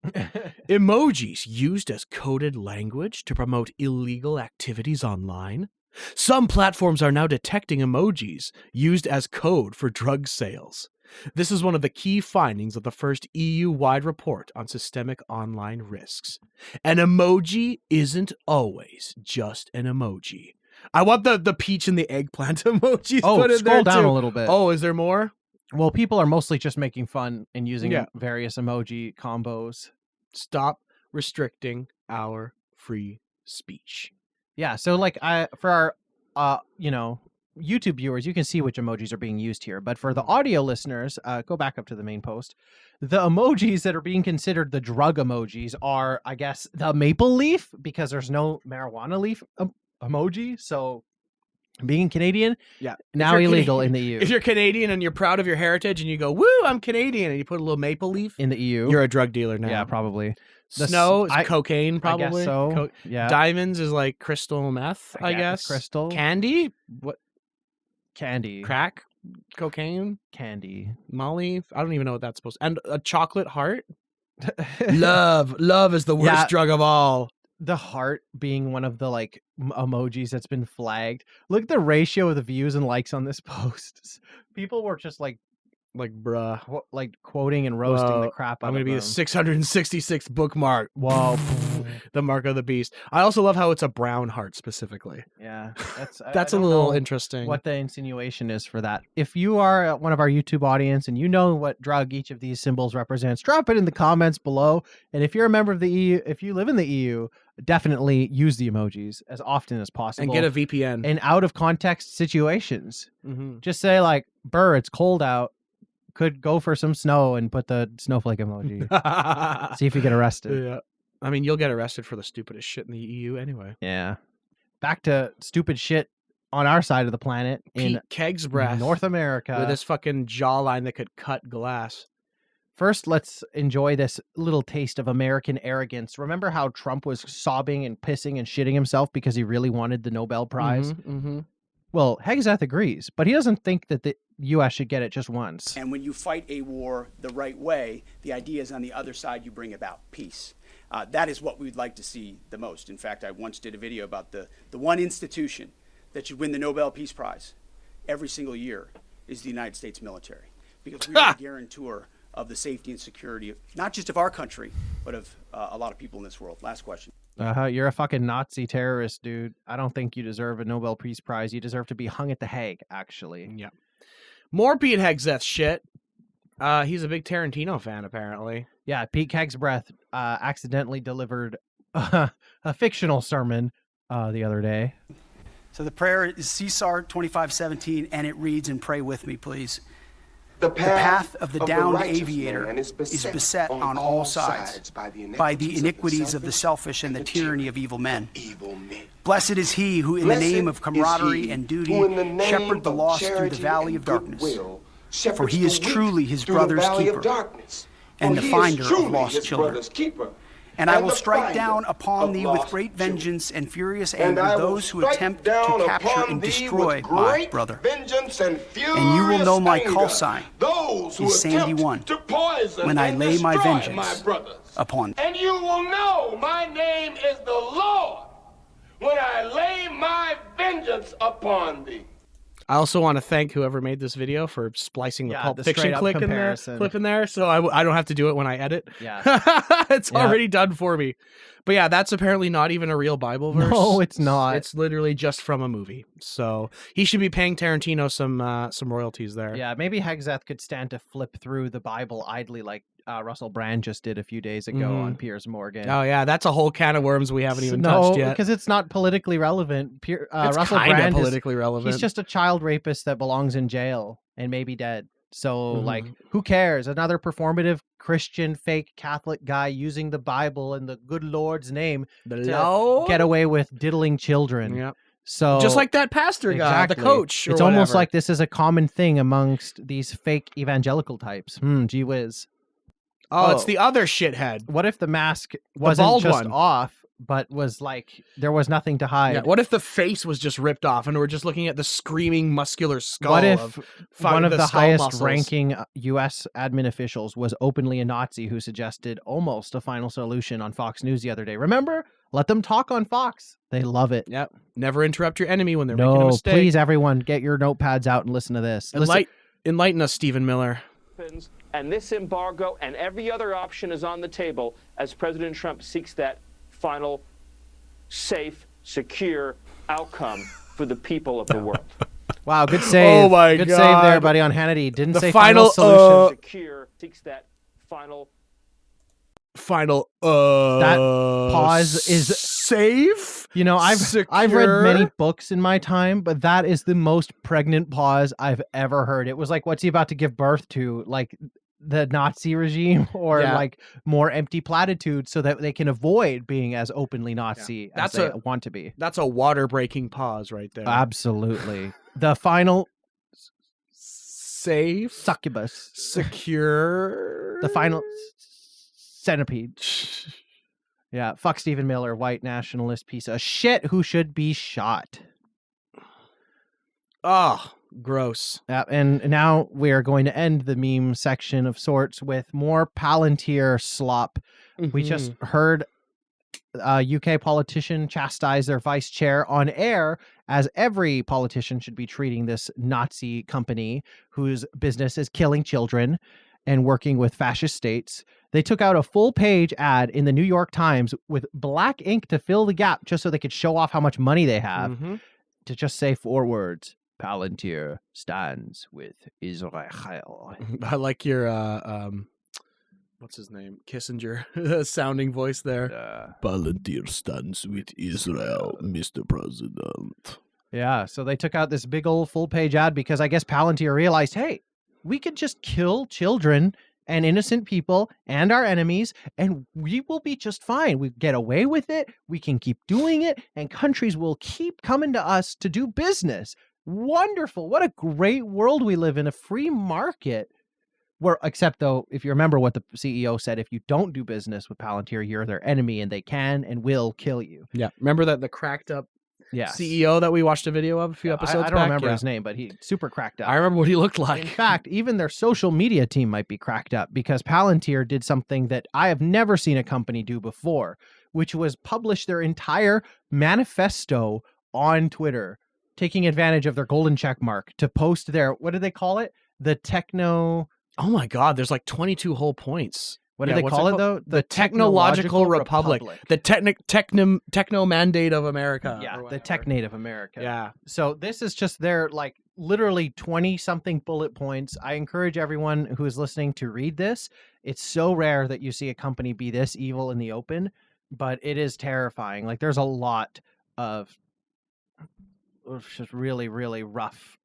Emojis used as coded language to promote illegal activities online. Some platforms are now detecting emojis used as code for drug sales. This is one of the key findings of the first EU-wide report on systemic online risks. An emoji isn't always just an emoji. I want the peach and the eggplant emojis put in there scroll down too. a little bit. Oh, is there more? Well, people are mostly just making fun and using various emoji combos. Stop restricting our free speech. Yeah, so like for our YouTube viewers, you can see which emojis are being used here. But for the audio listeners, go back up to the main post. The emojis that are being considered the drug emojis are, I guess, the maple leaf, because there's no marijuana leaf emoji. So being Canadian, now illegal in the EU. If you're Canadian and you're proud of your heritage and you go, woo, I'm Canadian, and you put a little maple leaf in the EU, you're a drug dealer now. Yeah, probably. Snow is cocaine, probably. I guess so. Yeah. Diamonds is like crystal meth, I guess. Crystal. Candy? What? Candy. Crack? Cocaine? Candy. Molly? I don't even know what that's supposed to. And a chocolate heart? Love. Love is the worst drug of all. The heart being one of the like emojis that's been flagged. Look at the ratio of the views and likes on this post. People were just like bruh, like quoting and roasting the crap out I'm of gonna be them. a 666 bookmark. Whoa. The mark of the beast. I also love how it's a brown heart specifically. Yeah, that's I a don't little know interesting. What the insinuation is for that. If you are one of our YouTube audience and you know what drug each of these symbols represents, drop it in the comments below. And if you're a member of the EU, if you live in the EU, definitely use the emojis as often as possible. And get a VPN. In out of context situations. Mm-hmm. Just say like, "Burr, it's cold out. Could go for some snow," and put the snowflake emoji. See if you get arrested. Yeah. I mean, you'll get arrested for the stupidest shit in the EU anyway. Yeah. Back to stupid shit on our side of the planet in Pete Keg's breath, North America. with his fucking jawline that could cut glass. First, let's enjoy this little taste of American arrogance. Remember how Trump was sobbing and pissing and shitting himself because he really wanted the Nobel Prize? Mm-hmm. Well, Hegseth agrees, but he doesn't think that the U.S. should get it just once. And when you fight a war the right way, the idea is on the other side you bring about peace. That is what we'd like to see the most. In fact, I once did a video about the one institution that should win the Nobel Peace Prize every single year is the United States military, because we are the guarantor of the safety and security of not just of our country, but of a lot of people in this world. Last question. You're a fucking Nazi terrorist, dude. I don't think you deserve a Nobel Peace Prize. You deserve to be hung at the Hague, actually. Yeah. More Pete Hegseth shit. He's a big Tarantino fan, apparently. Yeah, Pete Kegsbreath accidentally delivered a fictional sermon the other day. So the prayer is Caesar 25:17, and it reads, and pray with me, please. The path of the downed aviator is beset on all sides by the iniquities of the selfish and the tyranny of evil men. Blessed is he who, in the name of camaraderie and duty, shepherd the lost through the valley of darkness. For he is truly his brother's keeper and the finder of lost children. And I will strike down upon thee with great vengeance and furious anger those who attempt to capture and destroy my brother. And you will know my call sign is Sandy 1 when I lay my vengeance upon thee. And you will know my name is the Lord when I lay my vengeance upon thee. I also want to thank whoever made this video for splicing the Pulp Fiction clip in there, so I don't have to do it when I edit. Yeah. It's already done for me. But yeah, that's apparently not even a real Bible verse. No, it's not. It's literally just from a movie. So he should be paying Tarantino some royalties there. Yeah, maybe Hegseth could stand to flip through the Bible idly like Russell Brand just did a few days ago on Piers Morgan. Oh yeah, that's a whole can of worms we haven't even touched yet. Because it's not politically relevant. It's Russell kind Brand of politically relevant. He's just a child rapist that belongs in jail and maybe dead. So like, who cares? Another performative Christian fake Catholic guy using the Bible and the good Lord's name to get away with diddling children. Yep. So just like that pastor guy, the coach. It's almost like this is a common thing amongst these fake evangelical types. Gee whiz. Oh, it's the other shithead. What if the mask wasn't just off, but was like there was nothing to hide? Yeah, what if the face was just ripped off and we're just looking at the screaming muscular skull? What if of one of the highest muscles? ranking U.S. admin officials was openly a Nazi who suggested almost a final solution on Fox News the other day? Remember? Let them talk on Fox. They love it. Yep. Never interrupt your enemy when they're making a mistake. Please, everyone, get your notepads out and listen to this. Enlighten us, Stephen Miller. And this embargo and every other option is on the table as President Trump seeks that final, safe, secure outcome for the people of the world. Wow, good save. Oh my good God. Save there, buddy, on Hannity. Didn't The say final solution. Secure seeks that final. That pause is safe. You know, I've read secure. many books in my time, but that is the most pregnant pause I've ever heard. It was like, what's he about to give birth to? Like the Nazi regime or like more empty platitudes so that they can avoid being as openly Nazi as they want to be. That's a water-breaking pause right there. Absolutely. The final safe succubus. Secure. The final centipede. Yeah, fuck Stephen Miller, white nationalist piece of shit who should be shot. Oh, gross. Yeah, and now we are going to end the meme section of sorts with more Palantir slop. We just heard a UK politician chastise their vice chair on air, as every politician should be treating this Nazi company whose business is killing children and working with fascist states. They took out a full-page ad in the New York Times with black ink to fill the gap just so they could show off how much money they have, to just say 4 words. Palantir stands with Israel. I like your, what's his name? Kissinger sounding voice there. Palantir stands with Israel, Mr. President. Yeah, so they took out this big old full-page ad because I guess Palantir realized, hey, we could just kill children and innocent people and our enemies, and we will be just fine. We get away with it, we can keep doing it, and countries will keep coming to us to do business. Wonderful. What a great world we live in, a free market. Where, except though, if you remember what the CEO said, if you don't do business with Palantir, you're their enemy and they can and will kill you. Yeah. Remember that the cracked up Yes. CEO that we watched a video of a few episodes back? I don't remember his name, but he super cracked up. I remember what he looked like. In fact, even their social media team might be cracked up because Palantir did something that I have never seen a company do before, which was publish their entire manifesto on Twitter, taking advantage of their golden check mark to post their, what do they call it? The techno... Oh my God, there's like 22 whole points. What do they call it though? The Technological Republic. The techno mandate of America. Yeah, the Technate of America. Yeah. So this is just their like literally 20-something bullet points. I encourage everyone who is listening to read this. It's so rare that you see a company be this evil in the open, but it is terrifying. Like there's a lot of just really, really rough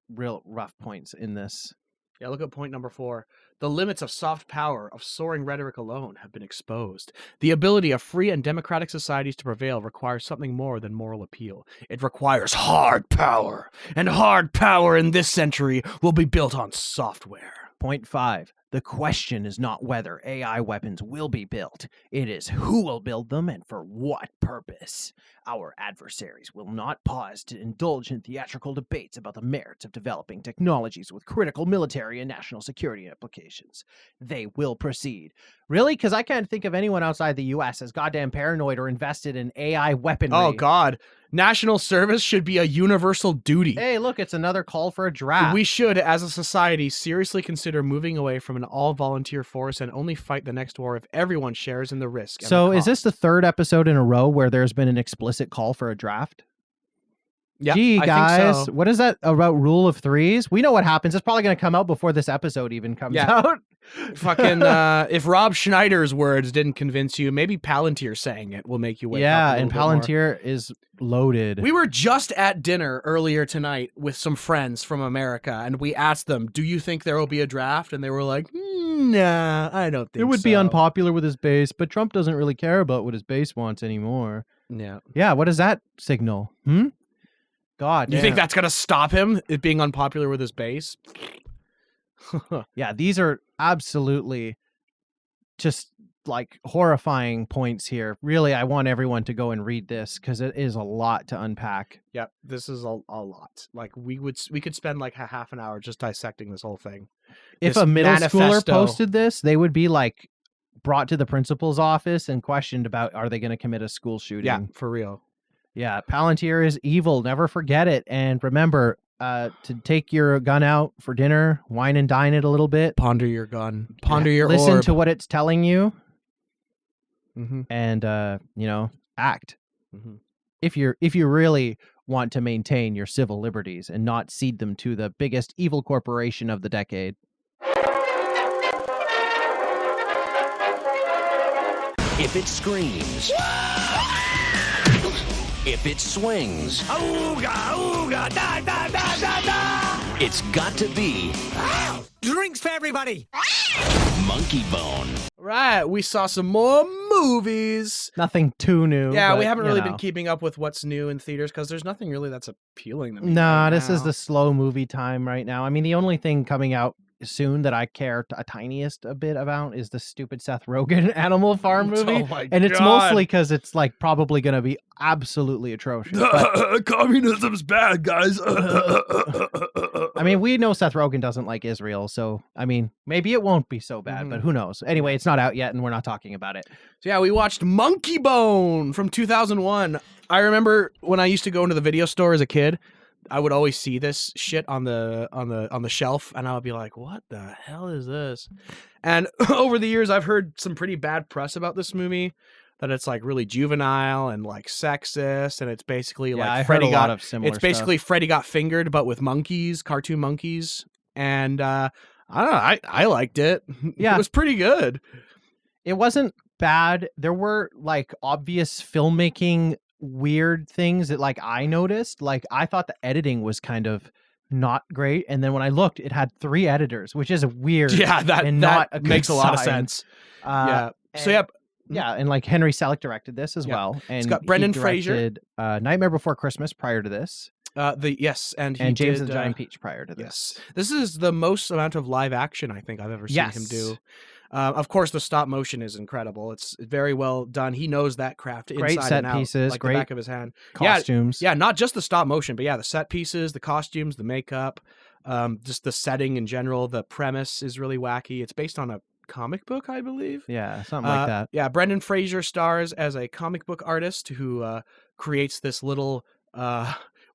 points in this. Yeah, look at point number 4. The limits of soft power, of soaring rhetoric alone, have been exposed. The ability of free and democratic societies to prevail requires something more than moral appeal. It requires hard power. And hard power in this century will be built on software. Point 5. The question is not whether AI weapons will be built. It is who will build them and for what purpose. Our adversaries will not pause to indulge in theatrical debates about the merits of developing technologies with critical military and national security implications. They will proceed. Really? Because I can't think of anyone outside the U.S. as goddamn paranoid or invested in AI weaponry. Oh, God. National service should be a universal duty. Hey, look, it's another call for a draft. We should, as a society, seriously consider moving away from an all-volunteer force and only fight the next war if everyone shares in the risk. So is this the 3rd episode in a row where there's been an explicit call for a draft? Yeah, Gee, I guys, think so. What is that about rule of 3s? We know what happens. It's probably going to come out before this episode even comes out. Fucking, if Rob Schneider's words didn't convince you, maybe Palantir saying it will make you wake up. Yeah, and Palantir is loaded. We were just at dinner earlier tonight with some friends from America, and we asked them, do you think there will be a draft? And they were like, nah, I don't think so. It would be unpopular with his base, but Trump doesn't really care about what his base wants anymore. Yeah. Yeah, what does that signal? God, you think that's going to stop him, it being unpopular with his base? Yeah, these are absolutely just like horrifying points here. Really, I want everyone to go and read this because it is a lot to unpack. Yep, this is a lot. Like we could spend like a half an hour just dissecting this whole thing. If This a middle schooler manifesto. posted this, they would be like brought to the principal's office and questioned about, are they going to commit a school shooting? Yeah, for real. Yeah, Palantir is evil. Never forget it. And remember to take your gun out for dinner, wine and dine it a little bit. Ponder your gun. Ponder your Listen orb. to what it's telling you. Mm-hmm. And, act. Mm-hmm. If you really want to maintain your civil liberties and not cede them to the biggest evil corporation of the decade. If it screams, If it swings, Ooga, ooga, da, da, da, da, da. it's got to be Drinks for everybody. Monkey Bone. Right, we saw some more movies. Nothing too new. Yeah, but, we haven't really you know. been keeping up with what's new in theaters because there's nothing really that's appealing to me. Nah, right this is now. the slow movie time right now. I mean, the only thing coming out soon that I care a tiniest a bit about is the stupid Seth Rogen Animal Farm movie. Oh my and it's God. mostly because it's like probably going to be absolutely atrocious. But, Communism's bad, guys. I mean, we know Seth Rogen doesn't like Israel, so I mean, maybe it won't be so bad, but who knows? Anyway, it's not out yet, and we're not talking about it. So yeah, we watched Monkey Bone from 2001. I remember when I used to go into the video store as a kid, I would always see this shit on the shelf, and I would be like, "What the hell is this?" And over the years, I've heard some pretty bad press about this movie. That it's like really juvenile and like sexist, and it's basically like I Freddy heard a lot of similar It's basically Freddy got fingered, but with monkeys, cartoon monkeys. And I don't know, I liked it. Yeah. It was pretty good. It wasn't bad. There were like obvious filmmaking weird things that like I noticed. Like I thought the editing was kind of not great, and then when I looked, it had 3 editors, which is weird. Yeah, that not a makes good a lot of sign. sense. Yeah. So and- yeah. Yeah, and like Henry Selick directed this as Yeah. well, and It's got he Brendan Fraser. directed, Nightmare Before Christmas prior to this, And he and James did, the Giant Peach prior to this. Yes, this is the most amount of live action I think I've ever seen him Yes. do. Of course, the stop motion is incredible. It's very well done. He knows that craft Great inside set and out, pieces, like great the back of his hand. costumes. Yeah, not just the stop motion, but yeah, the set pieces, the costumes, the makeup, just the setting in general. The premise is really wacky. It's based on a comic book, I believe. Yeah, something like that. Yeah, Brendan Fraser stars as a comic book artist who creates this little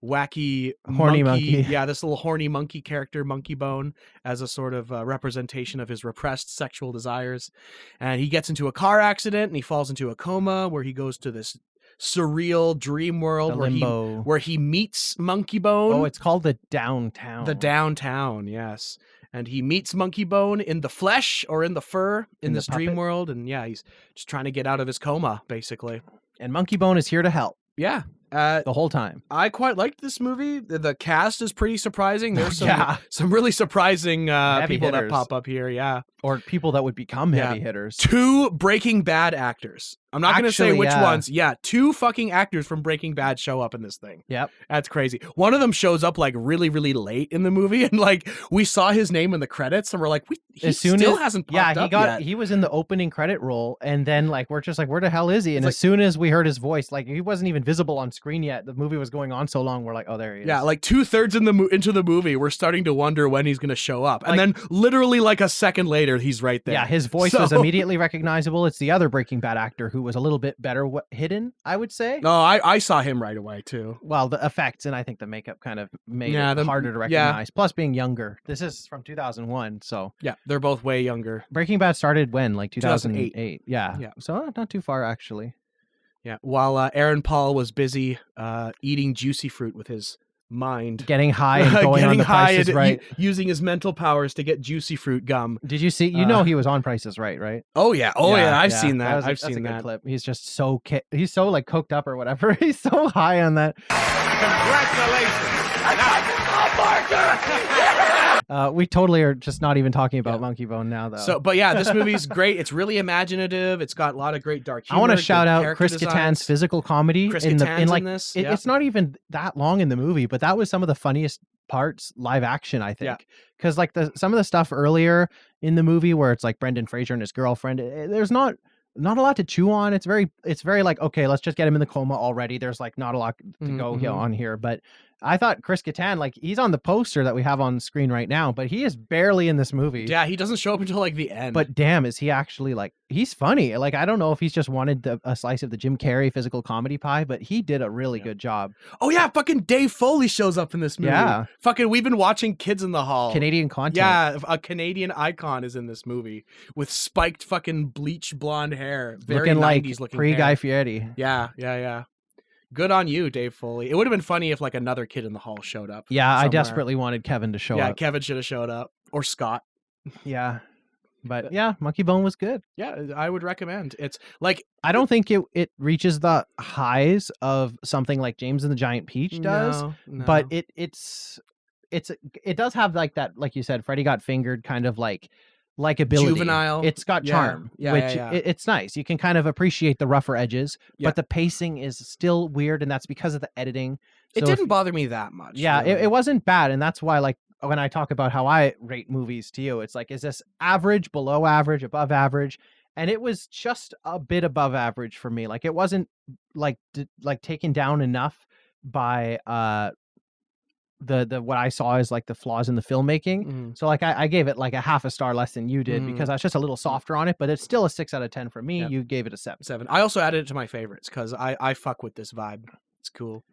wacky Horny monkey. Yeah, this little horny monkey character, Monkey Bone, as a sort of representation of his repressed sexual desires. And he gets into a car accident and he falls into a coma where he goes to this surreal dream world The where limbo. he meets Monkey Bone. Oh, it's called the Downtown. The downtown, yes. And he meets Monkey Bone in the flesh or in the fur in the this dream puppet? world. And yeah, he's just trying to get out of his coma, basically. And Monkey Bone is here to help Yeah. the whole time. I quite liked this movie. The cast is pretty surprising. There's Yeah. some really surprising people that hitters. pop up here. Yeah. Or people that would become Yeah. heavy hitters. 2 Breaking Bad actors. I'm not going to say Actually, which yeah. ones. Yeah, 2 fucking actors from Breaking Bad show up in this thing. Yep. That's crazy. One of them shows up like really, really late in the movie, and like we saw his name in the credits, and we're like, he still hasn't popped up yet. He was in the opening credit roll, and then like we're just like, where the hell is he? And It's as soon as we heard his voice, like he wasn't even visible on screen yet. The movie was going on so long, we're like, oh, there he is. Yeah, like 2/3 into the movie, we're starting to wonder when he's going to show up, and then literally like a second later, he's right there. Yeah, his voice So- was immediately recognizable. It's the other Breaking Bad actor who was a little bit better hidden, I would say. No, I saw him right away too. Well, the effects and I think the makeup kind of made Yeah, it harder to yeah. recognize. Plus, being younger. This is from 2001, so Yeah, they're both way younger. Breaking Bad started when, like 2008. 2008. Yeah, Yeah. So not too far actually. Yeah, while Aaron Paul was busy eating juicy fruit with his mind, Getting high and going on getting the high Price is and Right. using his mental powers to get juicy fruit gum. Did you see? You know he was on Price is Right, right? Oh yeah, I've seen that. That's I've a seen good that. clip. He's just so he's so like coked up or whatever. He's so high on that. We totally are just not even talking about Monkey Bone now, though. So, but yeah, this movie's great. It's really imaginative. It's got a lot of great dark humor. I want to good shout out character Chris designs. Kattan's physical comedy Chris in Kattan's like in this, it- yeah. it's not even that long in the movie, but that was some of the funniest parts live action, I think. Because like some of the stuff earlier in the movie where it's like Brendan Fraser and his girlfriend, there's not a lot to chew on. It's very like, okay, let's just get him in the coma already. There's like not a lot to go on here, but I thought Chris Kattan, like he's on the poster that we have on screen right now, but he is barely in this movie. Yeah, he doesn't show up until like the end. But damn, is he actually like, he's funny. Like, I don't know if he's just wanted a slice of the Jim Carrey physical comedy pie, but he did a really good job. oh yeah, fucking Dave Foley shows up in this movie. Yeah. Fucking, we've been watching Kids in the Hall. Canadian content. Yeah, a Canadian icon is in this movie with spiked fucking bleach blonde hair. Very Looking like 90s looking pre-Guy hair. Fieri. Yeah. Good on you, Dave Foley. It would have been funny if like another Kid in the Hall showed up. Yeah, I somewhere. desperately wanted Kevin to show Yeah, up. Kevin should have showed up. Or Scott. Yeah. But yeah, Monkey Bone was good. Yeah, I would recommend. It's like I don't think it reaches the highs of something like James and the Giant Peach does, but it does have like that, like you said, Freddy Got Fingered kind of like likability. Juvenile. It's got charm, Yeah, which yeah. it's nice. You can kind of appreciate the rougher edges, but the pacing is still weird, and that's because of the editing. It didn't bother me that much. Yeah, really. it wasn't bad, and that's why, like, when I talk about how I rate movies to you, it's like, is this average, below average, above average? And it was just a bit above average for me. Like, it wasn't like taken down enough by the what I saw as like the flaws in the filmmaking. So like I gave it like a half a star less than you did because I was just a little softer on it, but it's still a 6 out of 10 for me. You gave it a 7. 7. I also added it to my favorites because I fuck with this vibe. It's cool.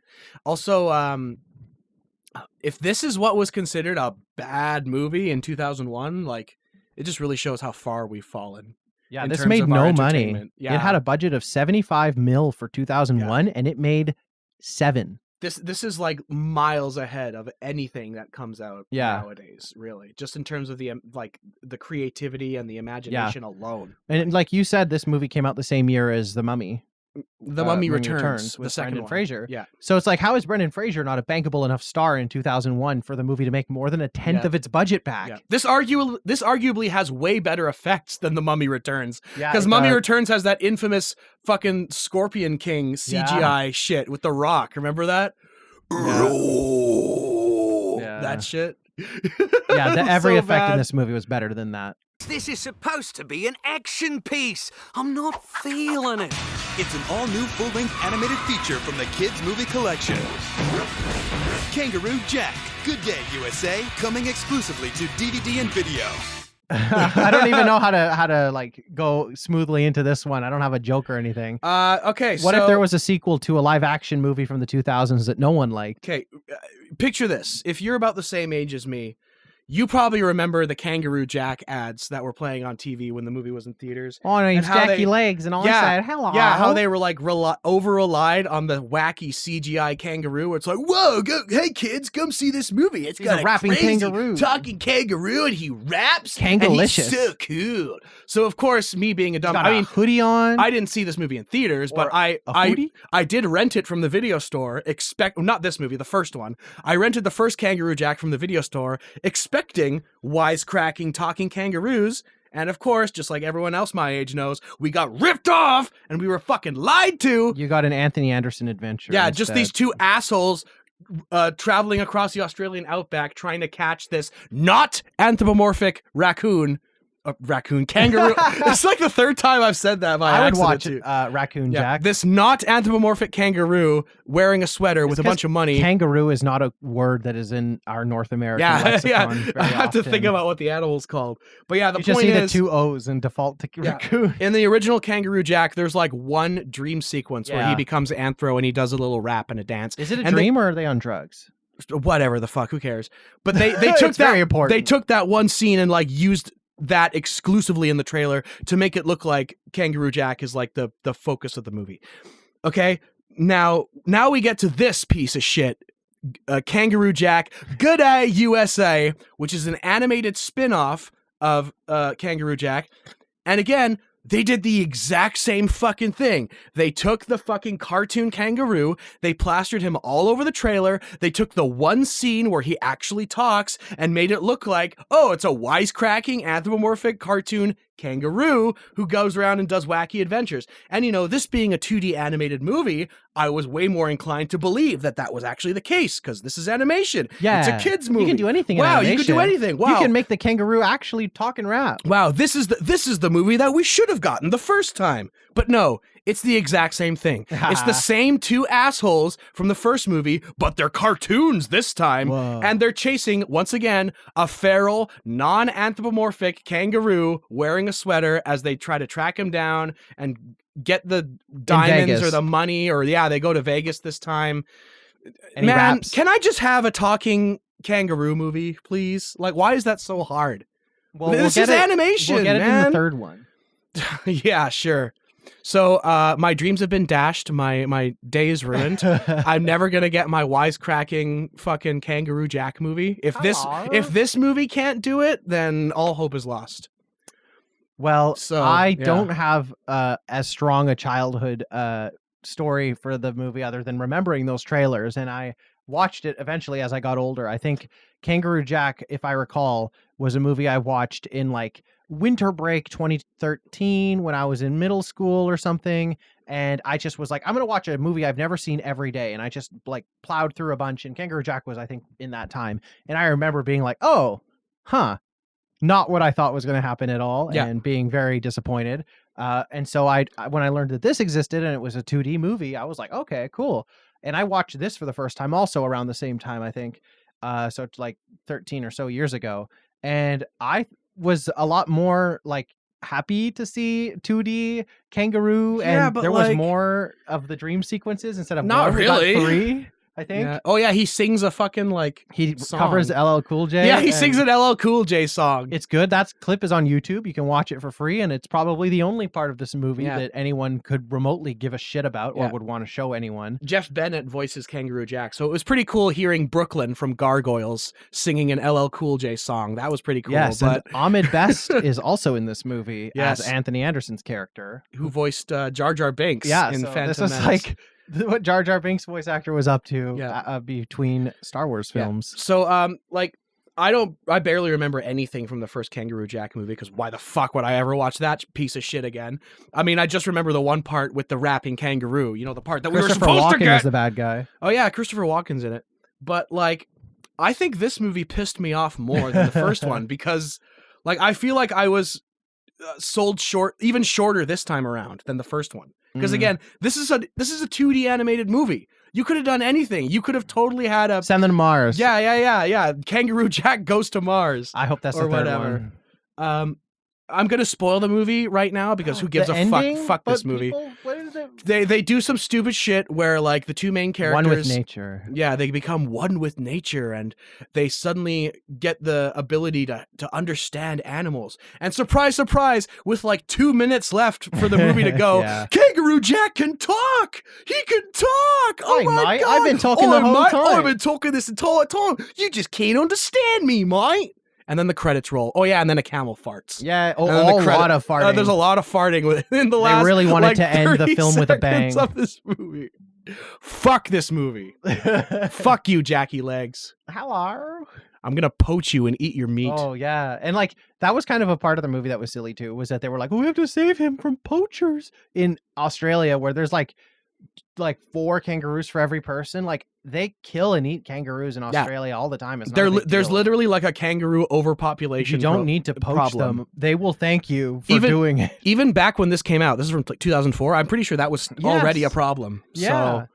Also, if this is what was considered a bad movie in 2001, like it just really shows how far we've fallen. Yeah, this made no money. It had a budget of 75 mil for 2001 and it made 7. This is like miles ahead of anything that comes out nowadays, really. Just in terms of the like the creativity and the imagination alone. And like you said, this movie came out the same year as The Mummy. The Mummy Returns, with the second Brendan one. Fraser. Yeah. So it's like, how is Brendan Fraser not a bankable enough star in 2001 for the movie to make more than a tenth of its budget back? Yeah. This arguably has way better effects than The Mummy Returns. Yeah, because Mummy Returns has that infamous fucking Scorpion King CGI shit with The Rock. Remember that? Yeah. That shit. Yeah, every So effect bad. in this movie was better than that. This is supposed to be an action piece. I'm not feeling it. It's an all-new full-length animated feature from the Kids Movie Collection. Kangaroo Jack, Good Day USA, coming exclusively to DVD and video. I don't even know how to like go smoothly into this one. I don't have a joke or anything. Okay. What if there was a sequel to a live action movie from the 2000s that no one liked? Okay, picture this. If you're about the same age as me, you probably remember the Kangaroo Jack ads that were playing on TV when the movie was in theaters. Oh, and he's how Jackie they- Legs and all that. Hello. Yeah, how they were like over-relied on the wacky CGI kangaroo. It's like, whoa, hey kids, come see this movie. It's He's got a rapping crazy kangaroo. talking kangaroo, and he raps. Kangalicious. And he's so cool. So of course, me being a dumb, got a hoodie on. I didn't see this movie in theaters, but I did rent it from the video store. Not this movie, the first one. I rented the first Kangaroo Jack from the video store, expecting wisecracking talking kangaroos, and of course, just like everyone else my age knows, we got ripped off and we were fucking lied to. You got an Anthony Anderson adventure. Yeah, just instead. these two assholes traveling across the Australian outback trying to catch this not anthropomorphic kangaroo. It's like the third time I've said that by I would accident watch too. Raccoon Yeah, Jack. this not anthropomorphic kangaroo wearing a sweater with a bunch of money. Kangaroo is not a word that is in our North American lexicon very I have to often. think about what the animal's called. But yeah, the You just point see is the 2 O's and default to raccoon. in the original Kangaroo Jack, there's like one dream sequence where he Yeah. becomes Anthro and he does a little rap and a dance. Is it a And dream or are they on drugs? Whatever the fuck, who cares? But they took It's that very important. They took that one scene and like used that exclusively in the trailer to make it look like Kangaroo Jack is like the focus of the movie. Okay, now we get to this piece of shit, Kangaroo Jack, Good Day USA, which is an animated spin-off of Kangaroo Jack, and again, they did the exact same fucking thing. They took the fucking cartoon kangaroo, they plastered him all over the trailer, they took the one scene where he actually talks and made it look like, oh, it's a wisecracking anthropomorphic cartoon kangaroo who goes around and does wacky adventures. And you know, this being a 2D animated movie, I was way more inclined to believe that that was actually the case because this is animation. Yeah. It's a kid's movie. You can do anything in Wow, animation. you can do anything. Wow. You can make the kangaroo actually talk and rap. Wow, this is the movie that we should have gotten the first time. But no, it's the exact same thing. It's the same two assholes from the first movie, but they're cartoons this time. Whoa. And they're chasing, once again, a feral, non-anthropomorphic kangaroo wearing a sweater as they try to track him down and get the diamonds Vegas. or the money, or they go to Vegas this time. And he Man, raps. can I just have a talking kangaroo movie, please? Like, why is that so hard? Well, This is animation, We'll get it in man. the third one. Yeah, sure. So my dreams have been dashed. My day is ruined. I'm never gonna get my wisecracking fucking Kangaroo Jack movie. If this movie can't do it, then all hope is lost. Well, So, I yeah. don't have as strong a childhood story for the movie other than remembering those trailers, and I watched it eventually as I got older. I think Kangaroo Jack, if I recall, was a movie I watched in like winter break 2013 when I was in middle school or something, and I just was like, I'm gonna watch a movie I've never seen every day, and I just like plowed through a bunch, and Kangaroo Jack was, I think, in that time, and I remember being like, oh, huh, not what I thought was going to happen at all, Yeah. and being very disappointed. And so when I learned that this existed and it was a 2D movie, I was like, okay, cool. And I watched this for the first time also around the same time, I think. So it's like 13 or so years ago. And I was a lot more like happy to see 2D Kangaroo, Yeah, and but there was like- more of the dream sequences instead of Not one. We got really. 3, I think. Yeah. Oh yeah, he sings a fucking like He song. covers LL Cool J. Yeah, he sings and an LL Cool J song. It's good. That clip is on YouTube. You can watch it for free, and it's probably the only part of this movie Yeah. that anyone could remotely give a shit about or Yeah. would want to show anyone. Jeff Bennett voices Kangaroo Jack, so it was pretty cool hearing Brooklyn from Gargoyles singing an LL Cool J song. That was pretty cool. Yes, but and Ahmed Best is also in this movie Yes. as Anthony Anderson's character, who voiced Jar Jar Binks Yeah, in so Phantom this is Menace. like what Jar Jar Binks' voice actor was up to between Star Wars Yeah. films. So, like, I barely remember anything from the first Kangaroo Jack movie, because why the fuck would I ever watch that piece of shit again? I mean, I just remember the one part with the rapping kangaroo, you know, the part that we were Christopher supposed to Walken get. is the bad guy. Oh yeah, Christopher Walken's in it. But like, I think this movie pissed me off more than the first one, because like, I feel like I was sold short, even shorter this time around than the first one. Because again, this is a 2D animated movie. You could have done anything. You could have totally had a Send them to Mars. yeah. Kangaroo Jack goes to Mars. I hope that's or the third whatever. one. I'm gonna spoil the movie right now because who gives The a ending? fuck this But movie. people- what is it? They do some stupid shit where like the two main characters, One with nature. Yeah, they become one with nature, and they suddenly get the ability to understand animals. And surprise, surprise, with like 2 minutes left for the movie to go, Yeah. Kangaroo Jack can talk. He can talk. Oh Hey, my mate, god! I've been talking the whole mate, time. I've been talking this entire time. You just can't understand me, mate. And then the credits roll. Oh yeah, and then a camel farts. Yeah, And then the lot of farting. there's a lot of farting within the last. They really wanted like, to end the 30 film with a seconds bang. Of this movie. Fuck this movie. Fuck you, Jackie Legs. Hello. I'm gonna poach you and eat your meat. Oh yeah, and like that was kind of a part of the movie that was silly too. Was that they were like, we have to save him from poachers in Australia, where there's like 4 kangaroos for every person. Like they kill and eat kangaroos in Australia all the time. It's not a big There's deal. literally like a kangaroo overpopulation. You don't need to poach problem. them. They will thank you for doing it. Even back when this came out, this is from like 2004. I'm pretty sure that was already a problem. Yeah. So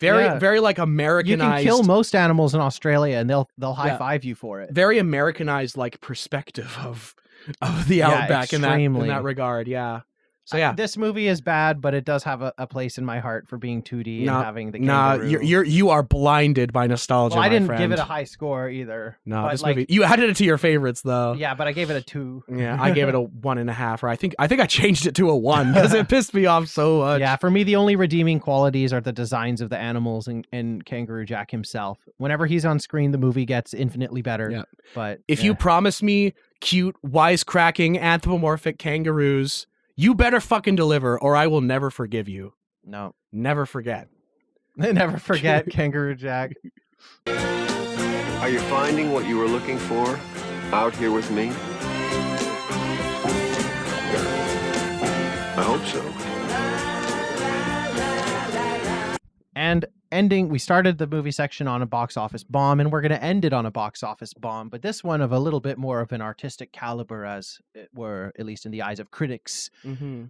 very like Americanized. You can kill most animals in Australia, and they'll high five you for it. Very Americanized like perspective of the outback in that regard. Yeah. So yeah, this movie is bad, but it does have a place in my heart for being 2D and having the kangaroo. You are blinded by nostalgia. Well, I didn't my give friend. it a high score either. No, but this like, movie. You added it to your favorites though. Yeah, but I gave it a 2. Yeah, I gave it a 1.5, or I think I changed it to a 1 because it pissed me off so much. Yeah, for me, the only redeeming qualities are the designs of the animals and Kangaroo Jack himself. Whenever he's on screen, the movie gets infinitely better. Yeah. But if you promise me cute, wisecracking, anthropomorphic kangaroos, you better fucking deliver, or I will never forgive you. No. Never forget. Never forget Kangaroo Jack. Are you finding what you were looking for out here with me? I hope so. And we started the movie section on a box office bomb, and we're going to end it on a box office bomb, but this one of a little bit more of an artistic caliber, as it were, at least in the eyes of critics,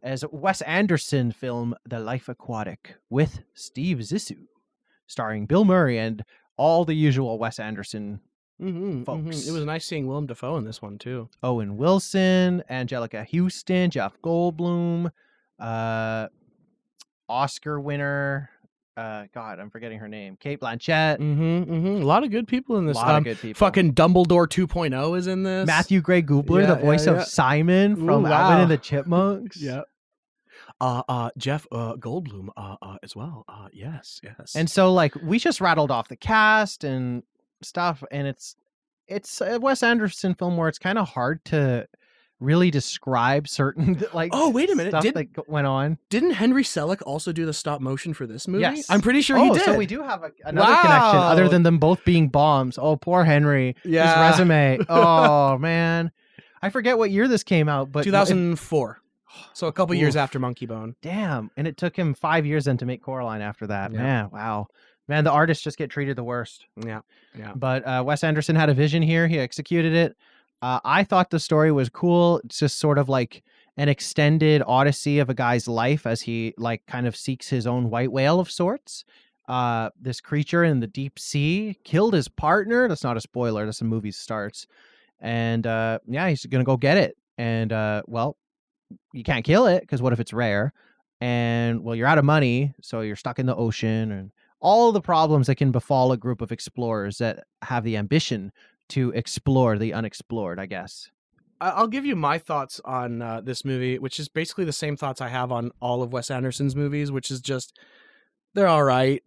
as Wes Anderson film The Life Aquatic with Steve Zissou, starring Bill Murray and all the usual Wes Anderson folks. It was nice seeing Willem Dafoe in this one too. Owen Wilson, Angelica Houston, Jeff Goldblum, Oscar winner, God, I'm forgetting her name, Cate Blanchett. A lot of good people in this. A lot of good people. Fucking Dumbledore 2.0 is in this. Matthew Gray Gubler, the voice of Simon from Alvin and the Chipmunks. Yeah. Jeff Goldblum as well. Yes. And so like we just rattled off the cast and stuff, and it's a Wes Anderson film where it's kind of hard to really describe certain like oh wait a minute stuff that went on. Didn't Henry Selick also do the stop motion for this movie? Yes, I'm pretty sure he did. So we do have another connection other than them both being bombs. Oh, poor Henry. Yeah. His resume. Oh man, I forget what year this came out, but 2004. So a couple years Oof. after Monkey Bone. Damn, and it took him 5 years then to make Coraline after that. Yeah. Man, wow. Man, the artists just get treated the worst. Yeah, yeah. But Wes Anderson had a vision here. He executed it. I thought the story was cool. It's just sort of like an extended odyssey of a guy's life as he like kind of seeks his own white whale of sorts. This creature in the deep sea killed his partner. That's not a spoiler. That's the movie starts. And yeah, he's going to go get it. And well, you can't kill it because what if it's rare? And well, you're out of money, so you're stuck in the ocean and all the problems that can befall a group of explorers that have the ambition to explore the unexplored, I guess. I'll give you my thoughts on this movie, which is basically the same thoughts I have on all of Wes Anderson's movies, which is just, they're all right.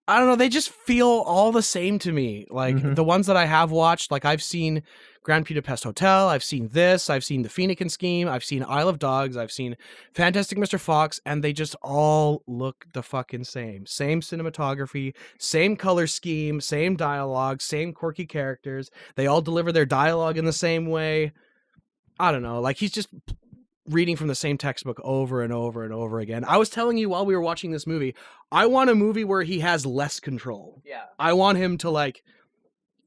I don't know, they just feel all the same to me. Like, the ones that I have watched, like I've seen Grand Budapest Hotel, I've seen this, I've seen The Fenican Scheme, I've seen Isle of Dogs, I've seen Fantastic Mr. Fox, and they just all look the fucking same. Same cinematography, same color scheme, same dialogue, same quirky characters. They all deliver their dialogue in the same way. I don't know, like he's just reading from the same textbook over and over and over again. I was telling you while we were watching this movie, I want a movie where he has less control. Yeah. I want him to like...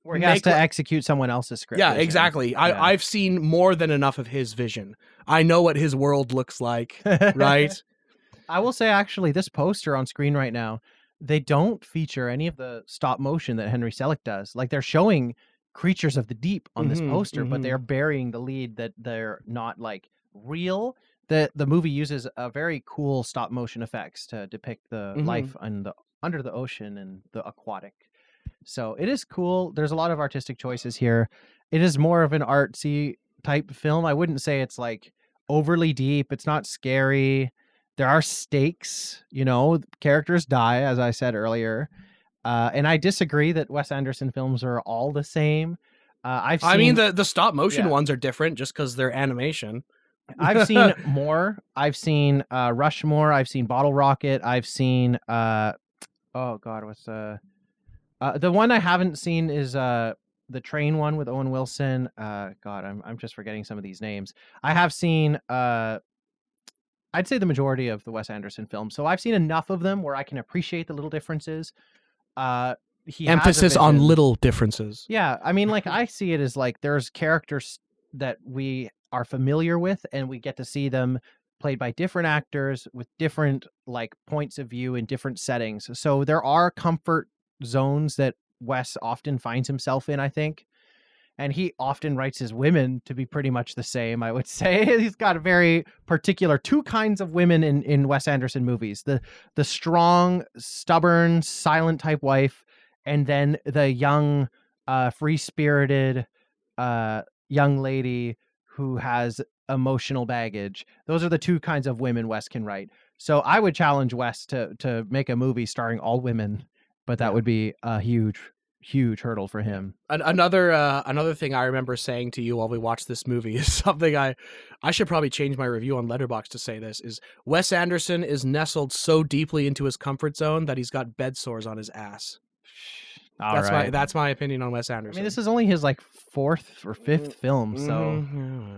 Where he has to execute someone else's script. Yeah, exactly. Yeah. I've seen more than enough of his vision. I know what his world looks like, right? I will say, actually, this poster on screen right now, they don't feature any of the stop motion that Henry Selick does. Like, they're showing creatures of the deep on this poster, but they're burying the lead that they're not, like, real. The movie uses a very cool stop motion effects to depict the life under the ocean and the aquatic. So it is cool. There's a lot of artistic choices here. It is more of an artsy type film. I wouldn't say it's like overly deep. It's not scary. There are stakes, you know, characters die, as I said earlier. And I disagree that Wes Anderson films are all the same. I mean, the stop motion ones are different just because they're animation. I've seen more. I've seen Rushmore. I've seen Bottle Rocket. I've seen oh god, what's the one I haven't seen is the train one with Owen Wilson. God, I'm just forgetting some of these names. I have seen I'd say the majority of the Wes Anderson films. So I've seen enough of them where I can appreciate the little differences. Emphasis on little differences. Yeah, I mean, like I see it as like there's characters that we are familiar with, and we get to see them played by different actors with different like points of view in different settings. So there are comfort zones that Wes often finds himself in, I think. And he often writes his women to be pretty much the same, I would say. He's got a very particular two kinds of women in Wes Anderson movies. The strong, stubborn, silent type wife, and then the young, free-spirited young lady who has emotional baggage. Those are the two kinds of women Wes can write. So I would challenge Wes to make a movie starring all women, but that would be a huge hurdle for him. Another thing I remember saying to you while we watched this movie is something I should probably change my review on Letterboxd to say this, is Wes Anderson is nestled so deeply into his comfort zone that he's got bed sores on his ass. That's my opinion on Wes Anderson. I mean, this is only his like fourth or fifth film, so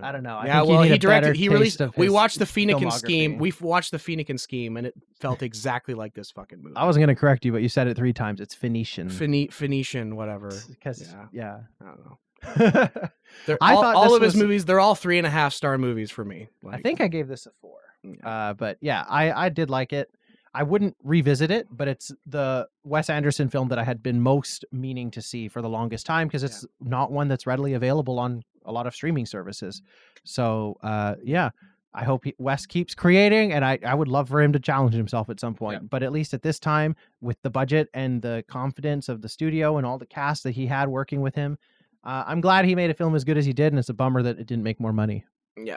I don't know. He released. We watched the Fenican Scheme. We watched the Fenican Scheme, and it felt exactly like this fucking movie. I wasn't going to correct you, but you said it 3 times. It's Phoenician. Phoenician, whatever. Because yeah, I don't know. all of his movies. They're all 3.5-star movies for me. I think I gave this a 4. But yeah, I did like it. I wouldn't revisit it, but it's the Wes Anderson film that I had been most meaning to see for the longest time because it's not one that's readily available on a lot of streaming services. So, yeah, I hope Wes keeps creating, and I would love for him to challenge himself at some point. Yeah. But at least at this time, with the budget and the confidence of the studio and all the cast that he had working with him, I'm glad he made a film as good as he did, and it's a bummer that it didn't make more money. Yeah.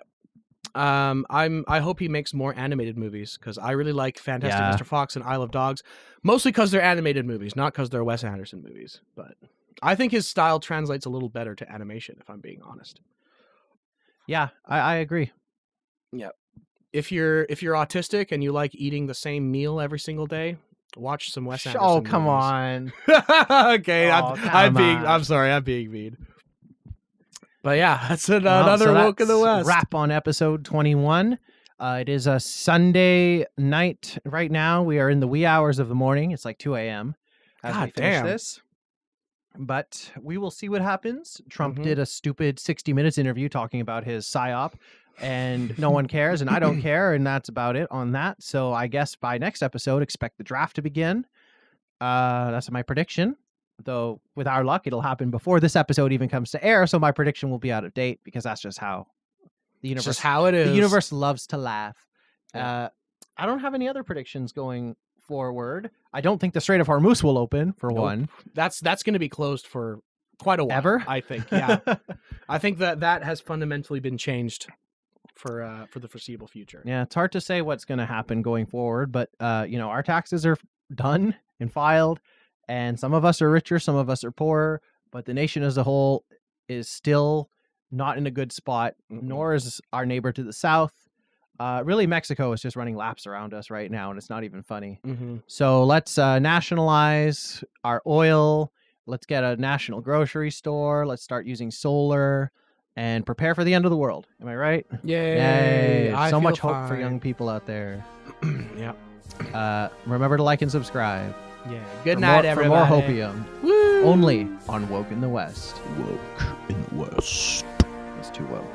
I hope he makes more animated movies because I really like Fantastic Mr. Fox and Isle of Dogs, mostly because they're animated movies, not because they're Wes Anderson movies. But I think his style translates a little better to animation, if I'm being honest. Yeah, I agree. Yeah. If you're autistic and you like eating the same meal every single day, watch some Wes Anderson Oh, come movies. on. Okay, Oh, I'm sorry, I'm being mean. But yeah, that's another woke in the West. Wrap on episode 21. It is a Sunday night right now. We are in the wee hours of the morning. It's like 2 a.m. as we finish this. But we will see what happens. Trump did a stupid 60 Minutes interview talking about his PSYOP, and no one cares, and I don't care, and that's about it on that. So I guess by next episode, expect the draft to begin. That's my prediction. Though with our luck, it'll happen before this episode even comes to air, so my prediction will be out of date because that's just how the universe. Just how it is. The universe loves to laugh. Yeah. I don't have any other predictions going forward. I don't think the Strait of Hormuz will open for one. That's going to be closed for quite a while. Ever? I think. Yeah. I think that has fundamentally been changed for the foreseeable future. Yeah, it's hard to say what's going to happen going forward, but our taxes are done and filed. And some of us are richer, some of us are poorer, but the nation as a whole is still not in a good spot, nor is our neighbor to the south. Really, Mexico is just running laps around us right now, and it's not even funny. So let's nationalize our oil. Let's get a national grocery store. Let's start using solar and prepare for the end of the world. Am I right? Yay. Yay. So much hope for young people out there. Yeah. Remember to like and subscribe. Yeah. Good night, everybody. For more hopium. Woo! Only on Woke in the West. Woke in the West. It's too woke.